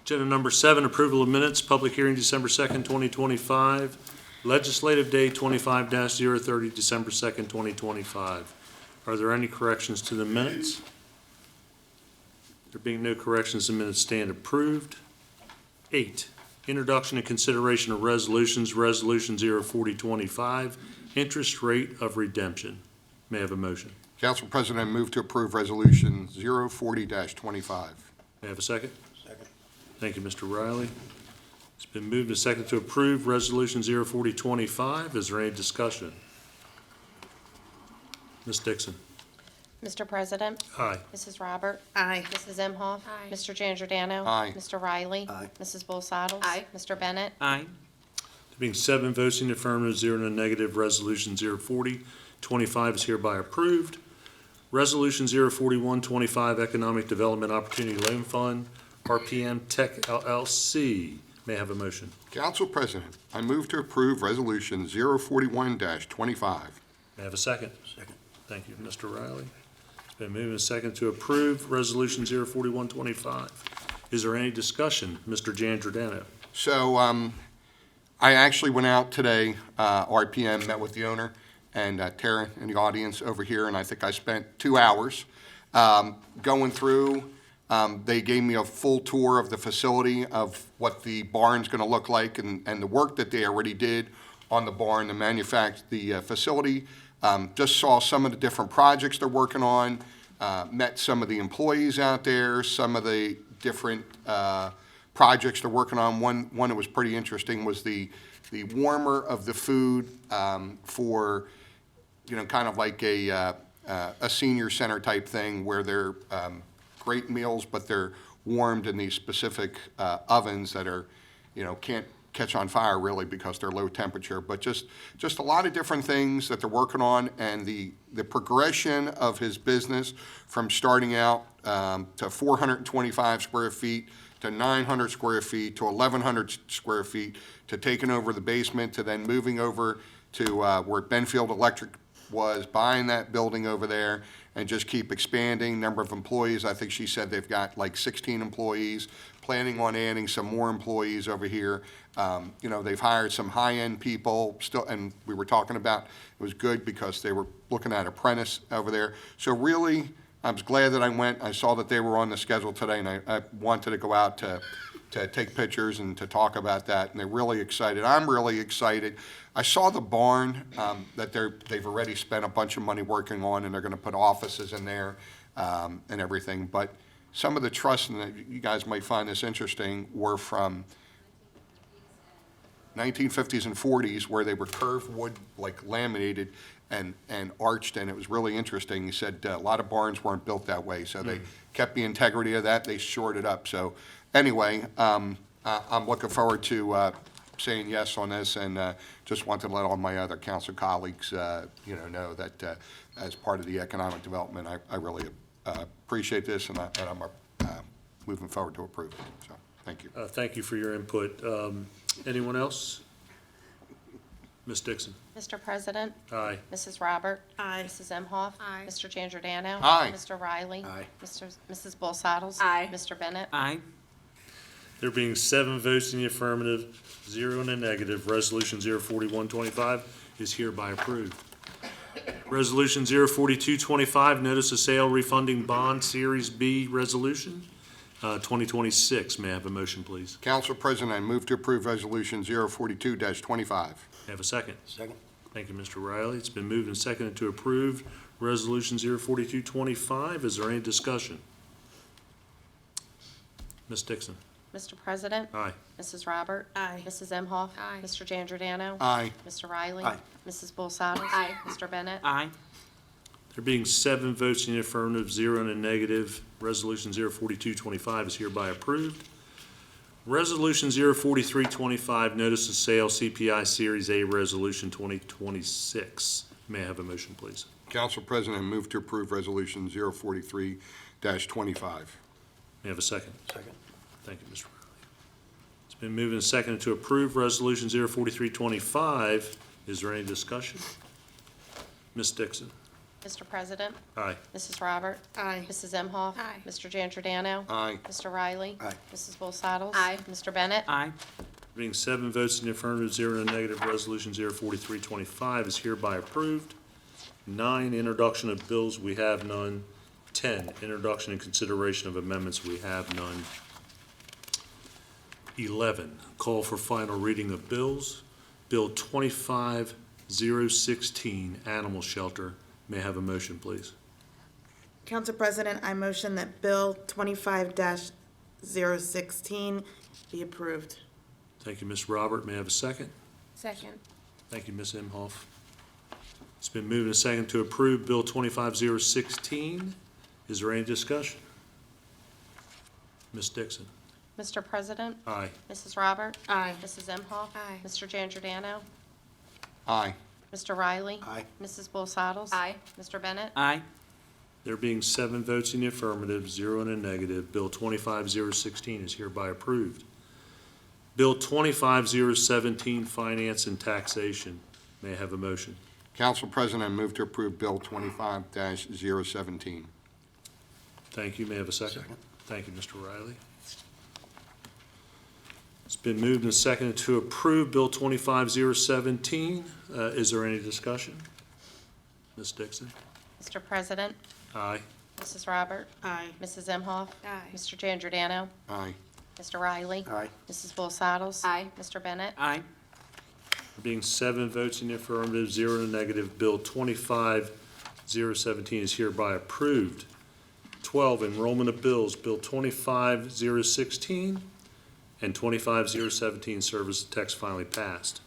Agenda number 7, approval of minutes, public hearing December 2nd, 2025. Legislative Day 25-030, December 2nd, 2025. Are there any corrections to the minutes? There being no corrections, the minutes stand approved. 8, introduction and consideration of resolutions, Resolution 04025, interest rate of redemption. May I have a motion? Council President, I move to approve Resolution 040-25. May I have a second? Second. Thank you, Mr. Riley. It's been moved and seconded to approve Resolution 04025. Is there any discussion? Ms. Dixon? Mr. President? Aye. Mrs. Robert? Aye. Mrs. Imhoff? Aye. Mr. Giangiordano? Aye. Mr. Riley? Aye. Mrs. Bolsados? Aye. Mr. Bennett? Aye. There being 7 votes in the affirmative, 0 in the negative, Resolution 04025 is hereby approved. Resolution 04125, Economic Development Opportunity Loan Fund, RPM Tech LLC. May I have a motion? Council President, I move to approve Resolution 041-25. May I have a second? Second. Thank you, Mr. Riley. It's been moved and seconded to approve Resolution 04125. Is there any discussion? Mr. Giangiordano? So, I actually went out today, RPM, met with the owner, and Tara in the audience over here, and I think I spent 2 hours going through. They gave me a full tour of the facility, of what the barn's gonna look like, and the work that they already did on the barn, the facility. Just saw some of the different projects they're working on, met some of the employees out there, some of the different projects they're working on. One that was pretty interesting was the warmer of the food for, kind of like a senior center type thing, where they're great meals, but they're warmed in these specific ovens that are, can't catch on fire really because they're low temperature. But just a lot of different things that they're working on, and the progression of his business from starting out to 425 square feet, to 900 square feet, to 1,100 square feet, to taking over the basement, to then moving over to where Benfield Electric was, buying that building over there, and just keep expanding. Number of employees, I think she said they've got like 16 employees, planning on adding some more employees over here. They've hired some high-end people still, and we were talking about, it was good because they were looking at apprentice over there. So really, I was glad that I went. I saw that they were on the schedule today, and I wanted to go out to take pictures and to talk about that, and they're really excited. I'm really excited. I saw the barn that they've already spent a bunch of money working on, and they're gonna put offices in there and everything. But some of the truss, and you guys might find this interesting, were from 1950s and 40s, where they were curved wood, like laminated and arched, and it was really interesting. He said a lot of barns weren't built that way, so they kept the integrity of that. They shored it up. So anyway, I'm looking forward to saying yes on this, and just wanted to let all my other council colleagues, know that as part of the economic development, I really appreciate this, and I'm moving forward to approve it. So, thank you. Thank you for your input. Anyone else? Ms. Dixon? Mr. President? Aye. Mrs. Robert? Aye. Mrs. Imhoff? Aye. Mr. Giangiordano? Aye. Mr. Riley? Aye. Mrs. Bolsados? Aye. Mr. Bennett? Aye. There being 7 votes in the affirmative, 0 in the negative, Resolution 04125 is hereby approved. Resolution 04225, Notice of Sale Refunding Bond Series B Resolution 2026. May I have a motion, please? Council President, I move to approve Resolution 042-25. May I have a second? Second. Thank you, Mr. Riley. It's been moved and seconded to approve Resolution 04225. Is there any discussion? Ms. Dixon? Mr. President? Aye. Mrs. Robert? Aye. Mrs. Imhoff? Aye. Mr. Giangiordano? Aye. Mr. Riley? Aye. Mrs. Bolsados? Aye. Mr. Bennett? Aye. There being 7 votes in the affirmative, 0 in the negative, Resolution 04225 is hereby approved. Resolution 04325, Notice of Sale CPI Series A Resolution 2026. May I have a motion, please? Council President, I move to approve Resolution 043-25. May I have a second? Second. Thank you, Mr. Riley. It's been moved and seconded to approve Resolution 04325. Is there any discussion? Ms. Dixon? Mr. President, Aye. Mrs. Robert, Aye. Mrs. Imhoff. Aye. Mr. Giangiordano. Aye. Mr. Riley. Aye. Mrs. Bowl Saddles. Aye. Mr. Bennett. Aye. Being 7 votes in the affirmative, 0 in the negative, Resolution 04325 is hereby approved. 9, introduction of bills, we have none. 10, introduction and consideration of amendments, we have none. 11, call for final reading of bills. Bill 25016, Animal Shelter. May I have a motion, please? Council President, I motion that Bill 25-016 be approved. Thank you, Ms. Robert. May I have a second? Second. Thank you, Ms. Imhoff. It's been moved and seconded to approve Bill 25016. Is there any discussion? Ms. Dixon? Mr. President, Aye. Mrs. Robert. Aye. Mrs. Imhoff. Aye. Mr. Giangiordano. Aye. Mr. Riley. Aye. Mrs. Bowl Saddles. Aye. Mr. Bennett. Aye. There being 7 votes in the affirmative, 0 in the negative, Bill 25016 is hereby approved. Bill 25017, Finance and Taxation. May I have a motion? Council President, I move to approve Bill 25-017. Thank you. May I have a second? Thank you, Mr. Riley. It's been moved and seconded to approve Bill 25017. Is there any discussion? Ms. Dixon? Mr. President, Aye. Mrs. Robert. Aye. Mrs. Imhoff. Aye. Mr. Giangiordano. Aye. Mr. Riley. Aye. Mrs. Bowl Saddles. Aye. Mr. Bennett. Aye. There being 7 votes in the affirmative, 0 in the negative, Bill 25017 is hereby approved. 12, enrollment of bills, Bill 25016 and 25017, service text finally passed.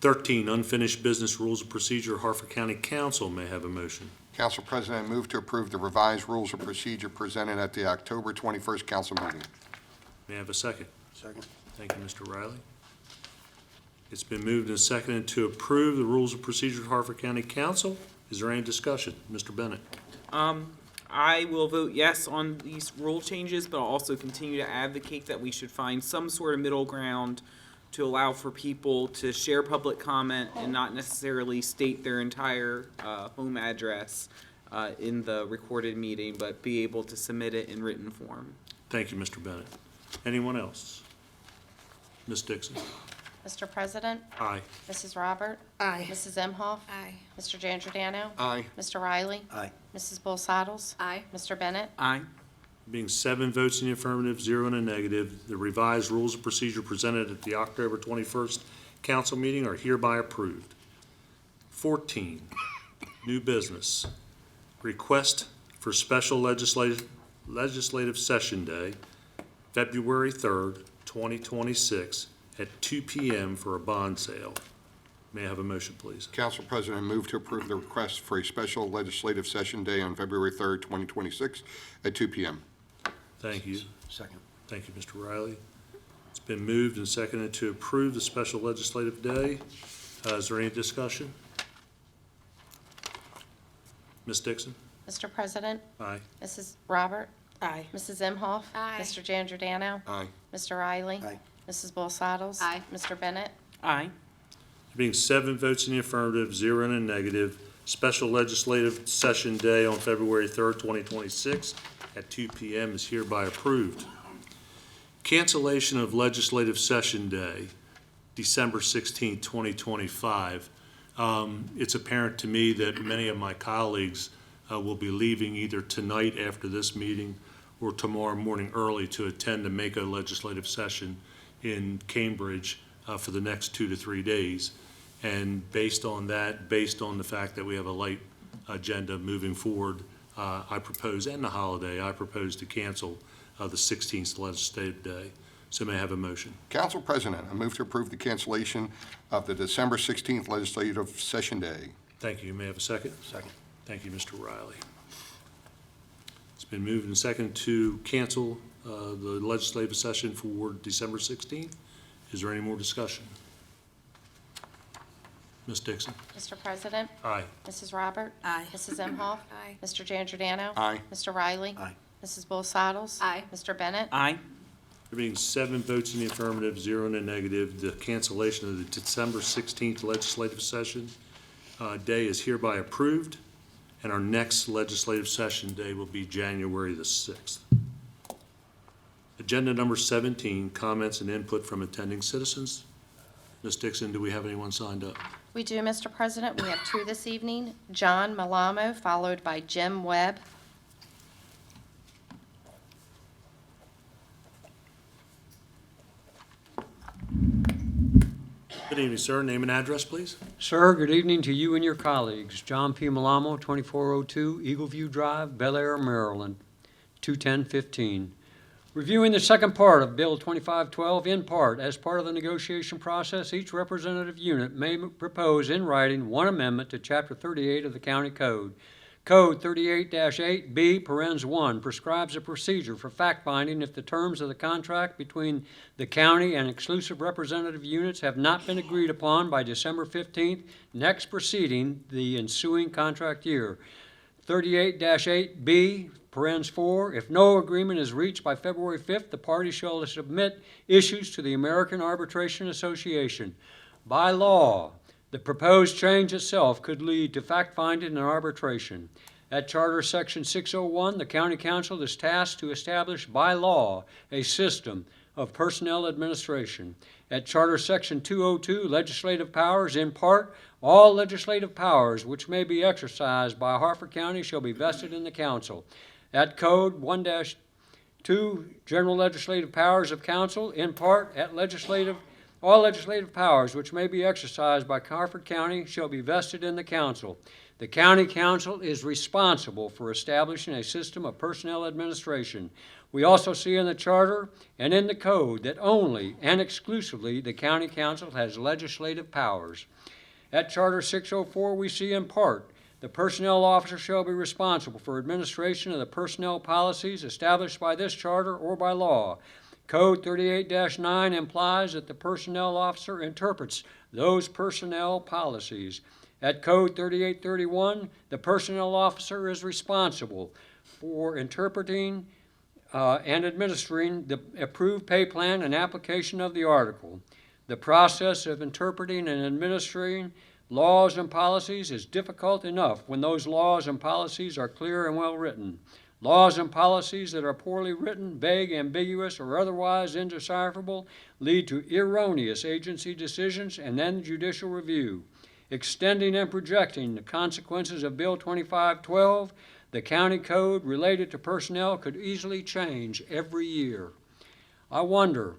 13, unfinished business rules of procedure, Harford County Council. May I have a motion? Council President, I move to approve the revised rules of procedure presented at the October 21st council meeting. May I have a second? Second. Thank you, Mr. Riley. It's been moved and seconded to approve the rules of procedure of Harford County Council. Is there any discussion? Mr. Bennett? I will vote yes on these rule changes, but I'll also continue to advocate that we should find some sort of middle ground to allow for people to share public comment and not necessarily state their entire home address in the recorded meeting, but be able to submit it in written form. Thank you, Mr. Bennett. Anyone else? Ms. Dixon? Mr. President, Aye. Mrs. Robert. Aye. Mrs. Imhoff. Aye. Mr. Giangiordano. Aye. Mr. Riley. Aye. Mrs. Bowl Saddles. Aye. Mr. Bennett. Aye. Being 7 votes in the affirmative, 0 in the negative, the revised rules of procedure presented at the October 21st council meeting are hereby approved. 14, new business. Request for special legislative session day, February 3rd, 2026, at 2 p.m. for a bond sale. May I have a motion, please? Council President, I move to approve the request for a special legislative session day on February 3rd, 2026, at 2 p.m. Thank you. Second. Thank you, Mr. Riley. It's been moved and seconded to approve the special legislative day. Is there any discussion? Ms. Dixon? Mr. President, Aye. Mrs. Robert. Aye. Mrs. Imhoff. Aye. Mr. Giangiordano. Aye. Mr. Riley. Aye. Mrs. Bowl Saddles. Aye. Mr. Bennett. Aye. There being 7 votes in the affirmative, 0 in the negative, special legislative session day on February 3rd, 2026 at 2 p.m. is hereby approved. Cancellation of legislative session day, December 16th, 2025. It's apparent to me that many of my colleagues will be leaving either tonight after this meeting or tomorrow morning early to attend the Mako legislative session in Cambridge for the next 2 to 3 days. And based on that, based on the fact that we have a light agenda moving forward, I propose, and the holiday, I propose to cancel the 16th legislative day. So may I have a motion? Council President, I move to approve the cancellation of the December 16th legislative session day. Thank you. May I have a second? Second. Thank you, Mr. Riley. It's been moved and seconded to cancel the legislative session for December 16th. Is there any more discussion? Ms. Dixon? Mr. President, Aye. Mrs. Robert. Aye. Mrs. Imhoff. Aye. Mr. Giangiordano. Aye. Mr. Riley. Aye. Mrs. Bowl Saddles. Aye. Mr. Bennett. Aye. There being 7 votes in the affirmative, 0 in the negative, the cancellation of the December 16th legislative session day is hereby approved, and our next legislative session day will be January the 6th. Agenda number 17, comments and input from attending citizens. Ms. Dixon, do we have anyone signed up? We do, Mr. President. We have two this evening. John Malamo, followed by Jim Webb. Good evening, sir. Name and address, please. Sir, good evening to you and your colleagues. John P. Malamo, 2402 Eagleview Drive, Bel Air, Maryland, 21015. Reviewing the second part of Bill 2512 in part, as part of the negotiation process, each representative unit may propose in writing one amendment to Chapter 38 of the County Code. Code 38-8B, parens 1, prescribes a procedure for fact-finding if the terms of the contract between the county and exclusive representative units have not been agreed upon by December 15th, next preceding the ensuing contract year. 38-8B, parens 4, if no agreement is reached by February 5th, the party shall submit issues to the American Arbitration Association. By law, the proposed change itself could lead to fact-finding and arbitration. At Charter Section 601, the County Council is tasked to establish by law a system of personnel administration. At Charter Section 202, legislative powers, in part, all legislative powers which may be exercised by Harford County shall be vested in the council. At Code 1-2, general legislative powers of council, in part, all legislative powers which may be exercised by Harford County shall be vested in the council. The county council is responsible for establishing a system of personnel administration. We also see in the charter and in the code that only and exclusively the county council has legislative powers. At Charter 604, we see in part, the personnel officer shall be responsible for administration of the personnel policies established by this charter or by law. Code 38-9 implies that the personnel officer interprets those personnel policies. At Code 3831, the personnel officer is responsible for interpreting and administering the approved pay plan and application of the article. The process of interpreting and administering laws and policies is difficult enough when those laws and policies are clear and well written. Laws and policies that are poorly written, vague, ambiguous, or otherwise indecipherable lead to erroneous agency decisions and then judicial review. Extending and projecting the consequences of Bill 2512, the county code related to personnel could easily change every year. I wonder,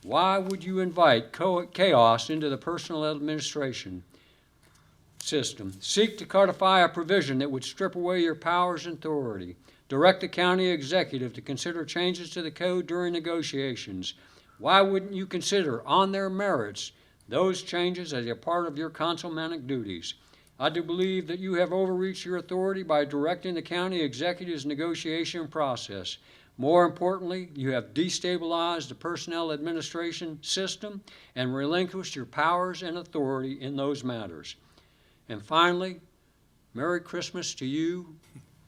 why would you invite chaos into the personnel administration system? Seek to codify a provision that would strip away your powers and authority. Direct the county executive to consider changes to the code during negotiations. Why wouldn't you consider, on their merits, those changes as a part of your councilmanic duties? I do believe that you have overreached your authority by directing the county executive's negotiation process. More importantly, you have destabilized the personnel administration system and relinquished your powers and authority in those matters. And finally, Merry Christmas to you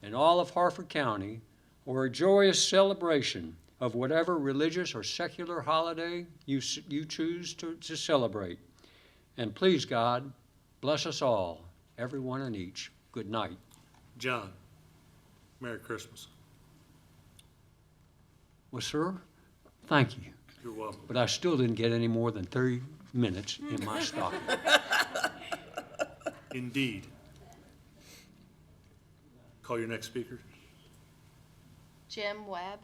and all of Harford County, or a joyous celebration of whatever religious or secular holiday you choose to celebrate. And please, God, bless us all, every one and each. Good night. John, Merry Christmas. Well, sir, thank you. You're welcome. But I still didn't get any more than 30 minutes in my stocking. Indeed. Call your next speaker. Jim Webb.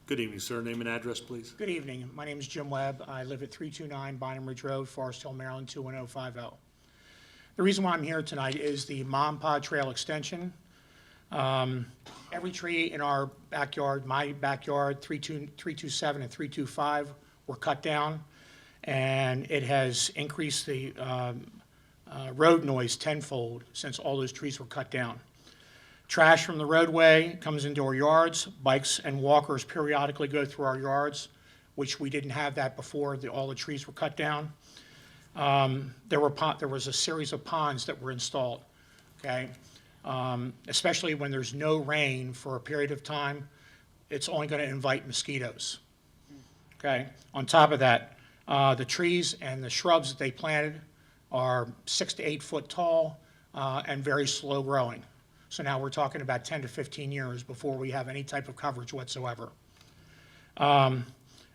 Good evening, sir. Name and address, please. Good evening. My name is Jim Webb. I live at 329 Bynum Ridge Road, Forest Hill, Maryland, 21050. The reason why I'm here tonight is the Mom Pod Trail extension. Every tree in our backyard, my backyard, 327 and 325, were cut down, and it has increased the road noise tenfold since all those trees were cut down. Trash from the roadway comes into our yards. Bikes and walkers periodically go through our yards, which we didn't have that before all the trees were cut down. There was a series of ponds that were installed, okay? Especially when there's no rain for a period of time, it's only going to invite mosquitoes. Okay? On top of that, the trees and the shrubs that they planted are 6 to 8 foot tall and very slow growing. So now we're talking about 10 to 15 years before we have any type of coverage whatsoever. An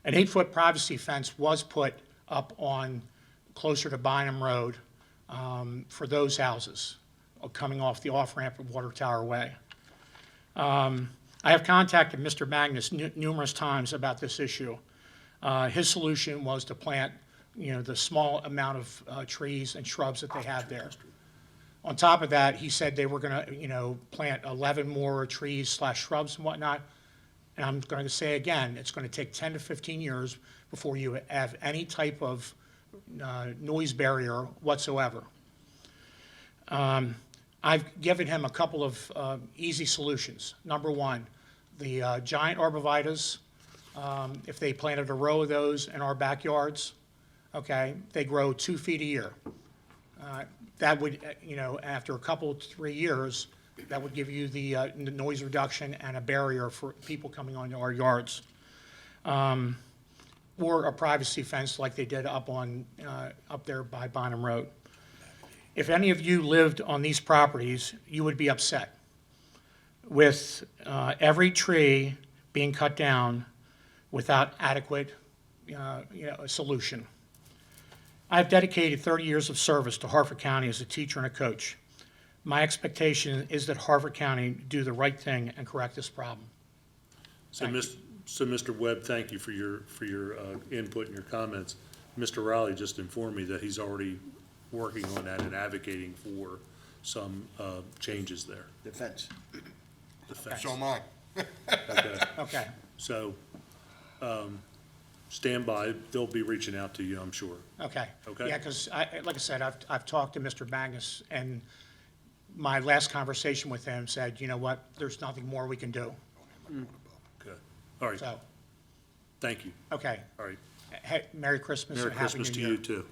8-foot privacy fence was put up on closer to Bynum Road for those houses coming off the off-ramp of Water Tower Way. I have contacted Mr. Magnus numerous times about this issue. His solution was to plant, the small amount of trees and shrubs that they have there. On top of that, he said they were going to, plant 11 more trees / shrubs and whatnot. And I'm going to say again, it's going to take 10 to 15 years before you have any type of noise barrier whatsoever. I've given him a couple of easy solutions. Number one, the giant arborvitaes, if they planted a row of those in our backyards, okay, they grow 2 feet a year. That would, after a couple, 3 years, that would give you the noise reduction and a barrier for people coming onto our yards. Or a privacy fence like they did up there by Bynum Road. If any of you lived on these properties, you would be upset with every tree being cut down without adequate solution. I've dedicated 30 years of service to Harford County as a teacher and a coach. My expectation is that Harford County do the right thing and correct this problem. So, Mr. Webb, thank you for your input and your comments. Mr. Riley just informed me that he's already working on that and advocating for some changes there. The fence. The fence. So am I. Okay. Okay. So, stand by. They'll be reaching out to you, I'm sure. Okay. Okay. Yeah, because like I said, I've talked to Mr. Magnus, and my last conversation with him said, you know what, there's nothing more we can do. Okay. All right. So, Thank you. okay. All right. Hey, Merry Christmas Merry and Happy New Christmas to Year. you, too.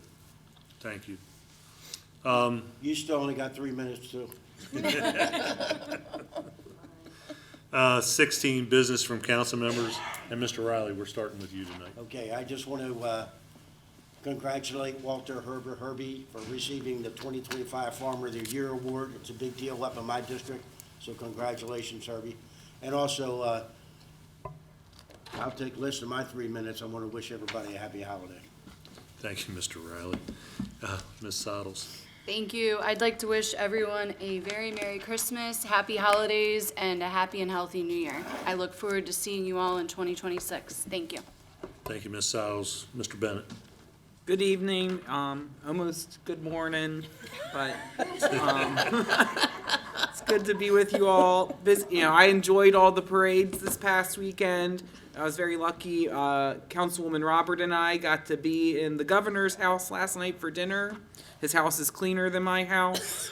Thank you. You still only got 3 minutes, too. 16, business from council members. And Mr. Riley, we're starting with you tonight. Okay, I just want to congratulate Walter Herbie for receiving the 2025 Farmer of the Year Award. It's a big deal up in my district, so congratulations, Herbie. And also, I'll take less than my 3 minutes. I want to wish everybody a happy holiday. Thank you, Mr. Riley. Ms. Sottles. Thank you. I'd like to wish everyone a very Merry Christmas, Happy Holidays, and a happy and healthy New Year. I look forward to seeing you all in 2026. Thank you. Thank you, Ms. Sottles. Mr. Bennett. Good evening, almost good morning, but it's good to be with you all. I enjoyed all the parades this past weekend. I was very lucky. Councilwoman Robert and I got to be in the governor's house last night for dinner. His house is cleaner than my house.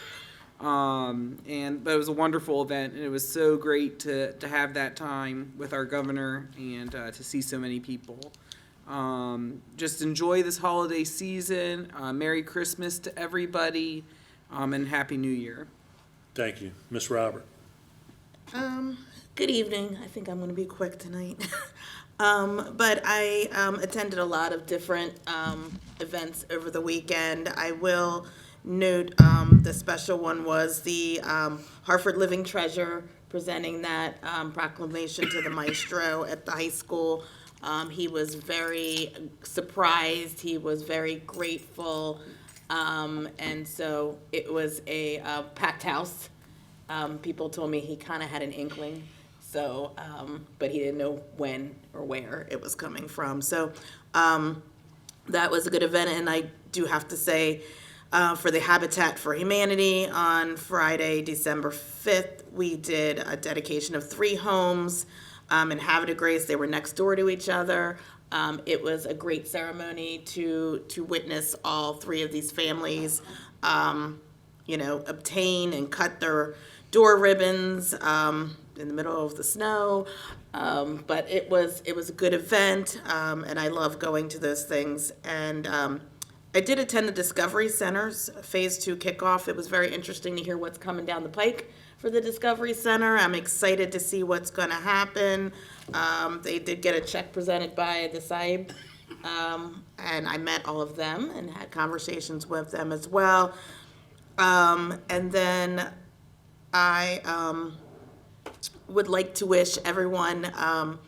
But it was a wonderful event, and it was so great to have that time with our governor and to see so many people. Just enjoy this holiday season. Merry Christmas to everybody, and Happy New Year. Thank you. Ms. Robert. Good evening. I think I'm going to be quick tonight. But I attended a lot of different events over the weekend. I will note the special one was the Harford Living Treasure, presenting that proclamation to the maestro at the high school. He was very surprised. He was very grateful. And so it was a packed house. People told me he kind of had an inkling. So, but he didn't know when or where it was coming from. So that was a good event. And I do have to say, for the Habitat for Humanity on Friday, December 5th, we did a dedication of 3 homes in Habitat Grace. They were next door to each other. It was a great ceremony to witness all 3 of these families, obtain and cut their door ribbons in the middle of the snow. But it was a good event, and I love going to those things. And I did attend the Discovery Center's Phase 2 kickoff. It was very interesting to hear what's coming down the pike for the Discovery Center. I'm excited to see what's gonna happen. They did get a check presented by the Saib, and I met all of them and had conversations with them as well. And then I would like to wish everyone a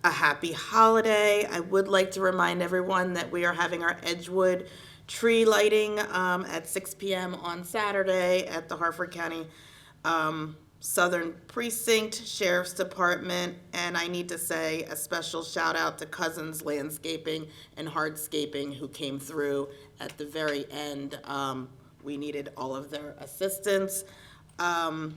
happy holiday. I would like to remind everyone that we are having our Edgewood tree lighting at 6 p.m. on Saturday at the Harford County Southern Precinct Sheriff's Department. And I need to say a special shout out to Cousins Landscaping and Hardscaping who came through at the very end. We needed all of their assistance. And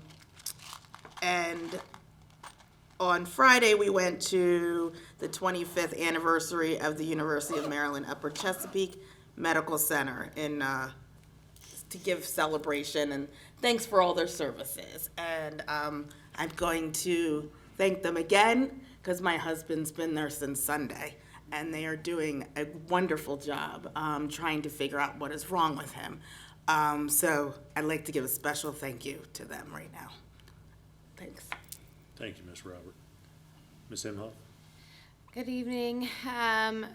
on Friday, we went to the 25th anniversary of the University of Maryland Upper Chesapeake Medical Center to give celebration and thanks for all their services. And I'm going to thank them again because my husband's been there since Sunday and they are doing a wonderful job trying to figure out what is wrong with him. So I'd like to give a special thank you to them right now. Thanks. Thank you, Ms. Robert. Ms. Imhoff? Good evening.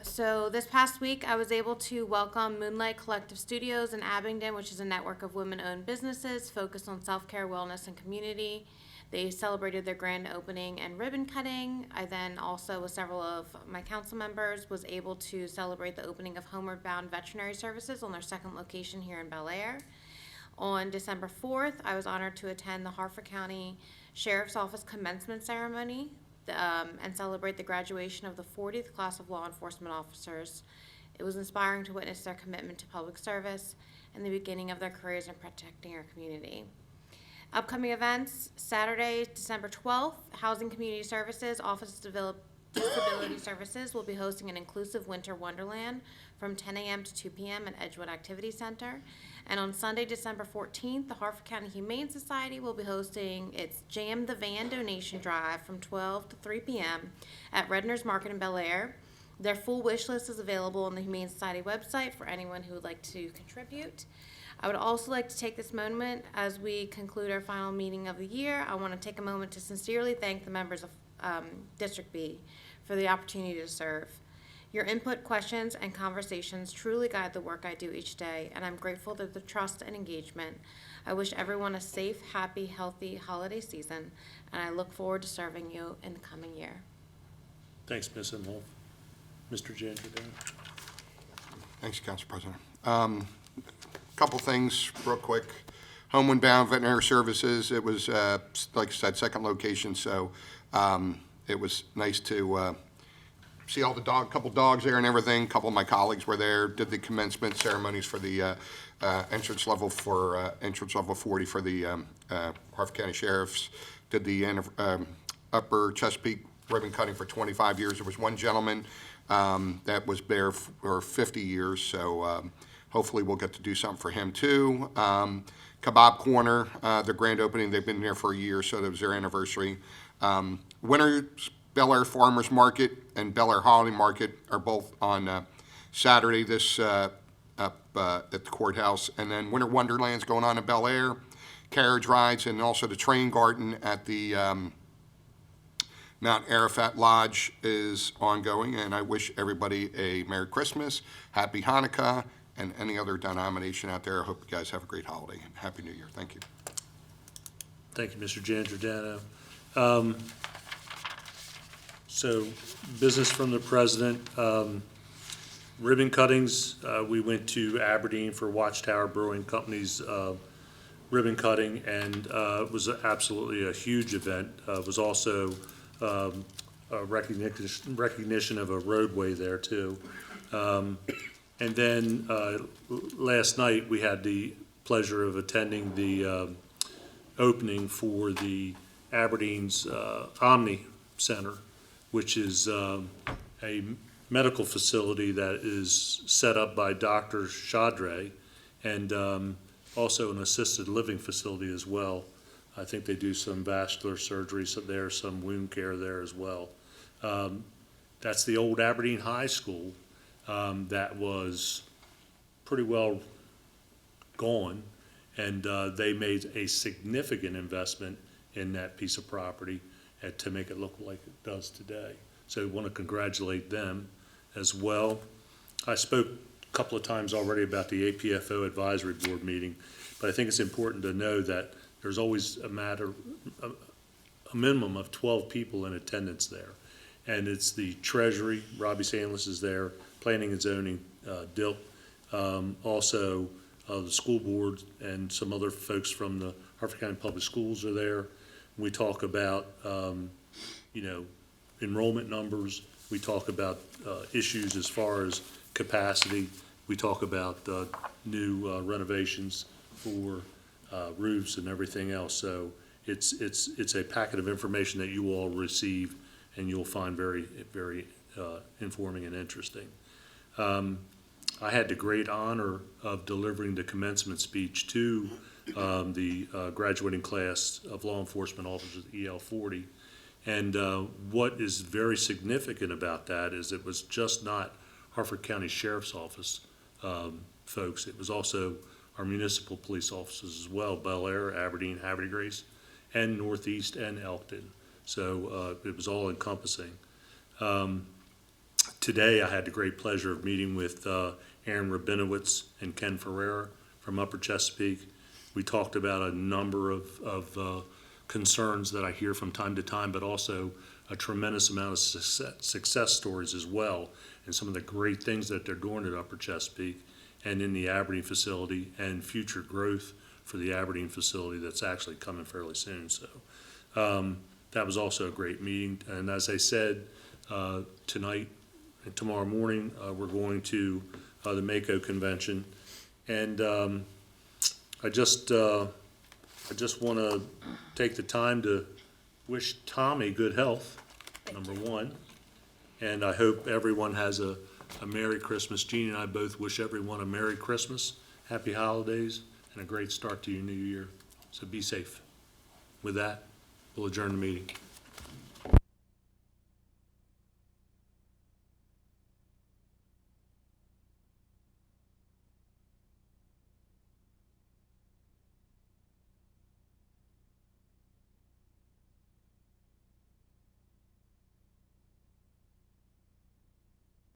So this past week, I was able to welcome Moonlight Collective Studios in Abingdon, which is a network of women-owned businesses focused on self-care, wellness, and community. They celebrated their grand opening and ribbon cutting. I then also, with several of my council members, was able to celebrate the opening of Homeward Bound Veterinary Services on their second location here in Bel Air. On December 4th, I was honored to attend the Harford County Sheriff's Office commencement ceremony and celebrate the graduation of the 40th class of law enforcement officers. It was inspiring to witness their commitment to public service and the beginning of their careers in protecting our community. Upcoming events, Saturday, December 12th, Housing Community Services, Office of Disability Services will be hosting an inclusive winter wonderland from 10 a.m. to 2 p.m. at Edgewood Activity Center. And on Sunday, December 14th, the Harford County Humane Society will be hosting its Jam the Van donation drive from 12 to 3 p.m. at Redner's Market in Bel Air. Their full wish list is available on the Humane Society website for anyone who would like to contribute. I would also like to take this moment as we conclude our final meeting of the year. I want to take a moment to sincerely thank the members of District B for the opportunity to serve. Your input, questions, and conversations truly guide the work I do each day, and I'm grateful for the trust and engagement. I wish everyone a safe, happy, healthy holiday season, and I look forward to serving you in the coming year. Thanks, Ms. Imhoff. Mr. Janjardine? Thanks, Council President. Couple things real quick. Homeward Bound Veterinary Services, it was, like I said, second location, so it was nice to see all the couple dogs there and everything. A couple of my colleagues were there, did the commencement ceremonies for the entrance level 40 for the Harford County Sheriffs, did the Upper Chesapeake ribbon cutting for 25 years. There was one gentleman that was there for 50 years, so hopefully we'll get to do something for him too. Kebab Corner, their grand opening, they've been there for a year, so that was their anniversary. Winter's Bel Air Farmers Market and Bel Air Holiday Market are both on Saturday up at the courthouse. And then Winter Wonderland's going on in Bel Air, carriage rides, and also the train garden at the Mount Arafat Lodge is ongoing. And I wish everybody a Merry Christmas, Happy Hanukkah, and any other denomination out there. I hope you guys have a great holiday and Happy New Year. Thank you. Thank you, Mr. Giangiordano. So, business from the president. Ribbon cuttings, we went to Aberdeen for Watchtower Brewing Company's ribbon cutting, and it was absolutely a huge event. It was also a recognition of a roadway there, too. And then last night, we had the pleasure of attending the opening for the Aberdeen's Omni Center, which is a medical facility that is set up by Dr. Chadre, and also an assisted living facility as well. I think they do some vascular surgery, so there's some wound care there as well. That's the old Aberdeen High School that was pretty well gone, And they made a significant investment in that piece of property to make it look like it does today. So I want to congratulate them as well. I spoke a couple of times already about the APFO Advisory Board meeting, but I think it's important to know that there's always a minimum of 12 people in attendance there. And it's the Treasury, Robbie Sandless is there, Planning and Zoning, Dilk, also the school board and some other folks from the Harford County Public Schools are there. We talk about, enrollment numbers. We talk about issues as far as capacity. We talk about new renovations for roofs and everything else. So it's a packet of information that you all receive and you'll find very, very informing and interesting. I had the great honor of delivering the commencement speech to the graduating class of law enforcement officers, EL 40. And what is very significant about that is it was just not Harford County Sheriff's Office folks. It was also our municipal police officers as well, Bel Air, Aberdeen, Havre de Grace, and Northeast and Elkton. So it was all encompassing. Today, I had the great pleasure of meeting with Aaron Rabinowitz and Ken Ferreira from Upper Chesapeake. We talked about a number of concerns that I hear from time to time, but also a tremendous amount of success stories as well, and some of the great things that they're doing at Upper Chesapeake and in the Aberdeen facility, and future growth for the Aberdeen facility that's actually coming fairly soon. So that was also a great meeting. And as I said, tonight and tomorrow morning, we're going to the Mako convention. And I just want to take the time to wish Tommy good health, number one. And I hope everyone has a Merry Christmas. Jean and I both wish everyone a Merry Christmas, Happy Holidays, and a great start to your new year. So be safe. With that, we'll adjourn the meeting.